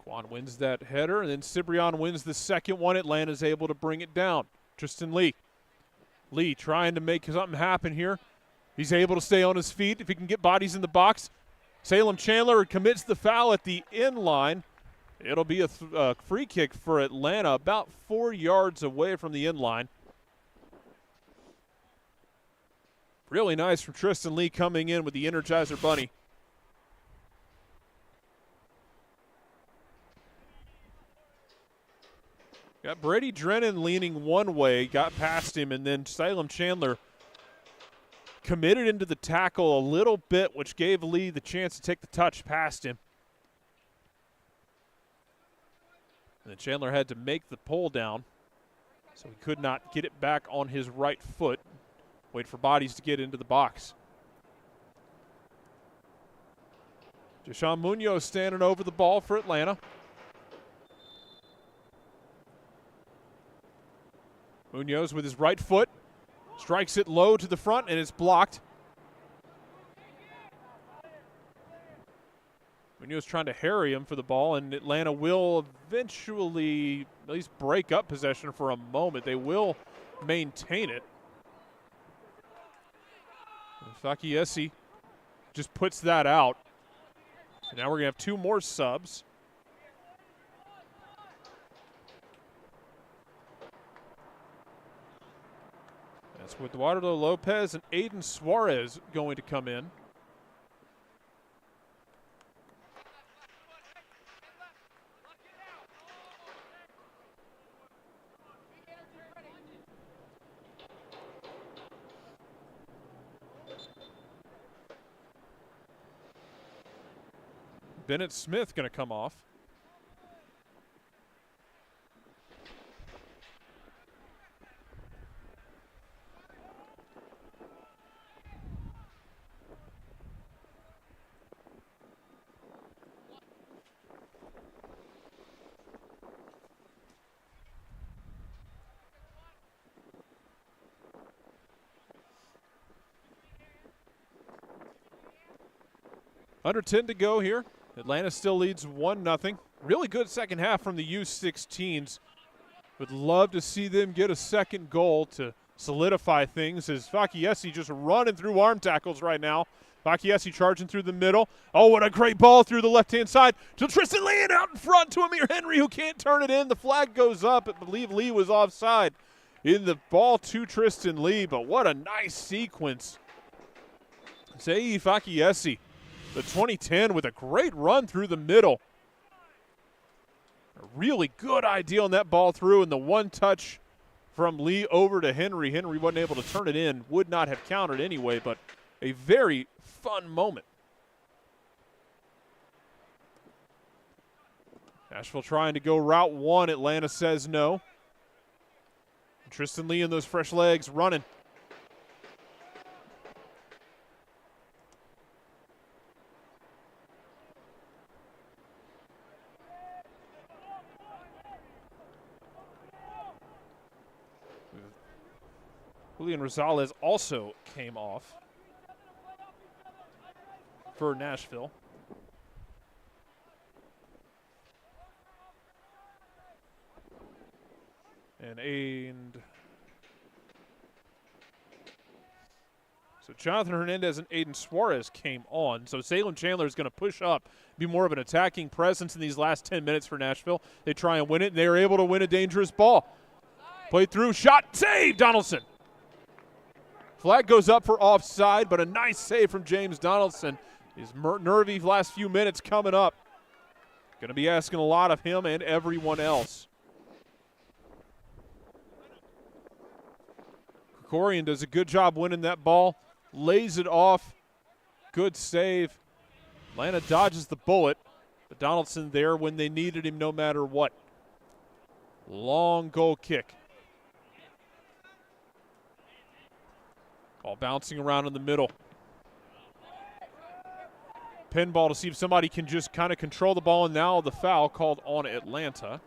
Kwan wins that header, and then Cibrian wins the second one. Atlanta's able to bring it down. Tristan Lee. Lee trying to make something happen here. He's able to stay on his feet if he can get bodies in the box. Salem Chandler commits the foul at the end line. It'll be a free kick for Atlanta about 4 yards away from the end line. Really nice from Tristan Lee coming in with the Energizer Bunny. Got Brady Drennan leaning one way, got past him, and then Salem Chandler committed into the tackle a little bit, which gave Lee the chance to take the touch past him. And then Chandler had to make the pull down, so he could not get it back on his right foot. Wait for bodies to get into the box. Deshaun Munoz standing over the ball for Atlanta. Munoz with his right foot strikes it low to the front, and it's blocked. Munoz trying to harry him for the ball, and Atlanta will eventually at least break up possession for a moment. They will maintain it. Fakiesi just puts that out. And now we're going to have two more subs. That's with Eduardo Lopez and Aiden Suarez going to come in. Bennett Smith going to come off. Under 10 to go here. Atlanta still leads 1-0. Really good second half from the U-16s. Would love to see them get a second goal to solidify things as Fakiesi just running through arm tackles right now. Fakiesi charging through the middle. Oh, what a great ball through the left-hand side to Tristan Lee, and out in front to Amir Henry, who can't turn it in. The flag goes up. I believe Lee was offside in the ball to Tristan Lee, but what a nice sequence. Sei Fakiesi, the 2010, with a great run through the middle. A really good idea on that ball through, and the one touch from Lee over to Henry. Henry wasn't able to turn it in, would not have countered anyway, but a very fun moment. Nashville trying to go route one. Atlanta says no. Tristan Lee and those fresh legs running. Julian Rosales also came off for Nashville. And so Jonathan Hernandez and Aiden Suarez came on. So Salem Chandler is going to push up, be more of an attacking presence in these last 10 minutes for Nashville. They try and win it, and they are able to win a dangerous ball. Played through, shot, save, Donaldson. Flag goes up for offside, but a nice save from James Donaldson. His nervy last few minutes coming up. Going to be asking a lot of him and everyone else. Krikorian does a good job winning that ball. Lays it off. Good save. Atlanta dodges the bullet, but Donaldson there when they needed him no matter what. Long goal kick. Ball bouncing around in the middle. Pinball to see if somebody can just kind of control the ball, and now the foul called on Atlanta.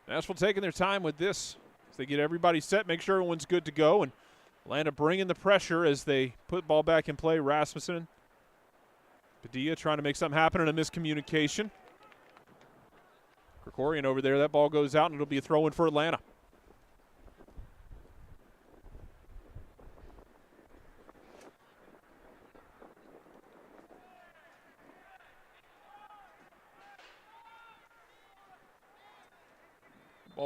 Nashville taking their time with this as they get everybody set, make sure everyone's good to go, and Atlanta bringing the pressure as they put ball back in play. Rasmussen, Padilla trying to make something happen, and a miscommunication. Krikorian over there, that ball goes out, and it'll be a throw-in for Atlanta.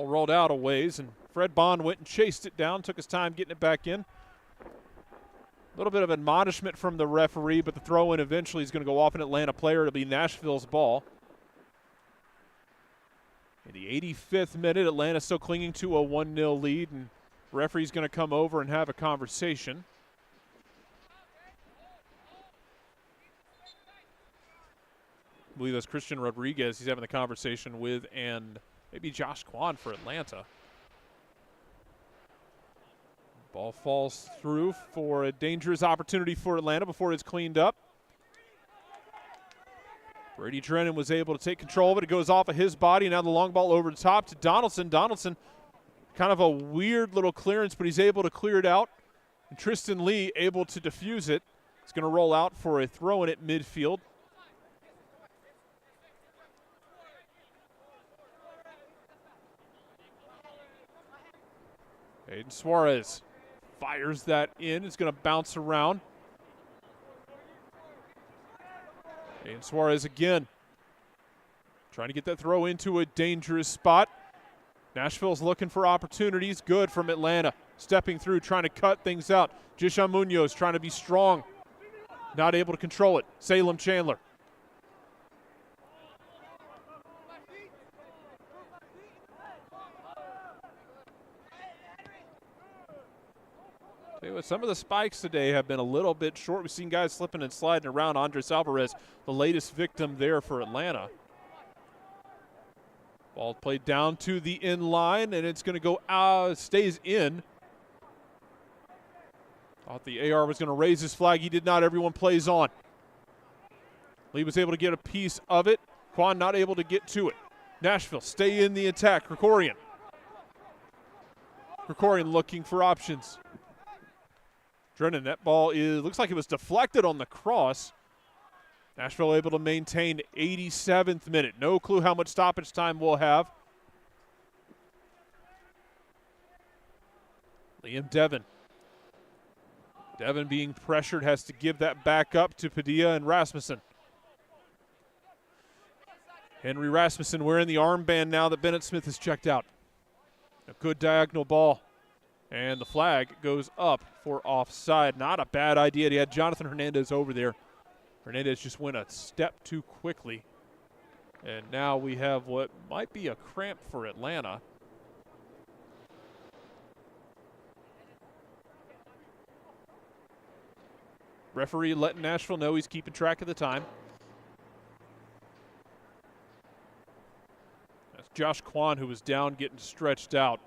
Ball rolled out a ways, and Fred Bond went and chased it down, took his time getting it back in. A little bit of admonishment from the referee, but the throw-in eventually is going to go off an Atlanta player. It'll be Nashville's ball. In the 85th minute, Atlanta still clinging to a 1-0 lead, and referee's going to come over and have a conversation. I believe that's Christian Rodriguez he's having the conversation with, and maybe Josh Kwan for Atlanta. Ball falls through for a dangerous opportunity for Atlanta before it's cleaned up. Brady Drennan was able to take control of it. It goes off of his body. Now the long ball over the top to Donaldson. Donaldson, kind of a weird little clearance, but he's able to clear it out. And Tristan Lee able to defuse it. It's going to roll out for a throw-in at midfield. Aiden Suarez fires that in. It's going to bounce around. Aiden Suarez again. Trying to get that throw into a dangerous spot. Nashville's looking for opportunities. Good from Atlanta. Stepping through, trying to cut things out. Jishan Munoz trying to be strong. Not able to control it. Salem Chandler. Some of the spikes today have been a little bit short. We've seen guys slipping and sliding around. Andres Alvarez, the latest victim there for Atlanta. Ball played down to the in line, and it's going to go out, stays in. Thought the AR was going to raise his flag. He did not. Everyone plays on. Lee was able to get a piece of it. Quan not able to get to it. Nashville stay in the attack. Krikorian. Krikorian looking for options. Drennan, that ball looks like it was deflected on the cross. Nashville able to maintain 87th minute. No clue how much stoppage time we'll have. Liam Devon. Devon being pressured, has to give that back up to Padilla and Rasmussen. Henry Rasmussen wearing the armband now that Bennett Smith has checked out. A good diagonal ball. And the flag goes up for offside. Not a bad idea. He had Jonathan Hernandez over there. Hernandez just went a step too quickly. And now we have what might be a cramp for Atlanta. Referee letting Nashville know he's keeping track of the time. That's Josh Kwan, who was down getting stretched out.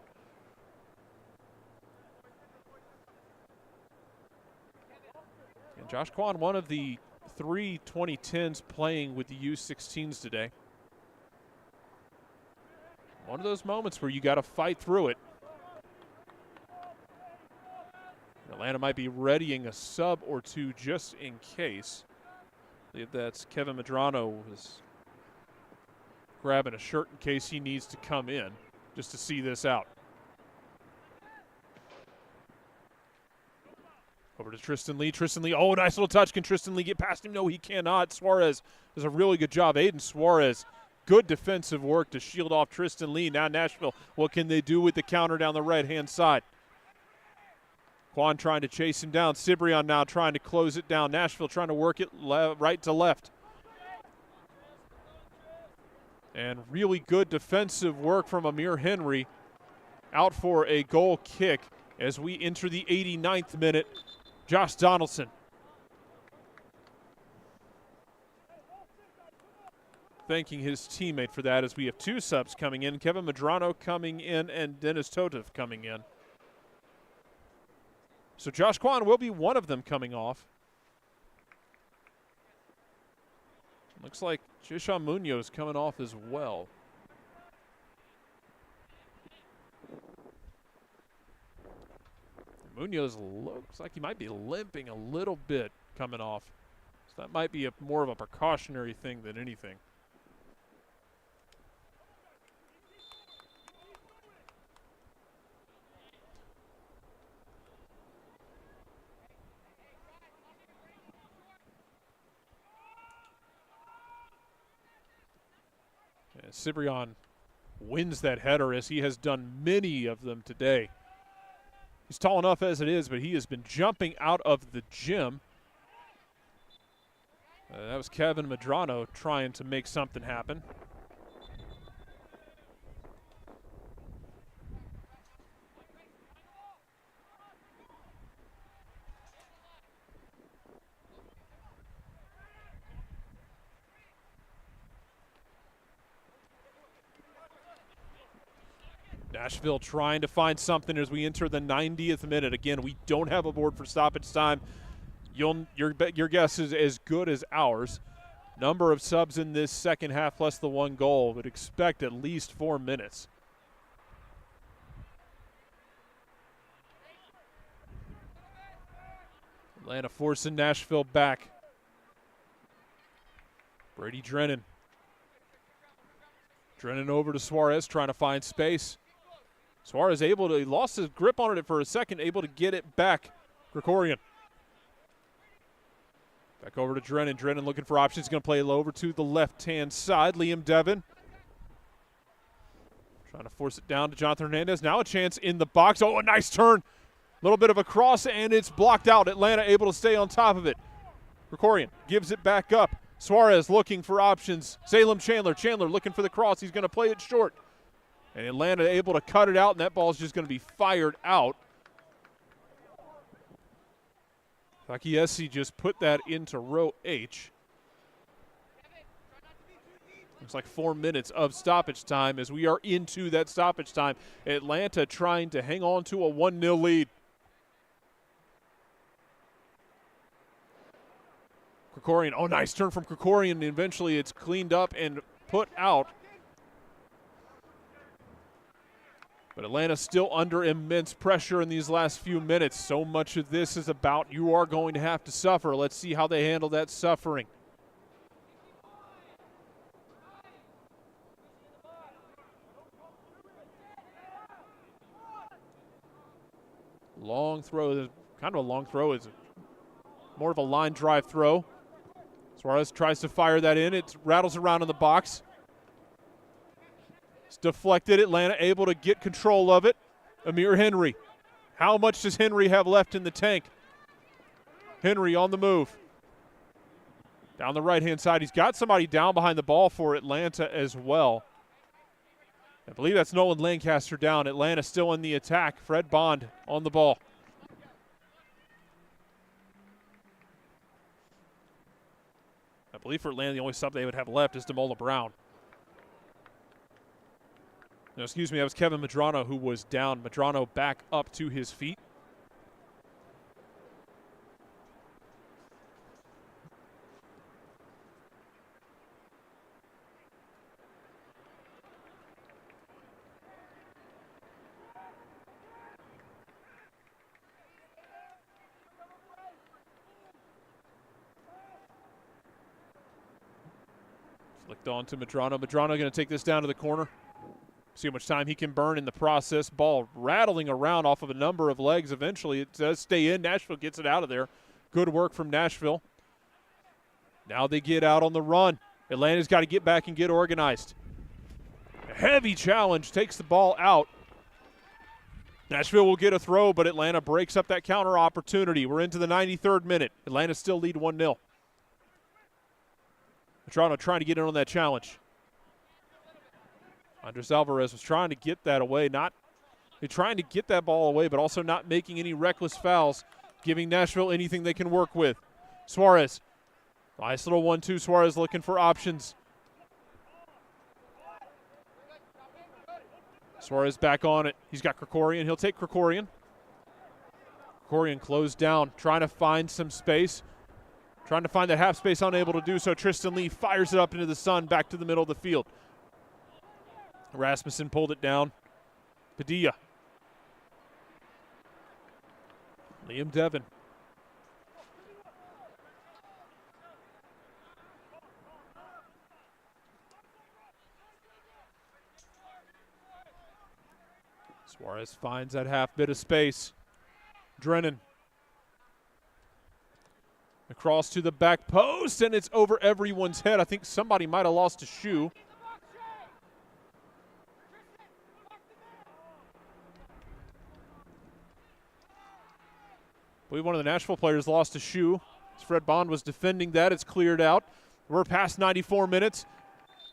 And Josh Kwan, one of the 3 2010s playing with the U-16s today. One of those moments where you got to fight through it. Atlanta might be readying a sub or two just in case. I believe that's Kevin Medrano is grabbing a shirt in case he needs to come in just to see this out. Over to Tristan Lee. Tristan Lee, oh, nice little touch. Can Tristan Lee get past him? No, he cannot. Suarez does a really good job. Aiden Suarez, good defensive work to shield off Tristan Lee. Now Nashville, what can they do with the counter down the right-hand side? Quan trying to chase him down. Cibrian now trying to close it down. Nashville trying to work it right to left. And really good defensive work from Amir Henry. Out for a goal kick as we enter the 89th minute. Josh Donaldson. Thanking his teammate for that as we have 2 subs coming in. Kevin Medrano coming in and Dennis Totev coming in. So Josh Kwan will be one of them coming off. Looks like Jishan Munoz coming off as well. Munoz looks like he might be limping a little bit coming off. So that might be more of a precautionary thing than anything. And Cibrian wins that header, as he has done many of them today. He's tall enough as it is, but he has been jumping out of the gym. That was Kevin Medrano trying to make something happen. Nashville trying to find something as we enter the 90th minute. Again, we don't have a board for stoppage time. Your guess is as good as ours. Number of subs in this second half plus the 1 goal. Would expect at least 4 minutes. Atlanta forcing Nashville back. Brady Drennan. Drennan over to Suarez, trying to find space. Suarez he lost his grip on it for a second, able to get it back. Krikorian. Back over to Drennan. Drennan looking for options. He's going to play it over to the left-hand side. Liam Devon. Trying to force it down to Jonathan Hernandez. Now a chance in the box. Oh, a nice turn. A little bit of a cross, and it's blocked out. Atlanta able to stay on top of it. Krikorian gives it back up. Suarez looking for options. Salem Chandler. Chandler looking for the cross. He's going to play it short. And Atlanta able to cut it out, and that ball is just going to be fired out. Kentucky SC just put that into row H. Looks like 4 minutes of stoppage time as we are into that stoppage time. Atlanta trying to hang on to a 1-0 lead. Krikorian, oh, nice turn from Krikorian, and eventually it's cleaned up and put out. But Atlanta still under immense pressure in these last few minutes. So much of this is about you are going to have to suffer. Let's see how they handle that suffering. Long throw, kind of a long throw. It's more of a line drive throw. Suarez tries to fire that in. It rattles around in the box. It's deflected. Atlanta able to get control of it. Amir Henry. How much does Henry have left in the tank? Henry on the move. Down the right-hand side. He's got somebody down behind the ball for Atlanta as well. I believe that's Nolan Lancaster down. Atlanta still in the attack. Fred Bond on the ball. I believe for Atlanta, the only sub they would have left is Demola Brown. No, excuse me, that was Kevin Medrano who was down. Medrano back up to his feet. Flicked on to Medrano. Medrano going to take this down to the corner. See how much time he can burn in the process. Ball rattling around off of a number of legs. Eventually it does stay in. Nashville gets it out of there. Good work from Nashville. Now they get out on the run. Atlanta's got to get back and get organized. A heavy challenge takes the ball out. Nashville will get a throw, but Atlanta breaks up that counter opportunity. We're into the 93rd minute. Atlanta still lead 1-0. Medrano trying to get in on that challenge. Andres Alvarez was trying to get that away, trying to get that ball away, but also not making any reckless fouls, giving Nashville anything they can work with. Suarez, nice little 1-2. Suarez looking for options. Suarez back on it. He's got Krikorian. He'll take Krikorian. Krikorian closed down, trying to find some space. Trying to find that half space, unable to do so. Tristan Lee fires it up into the sun, back to the middle of the field. Rasmussen pulled it down. Padilla. Liam Devon. Suarez finds that half bit of space. Drennan. Across to the back post, and it's over everyone's head. I think somebody might have lost a shoe. I believe one of the Nashville players lost a shoe. As Fred Bond was defending that. It's cleared out. We're past 94 minutes,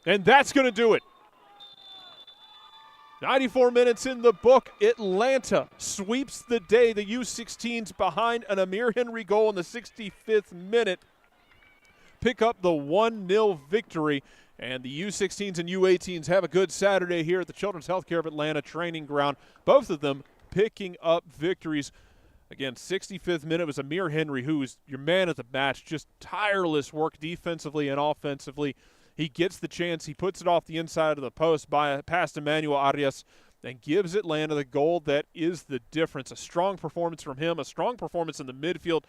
and that's going to do it. 94 minutes in the book. Atlanta sweeps the day. The U-16s behind an Amir Henry goal in the 65th minute pick up the 1-0 victory. And the U-16s and U-18s have a good Saturday here at the Children's Healthcare of Atlanta training ground. Both of them picking up victories. Again, 65th minute was Amir Henry, who is your man of the match. Just tireless work defensively and offensively. He gets the chance. He puts it off the inside of the post past Emmanuel Arias and gives Atlanta the goal that is the difference. A strong performance from him, a strong performance in the midfield.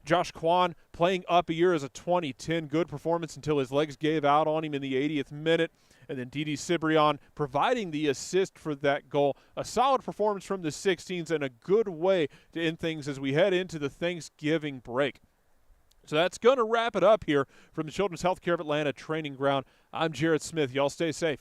Josh Kwan playing up a year as a 2010. Good performance until his legs gave out on him in the 80th minute. And then Didi Cibrian providing the assist for that goal. A solid performance from the 16s and a good way to end things as we head into the Thanksgiving break. So that's going to wrap it up here from the Children's Healthcare of Atlanta training ground. I'm Jared Smith. Y'all stay safe.